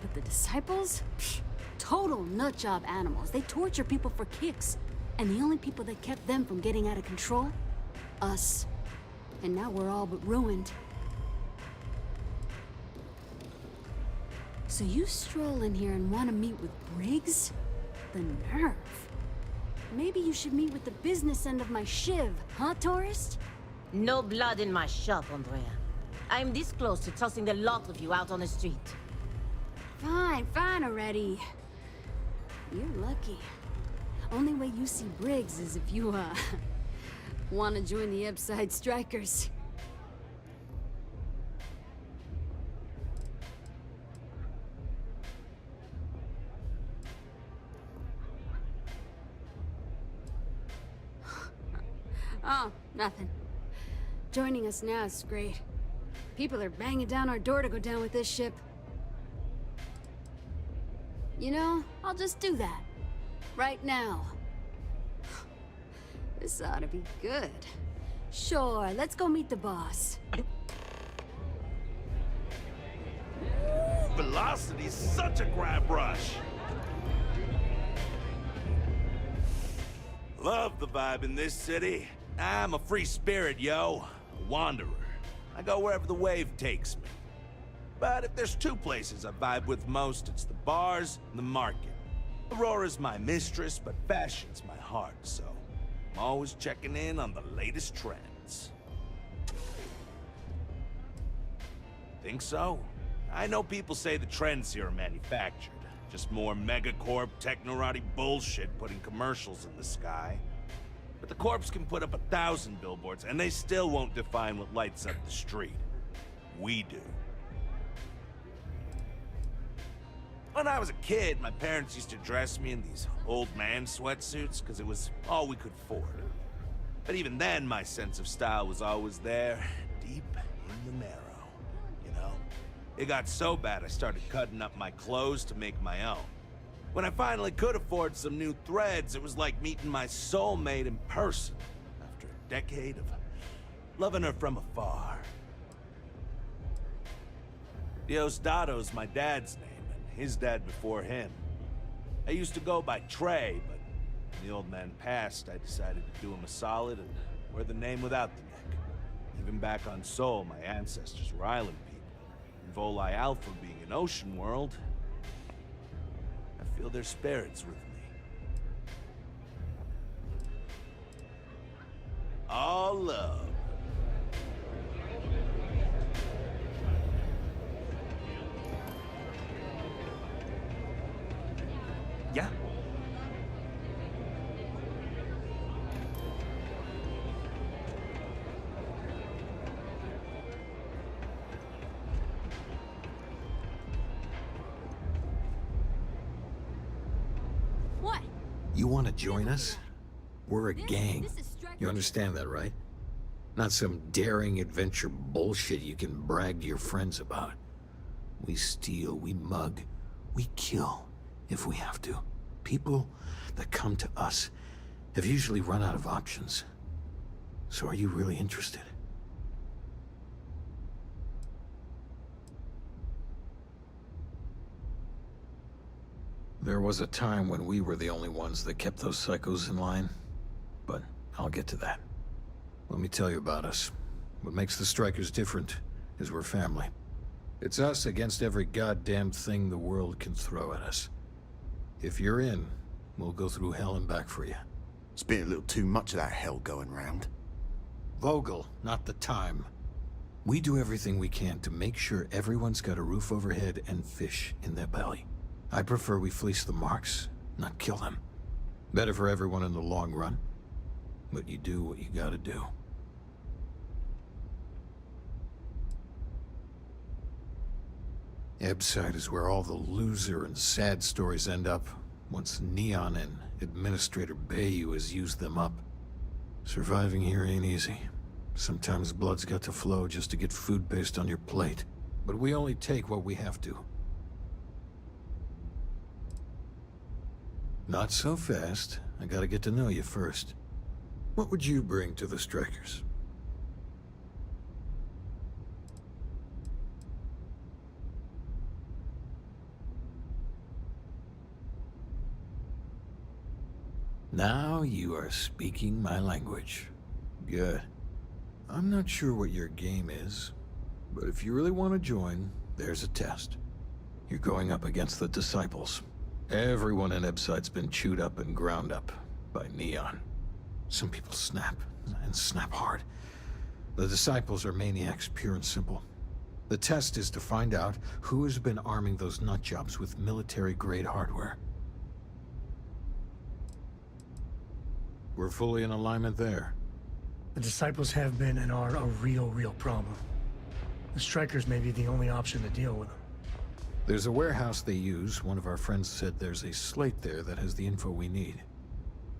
But the Disciples? Psh, total nutjob animals. They torture people for kicks. And the only people that kept them from getting out of control? Us. And now we're all but ruined. So you stroll in here and want to meet with Briggs? The nerve. Maybe you should meet with the business end of my shiv, huh, tourist? No blood in my shop, Andrea. I'm this close to tossing the lot of you out on the street. Fine, fine already. You're lucky. Only way you see Briggs is if you, want to join the Ebbside Strikers. Oh, nothing. Joining us now is great. People are banging down our door to go down with this ship. You know, I'll just do that. Right now. This ought to be good. Sure, let's go meet the boss. Velocity's such a grab rush. Love the vibe in this city. I'm a free spirit, yo. A wanderer. I go wherever the wave takes me. But if there's two places I vibe with most, it's the bars and the market. Aurora's my mistress, but fashion's my heart, so I'm always checking in on the latest trends. Think so? I know people say the trends here are manufactured, Just more megacorp technorati bullshit putting commercials in the sky. But the corps can put up 1,000 billboards and they still won't define what lights up the street. We do. When I was a kid, my parents used to dress me in these old man sweatsuits because it was all we could afford. But even then, my sense of style was always there, deep in the marrow, you know? It got so bad I started cutting up my clothes to make my own. When I finally could afford some new threads, it was like meeting my soulmate in person after a decade of loving her from afar. Diosdado's my dad's name, and his dad before him. I used to go by Trey, but when the old man passed, I decided to do him a solid and wear the name without the neck. Even back on Sol, my ancestors were island people. And Volii Alpha being an ocean world, I feel their spirits with me. All love. Yeah? What? You want to join us? We're a gang. You understand that, right? Not some daring adventure bullshit you can brag to your friends about. We steal, we mug, we kill, if we have to. People that come to us have usually run out of options. So are you really interested? There was a time when we were the only ones that kept those psychos in line, but I'll get to that. Let me tell you about us. What makes the Strikers different is we're family. It's us against every goddamn thing the world can throw at us. If you're in, we'll go through hell and back for you. It's been a little too much of that hell going round. Vogel, not the time. We do everything we can to make sure everyone's got a roof overhead and fish in their belly. I prefer we fleece the marks, not kill them. Better for everyone in the long run. But you do what you gotta do. Ebside is where all the loser and sad stories end up, once Neon and Administrator Bayou has used them up. Surviving here ain't easy. Sometimes blood's got to flow just to get food based on your plate. But we only take what we have to. Not so fast. I gotta get to know you first. What would you bring to the Strikers? Now you are speaking my language. Good. I'm not sure what your game is, but if you really want to join, there's a test. You're going up against the Disciples. Everyone in Ebside's been chewed up and ground up by Neon. Some people snap, and snap hard. The Disciples are maniacs, pure and simple. The test is to find out who has been arming those nutjobs with military-grade hardware. We're fully in alignment there. The Disciples have been and are a real problem. The Strikers may be the only option to deal with them. There's a warehouse they use. One of our friends said there's a slate there that has the info we need.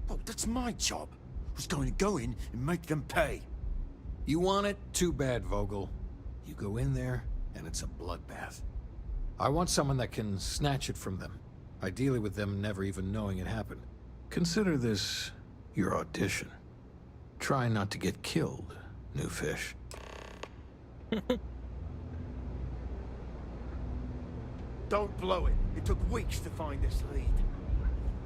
Oh, that's my job. I was going to go in and make them pay. You want it? Too bad, Vogel. You go in there, and it's a bloodbath. I want someone that can snatch it from them. Ideally with them never even knowing it happened. Consider this your audition. Try not to get killed, new fish. Don't blow it. It took weeks to find this lead.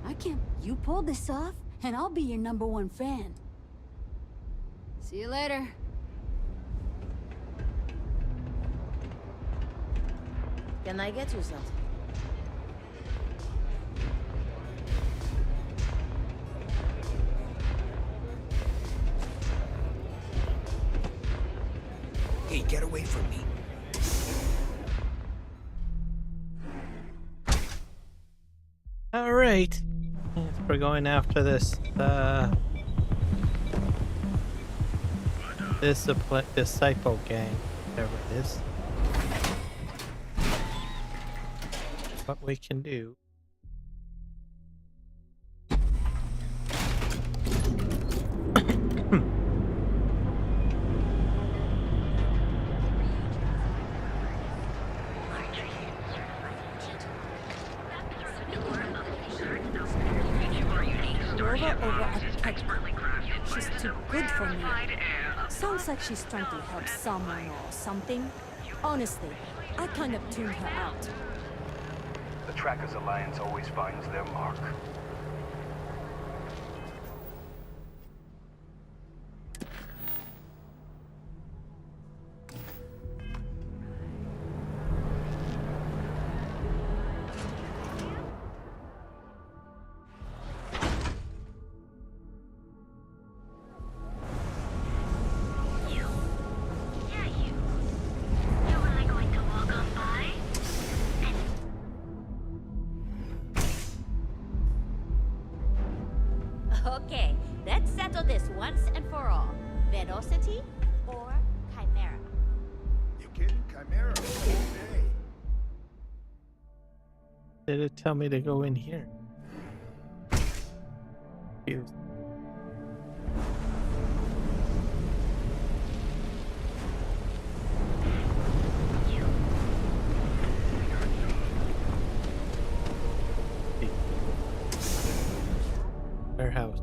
I can't. You pulled this off, and I'll be your #1 fan. See you later. Can I get you something? Hey, get away from me. All right. We're going after this. This disciple gang, whatever it is. What we can do. She's too good for me. Sounds like she's trying to help someone or something. Honestly, I kind of tuned her out. The Trackers Alliance always finds their mark. Okay, let's settle this once and for all. Velocity or Chimera? You kidding? Chimera? Hey. Did it tell me to go in here? Confused. Warehouse.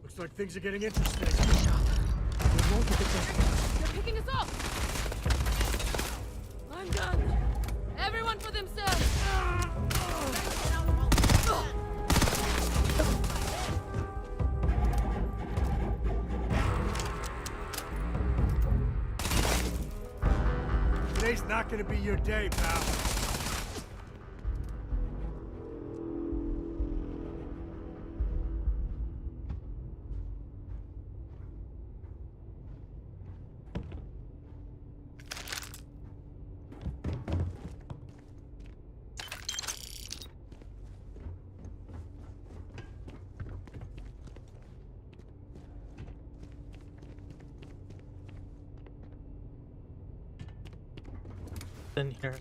Looks like things are getting interesting. They're picking us off! I'm done! Everyone for themselves! Today's not gonna be your day, pal. In here.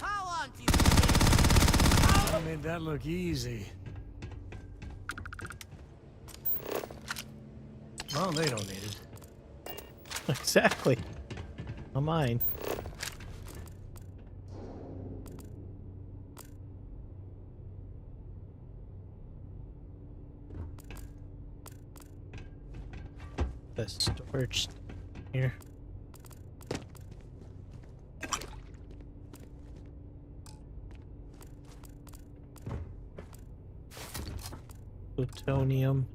How on to you? I made that look easy. Well, they don't need it. Exactly. Not mine. The storage here. Plutonium.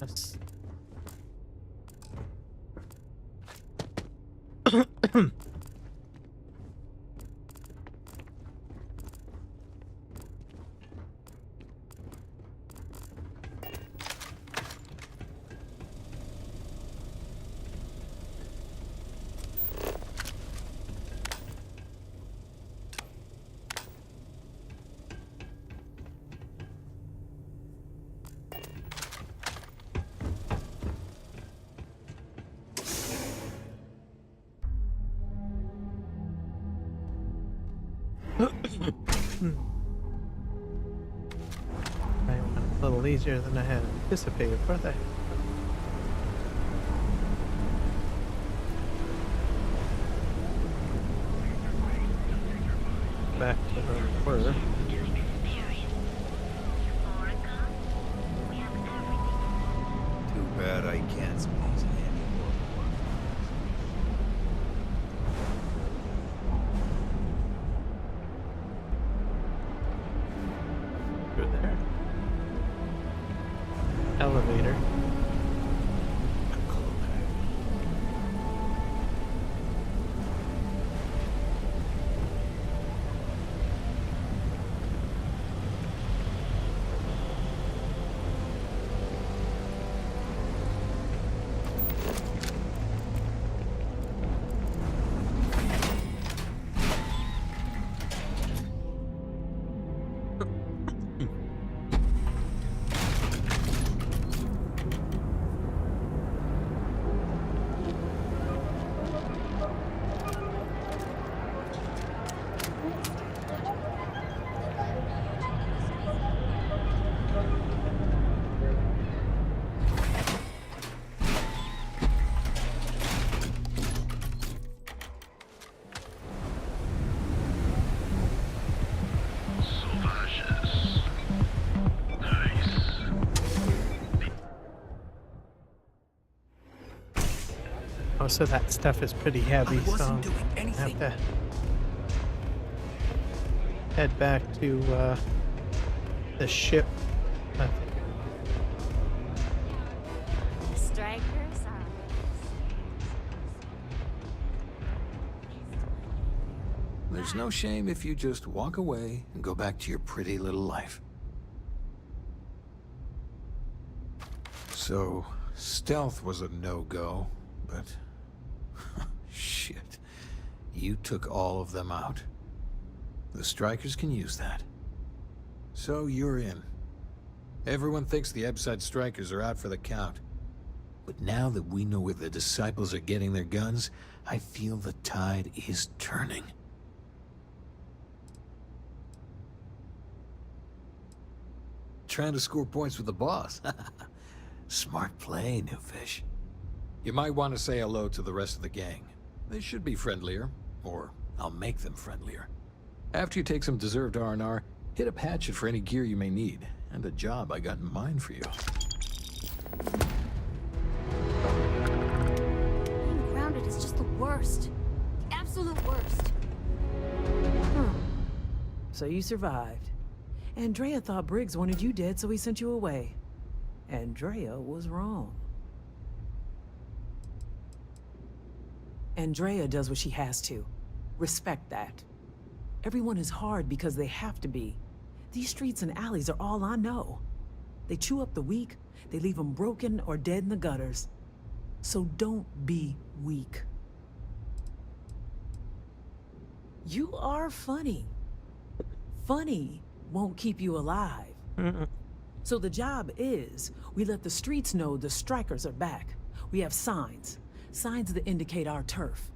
Yes. Right, went a little easier than I had anticipated for that. Back to where we were. Too bad I can't squeeze in. Through there. Elevator. Most of that stuff is pretty heavy, so I have to head back to the ship. I think. Strikers There's no shame if you just walk away and go back to your pretty little life. So, stealth was a no-go, but... shit. You took all of them out. The strikers can use that. So you're in. Everyone thinks the Ebside strikers are out for the count. But now that we know where the disciples are getting their guns, I feel the tide is turning. Trying to score points with the boss. Smart play, new fish. You might want to say hello to the rest of the gang. They should be friendlier, or I'll make them friendlier. After you take some deserved R&R, hit up Hatchet for any gear you may need, and a job I got in mind for you. Being grounded is just the worst. The absolute worst. So you survived. Andrea thought Briggs wanted you dead, so he sent you away. Andrea was wrong. Andrea does what she has to. Respect that. Everyone is hard because they have to be. These streets and alleys are all I know. They chew up the weak, they leave them broken or dead in the gutters. So don't be weak. You are funny. Funny won't keep you alive. So the job is, we let the streets know the strikers are back. We have signs. Signs that indicate our turf.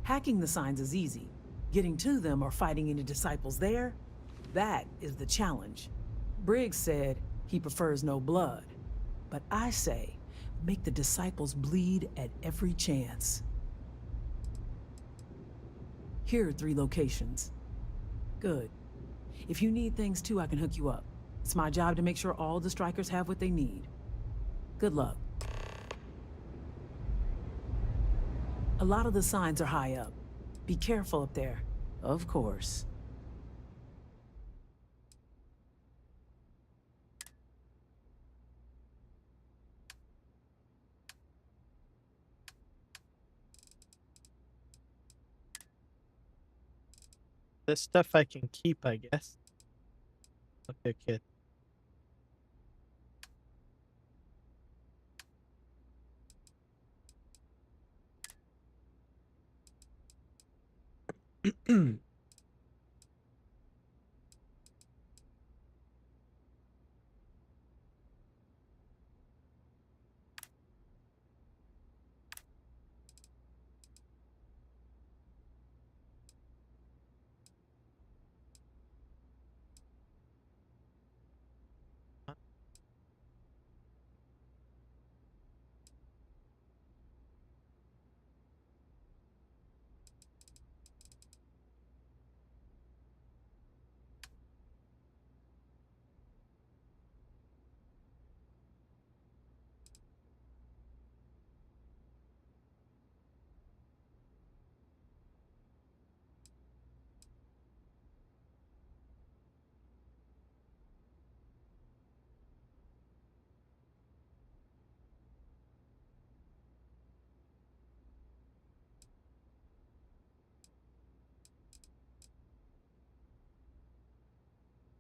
Hacking the signs is easy. Getting to them or fighting any disciples there, that is the challenge. Briggs said he prefers no blood. But I say, make the disciples bleed at every chance. Here are 3 locations. Good. If you need things too, I can hook you up. It's my job to make sure all the strikers have what they need. Good luck. A lot of the signs are high up. Be careful up there. Of course. This stuff I can keep, I guess. Okay, kid.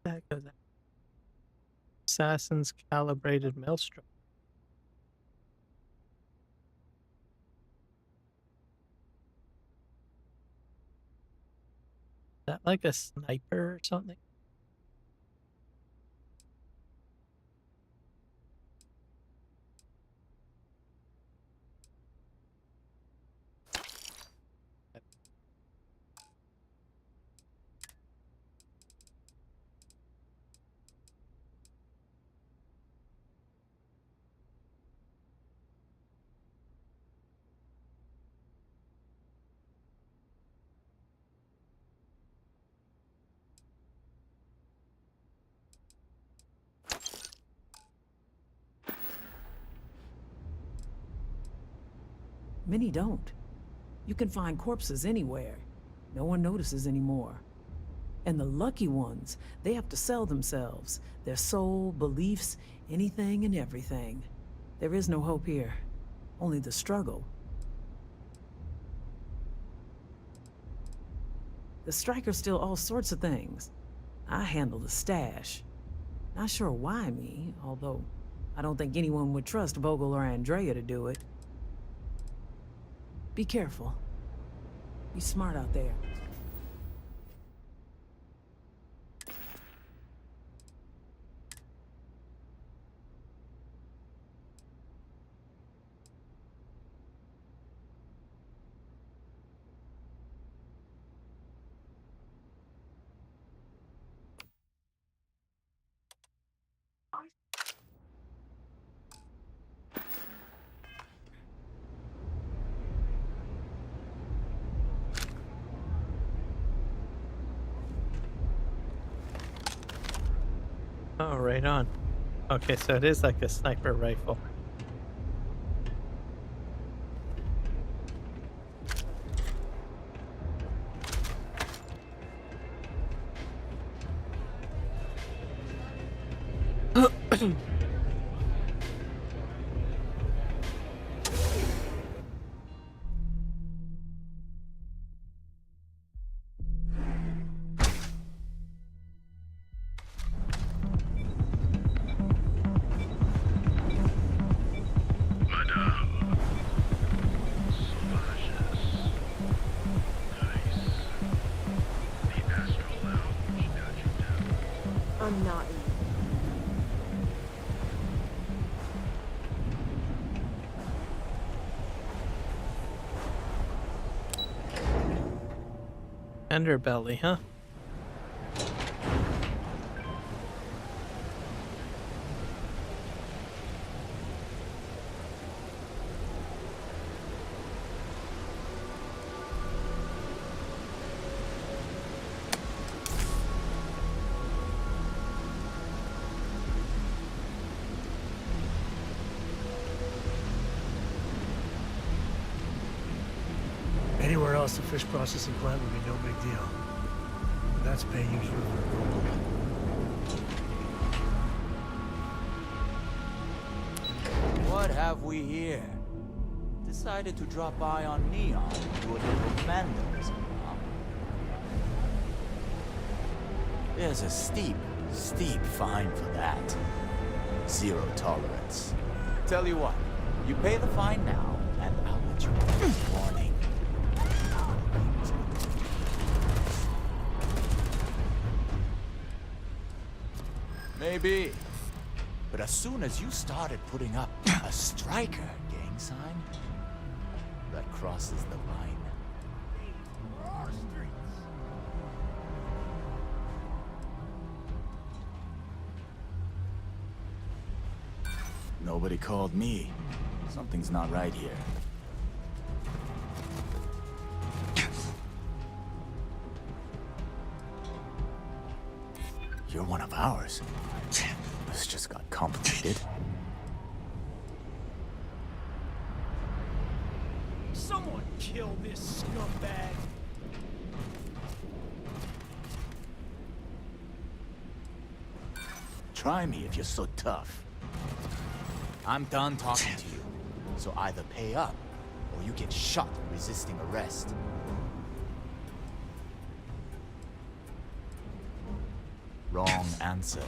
That goes out. Assassin's calibrated maelstrom. Is that like a sniper or something? Many don't. You can find corpses anywhere. No one notices anymore. And the lucky ones, they have to sell themselves, their soul, beliefs, anything and everything. There is no hope here, only the struggle. The strikers steal all sorts of things. I handle the stash. Not sure why me, although I don't think anyone would trust Vogel or Andrea to do it. Be careful. Be smart out there. Oh, right on. Okay, so it is like a sniper rifle. I'm not. Underbelly, huh? Anywhere else, the fish processing plant would be no big deal. But that's paying you for gold. What have we here? Decided to drop by on Neon and do a little vandalism, huh? There's a steep fine for that. Zero tolerance. Tell you what, you pay the fine now, and I'll let you know a warning. Maybe. But as soon as you started putting up a striker gang sign, that crosses the line. Nobody called me. Something's not right here. You're one of ours. This just got complicated. Someone kill this scumbag. Try me if you're so tough. I'm done talking to you. So either pay up, or you get shot resisting arrest. Wrong answer.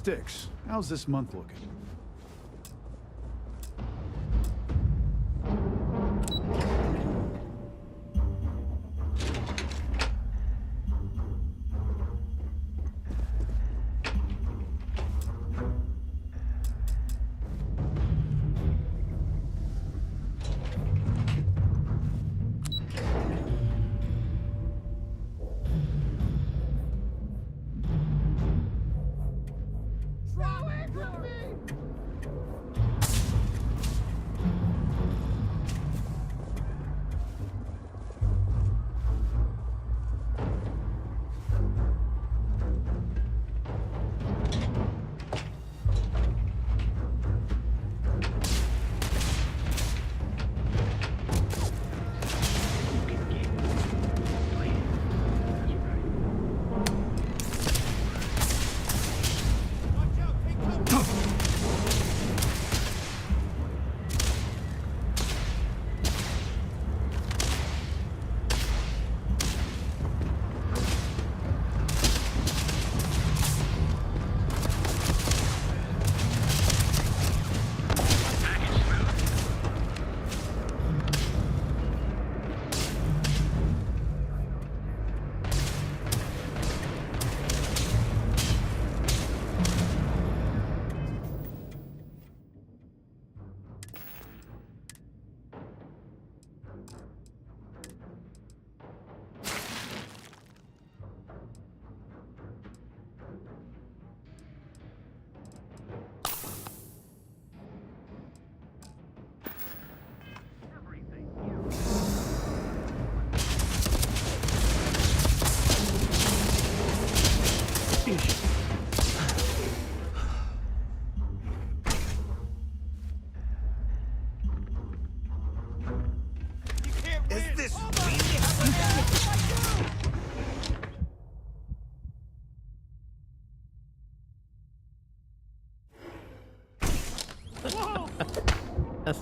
Sticks, how's this month looking? Is this really happening?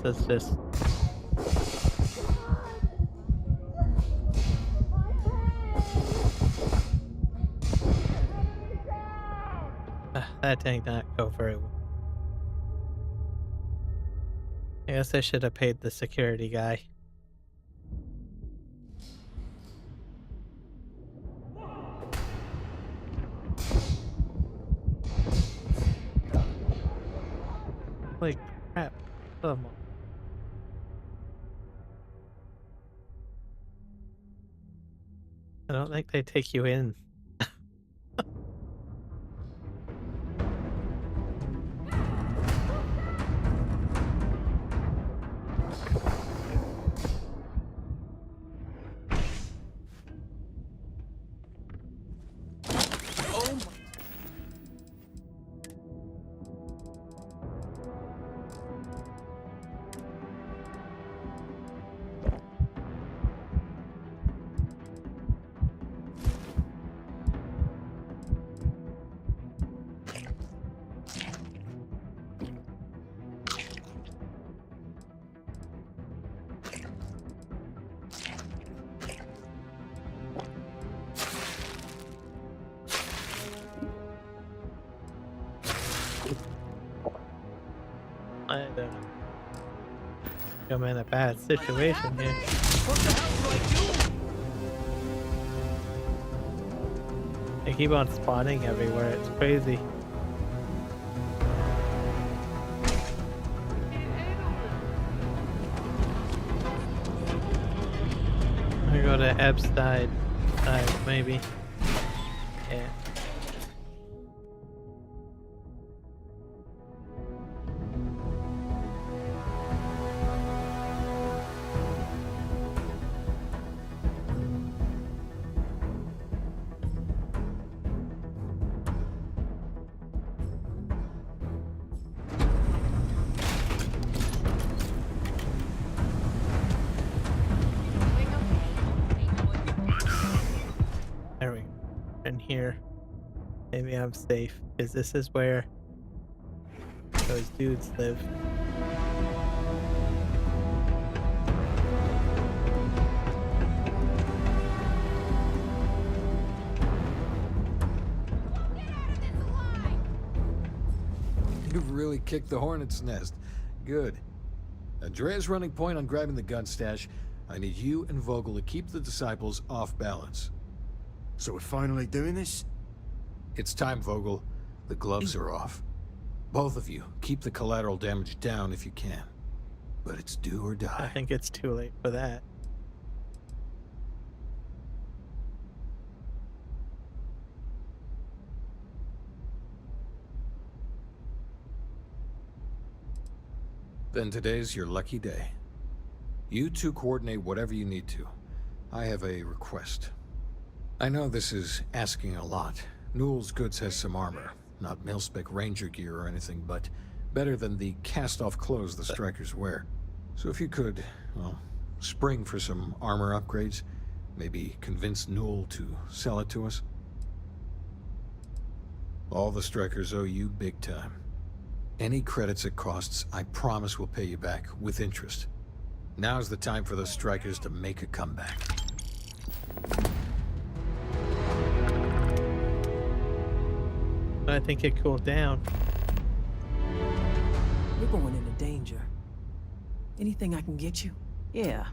That's just. That did not go very well. I guess I should have paid the security guy. Holy crap. Come on. I don't think they take you in. I don't know. I'm in a bad situation here. What the hell do I do? They keep on spawning everywhere, it's crazy. I'm gonna go to Ebb's side, maybe. Yeah. There we go. And here, maybe I'm safe, because this is where those dudes live. kick the hornet's nest. Good. Andrea's running point on grabbing the gun stash. I need you and Vogel to keep the disciples off balance. So we're finally doing this? It's time, Vogel. The gloves are off. Both of you, keep the collateral damage down if you can. But it's do or die. I think it's too late for that. Then today's your lucky day. You two coordinate whatever you need to. I have a request. I know this is asking a lot. Newell's Goods has some armor. Not mil-spec ranger gear or anything, but better than the cast-off clothes the strikers wear. So if you could, well, spring for some armor upgrades, maybe convince Newell to sell it to us. All the strikers owe you big time. Any credits it costs, I promise we'll pay you back, with interest. Now's the time for those strikers to make a comeback. I think it cooled down. We're going into danger. Anything I can get you? Yeah.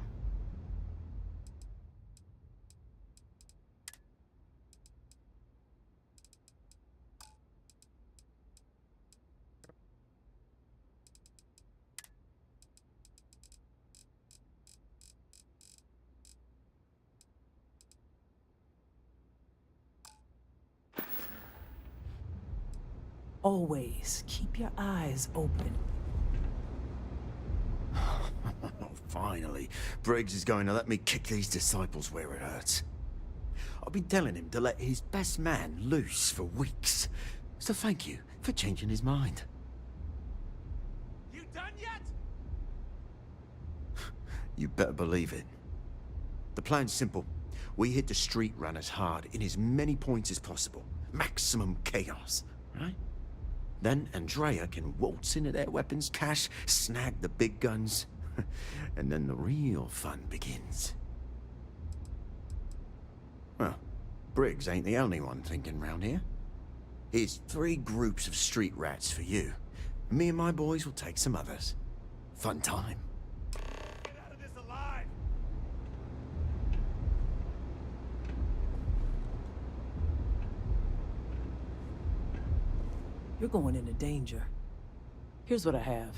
Always keep your eyes open. Finally, Briggs is going to let me kick these disciples where it hurts. I've been telling him to let his best man loose for weeks. So thank you for changing his mind. You done yet? You better believe it. The plan's simple. We hit the street runners hard in as many points as possible. Maximum chaos, right? Then Andrea can waltz into their weapons cache, snag the big guns, and then the real fun begins. Well, Briggs ain't the only one thinking round here. Here's 3 groups of street rats for you. Me and my boys will take some others. Fun time. Get out of this alive! You're going into danger. Here's what I have.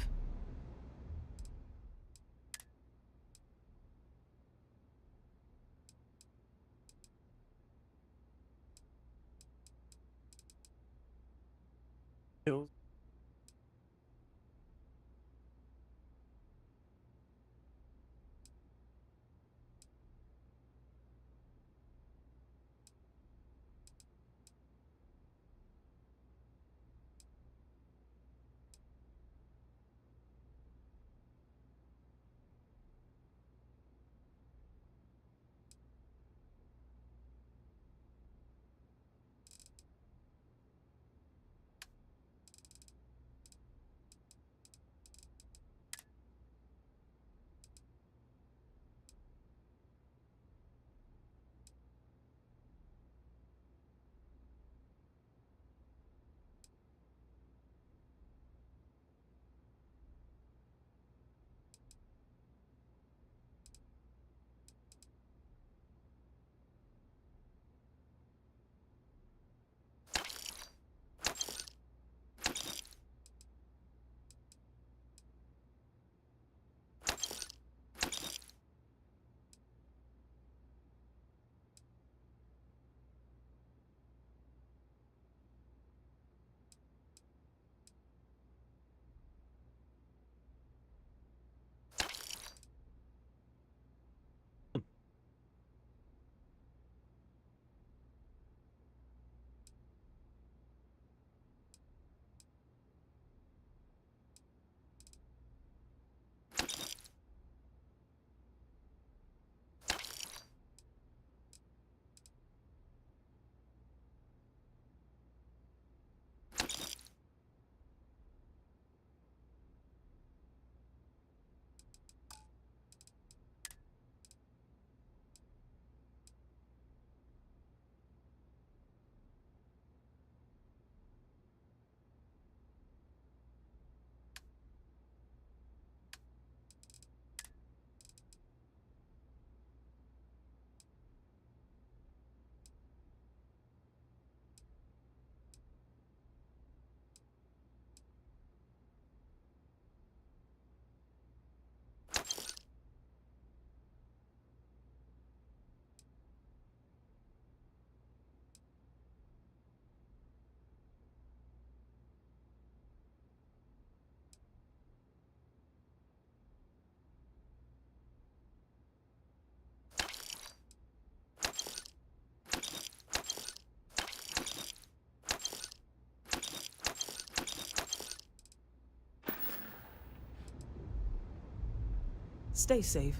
Stay safe.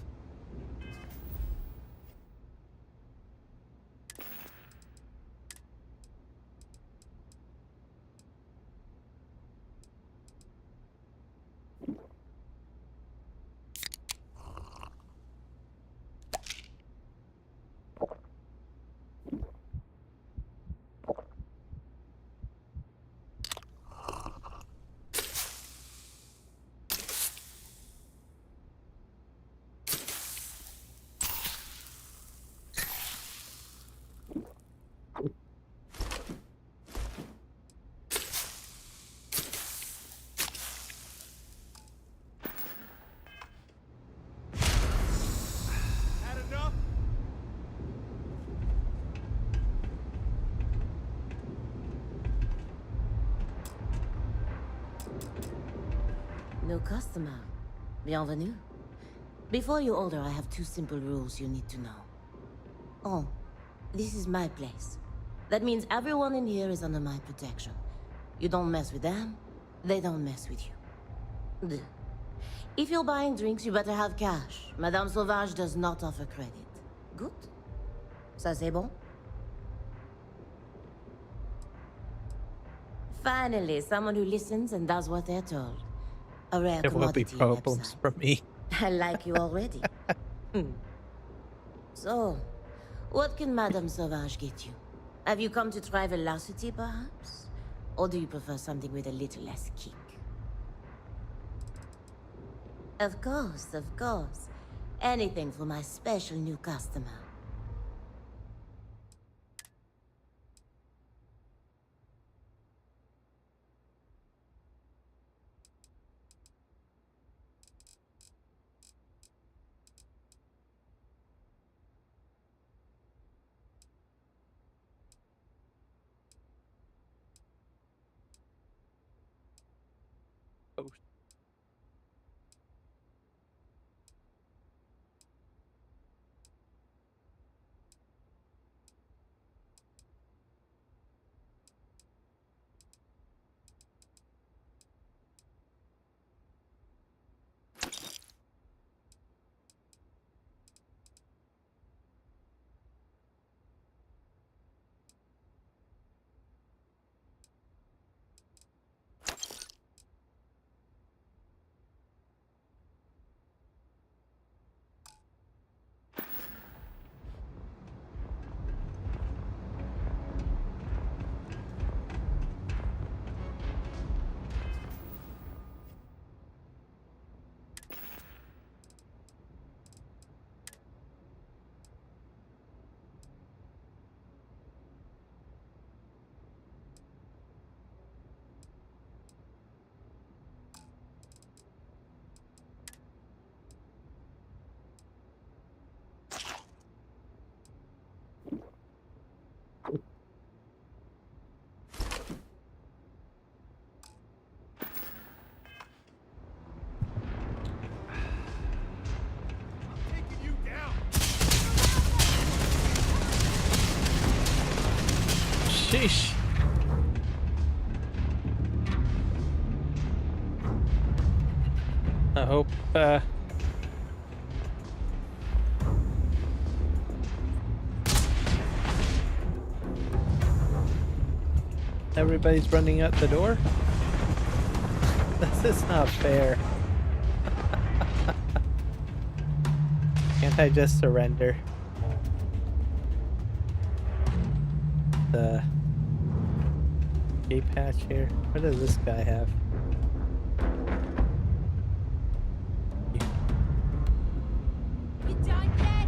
New customer. Bienvenue. Before you order, I have 2 simple rules you need to know. Oh, this is my place. That means everyone in here is under my protection. You don't mess with them, they don't mess with you. Deux. If you're buying drinks, you better have cash. Madame Sauvage does not offer credit. Good? Ça c'est bon? Finally, someone who listens and does what they're told. A rare There will be commodity in problems Epside. from me. I like you already. So, what can Madame Sauvage get you? Have you come to try velocity, perhaps? Or do you prefer something with a little less kick? Of course, of course. Anything for my special new customer. Sheesh. I hope everybody's running out the door. This is not fair. Can't I just surrender? The key patch here. What does this guy have? You done yet?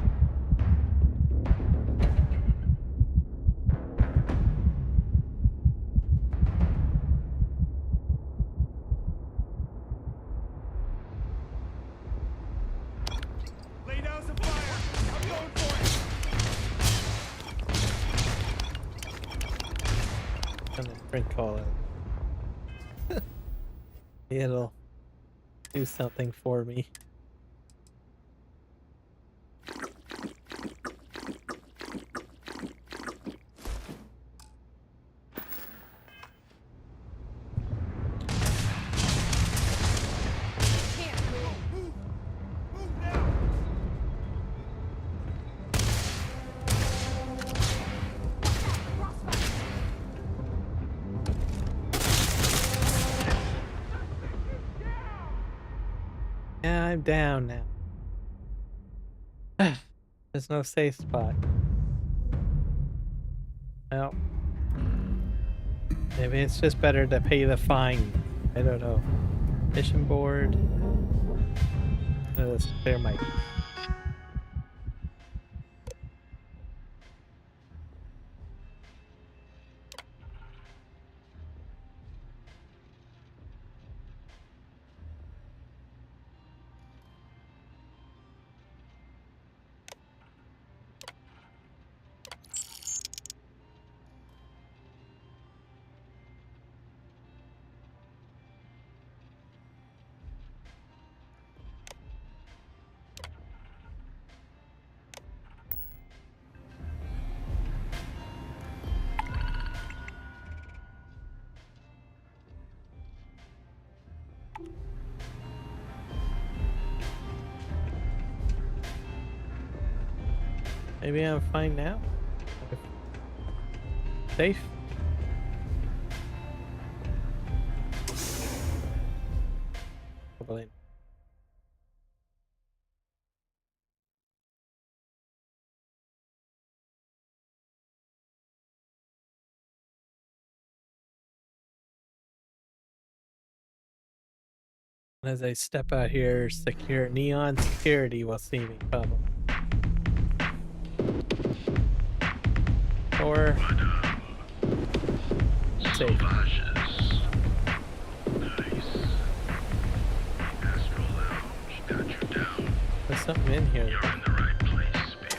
Lay down some fire. I'm going for it. I'm gonna drink all of it. It'll do something for me. Move now. Yeah, I'm down now. There's no safe spot. Well, maybe it's just better to pay the fine. I don't know. Mission board. Let's clear my. Maybe I'm fine now. Safe. Probably. As I step out here, secure neon security will see me probably. Or safe. There's something in here. You're in the right place, baby.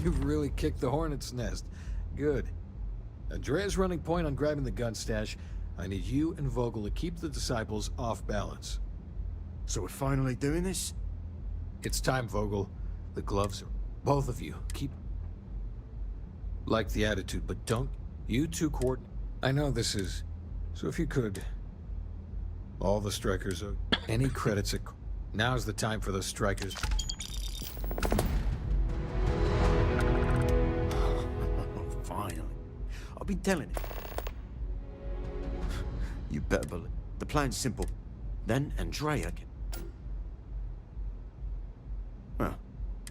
You've really kicked the hornet's nest. Good. Andrea's running point on grabbing the gun stash. I need you and Vogel to keep the disciples off balance. So we're finally doing this? It's time, Vogel. The gloves are... Both of you, keep... Like the attitude, but don't... You two coordinate. I know this is... So if you could... All the strikers are... Any credits at... Now's the time for the strikers... I've been telling it. You better believe. The plan's simple. Then Andrea can... Well,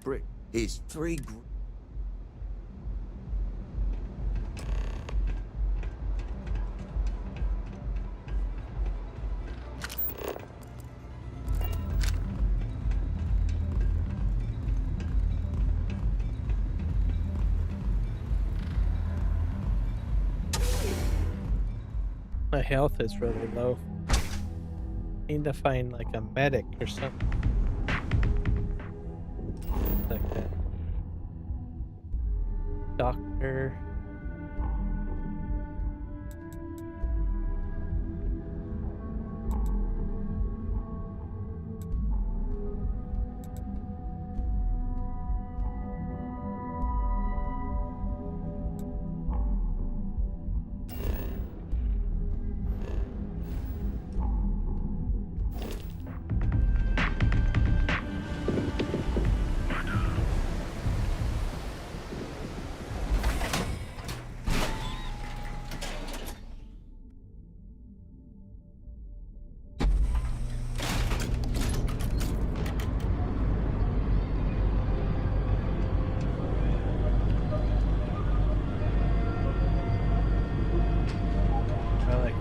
Brick is 3 gr... My health is really low. Need to find like a medic or something. Like a doctor.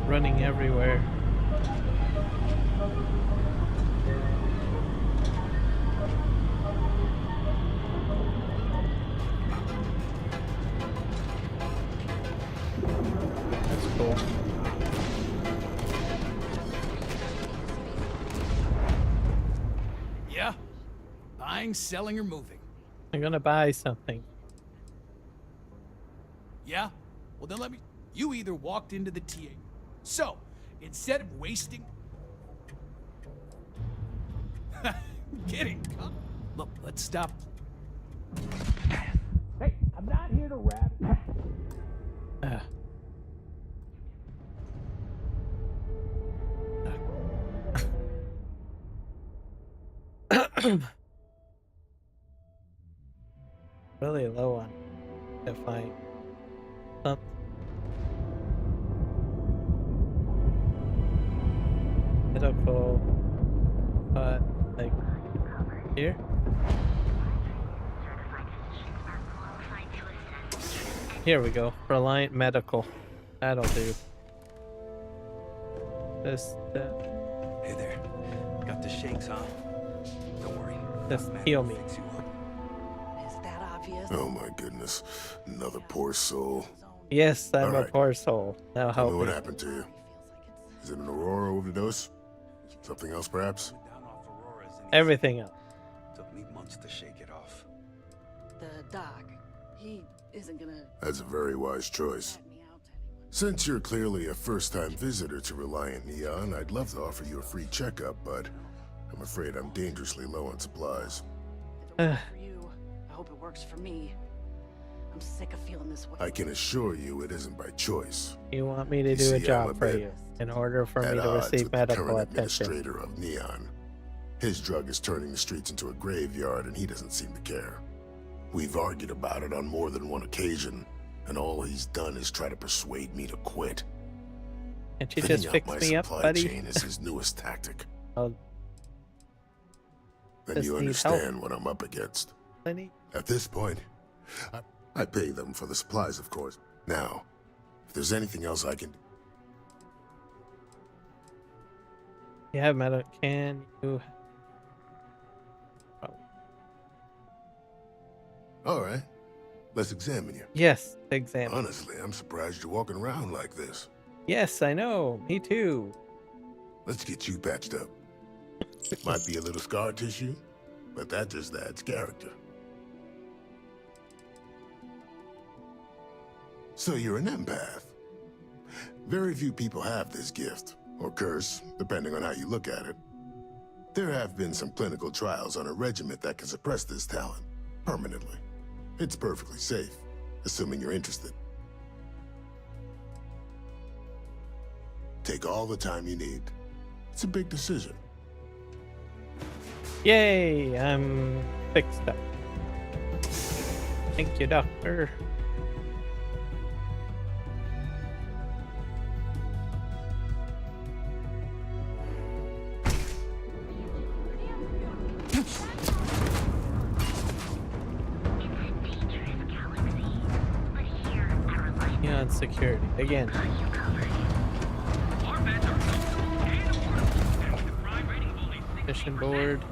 Running everywhere. That's cool. Yeah? Buying, selling, or moving? I'm gonna buy something. Yeah? Well then let me... You either walked into the TA... So, instead of wasting... Kidding. Look, let's stop. Hey, I'm not here to rap. Really low on to find something. Medical, like here. Here we go. Reliant Medical. That'll do. Just, Hey there. Got the shakes, huh? Don't worry. just heal me. Oh my goodness. Another poor soul. Yes, I'm All a right. poor soul. Now Tell help me me. what happened to you. Is it an Aurora overdose? Something else, perhaps? Everything else. Took me months to shake it off. The doc, he isn't gonna... That's a very wise choice. Since you're clearly a first-time visitor to Reliant Neon, I'd love to offer you a free checkup, but I'm afraid I'm dangerously low on supplies. For you, I hope it works for me. I'm sick of feeling this way. I can assure you it isn't by choice. You want me to You do see, a I'm a job for bit you in order for at me to odds receive with the medical current attention. administrator of Neon. His drug is turning the streets into a graveyard, and he doesn't seem to care. We've argued about it on more than one occasion, and all he's done is try to persuade me to quit. Can't you Thinning just out fix my me up, supply buddy? chain is his newest tactic. I'll Then just you need understand help. what I'm up against. Lenny? At this point, I pay them for the supplies, of course. Now, if there's anything else I can do. Yeah, medical. Can you? Oh. All right, let's examine you. Yes, examine. Honestly, I'm surprised you're walking around like this. Yes, I know. Me too. Let's get you patched up. Might be a little scar tissue, but that just adds character. So you're an empath. Very few people have this gift, or curse, depending on how you look at it. There have been some clinical trials on a regiment that can suppress this talent, permanently. It's perfectly safe, assuming you're interested. Take all the time you need. It's a big decision. Yay! I'm fixed up. Thank you, doctor. Neon security again. Mission board.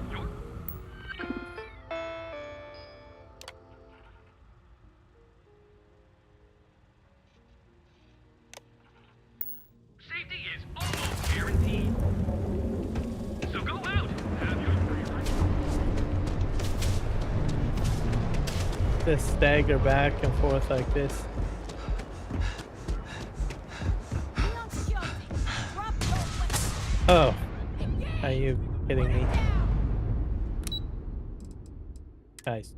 Safety is almost guaranteed. So go out. Have your Just stagger back and forth like this. Oh, are you kidding me? Guys.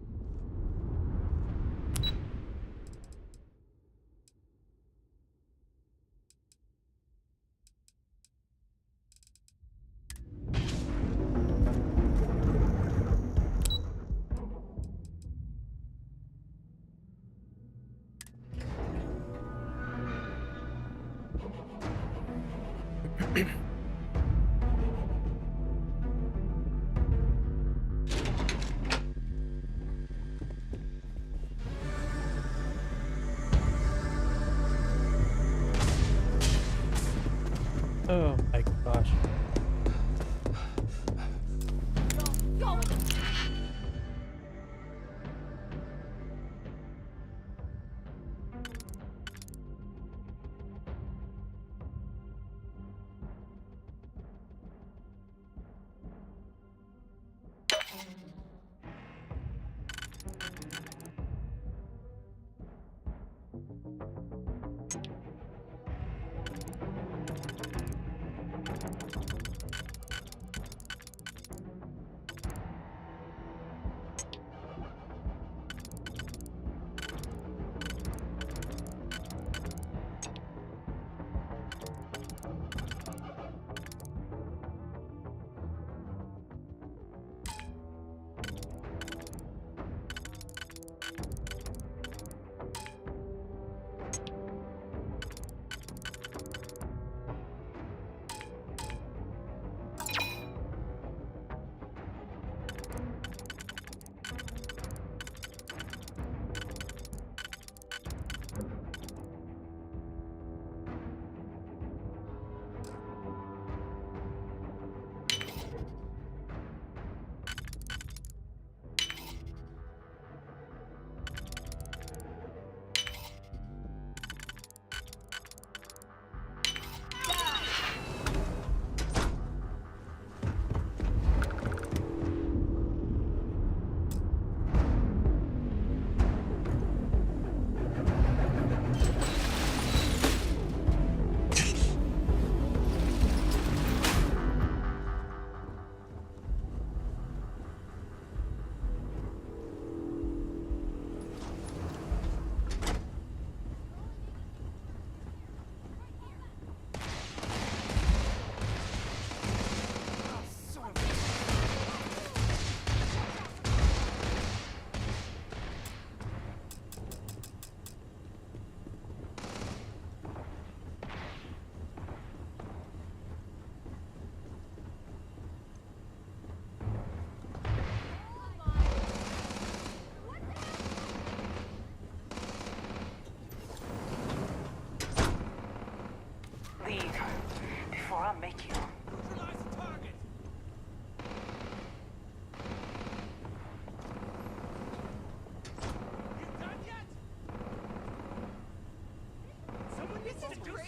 Oh my gosh.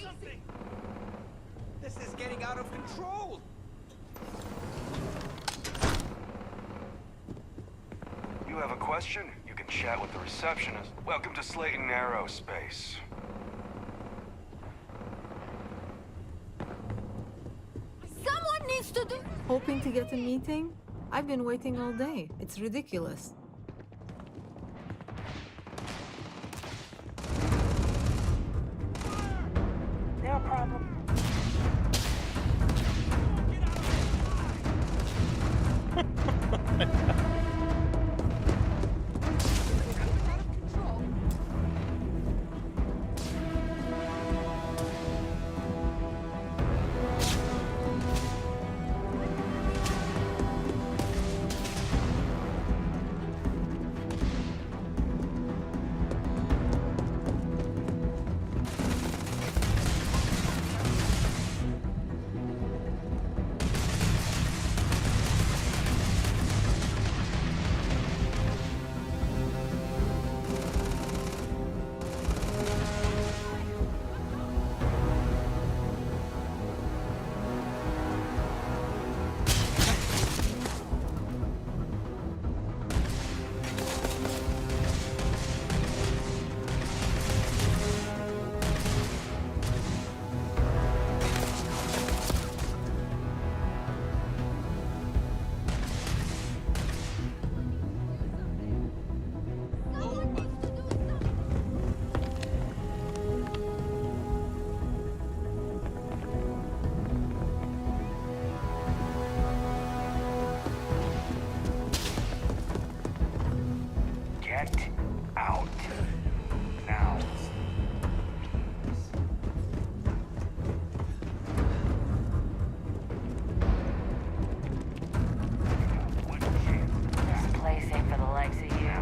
something! This is getting out of control! You have a question? You can chat with the receptionist. Welcome to Slayton Aerospace. Someone needs to do. Hoping to get a meeting? I've been waiting all day. It's ridiculous. No problem. Get out. Now. This place ain't for the likes of you.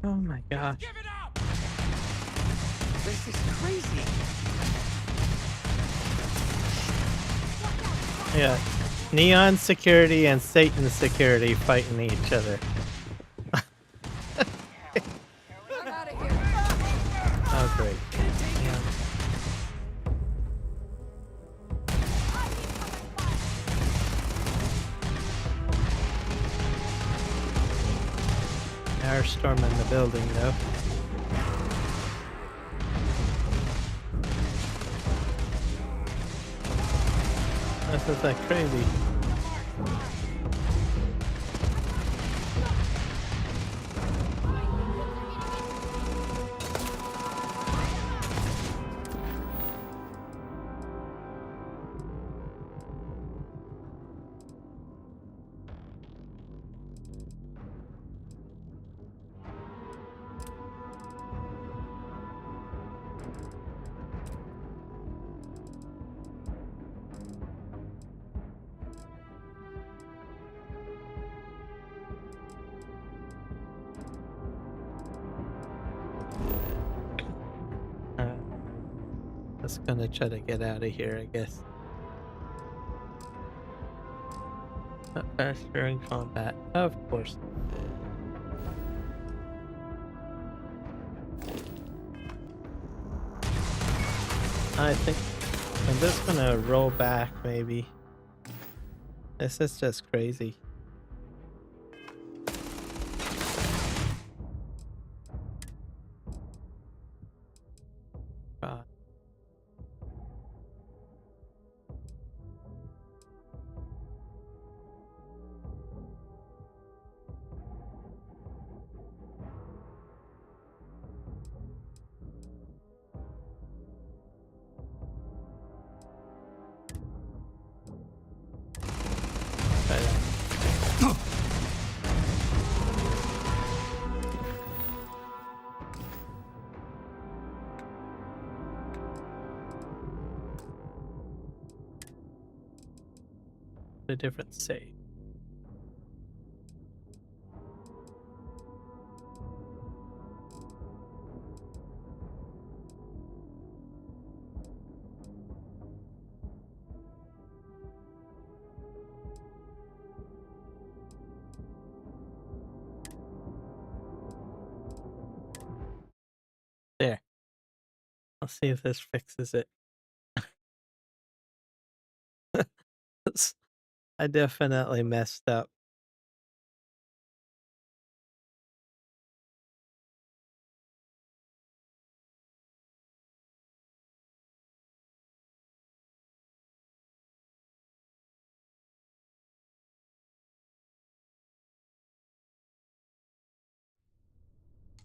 Oh my gosh. Give it up! This is crazy. Yeah. Neon security and Satan security fighting each other. Oh, great. Yeah. They're storming the building, though. This is like crazy. Just gonna try to get out of here, I guess. Not faster in combat, of course. I think I'm just gonna roll back, maybe. This is just crazy. God. A different save. I'll see if this fixes it. I definitely messed up.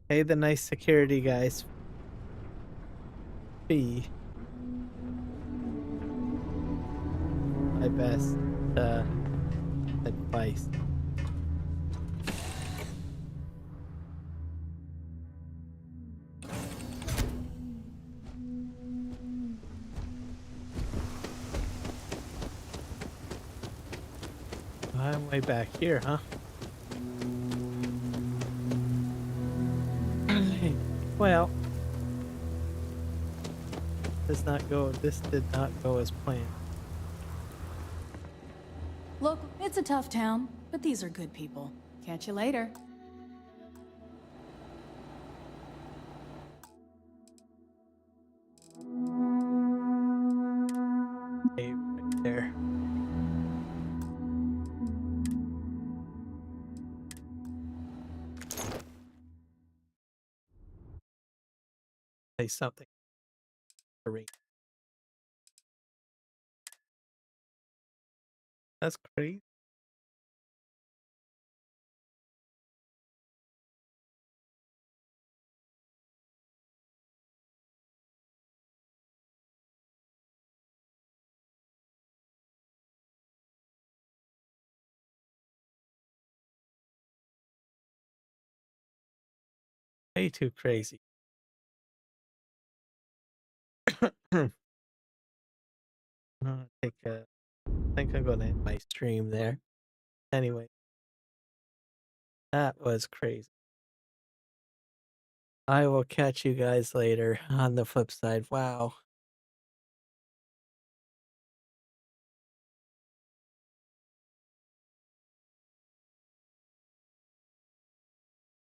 Hey, the nice security guys. Fee. My best advice. I'm way back here, huh? Well, this did not go as planned. Look, it's a tough town, but these are good people. Catch you later. Hey, right there. Say something. Great. That's crazy. Way too crazy. I think I'm gonna end my stream there. Anyway, that was crazy. I will catch you guys later on the flip side. Wow.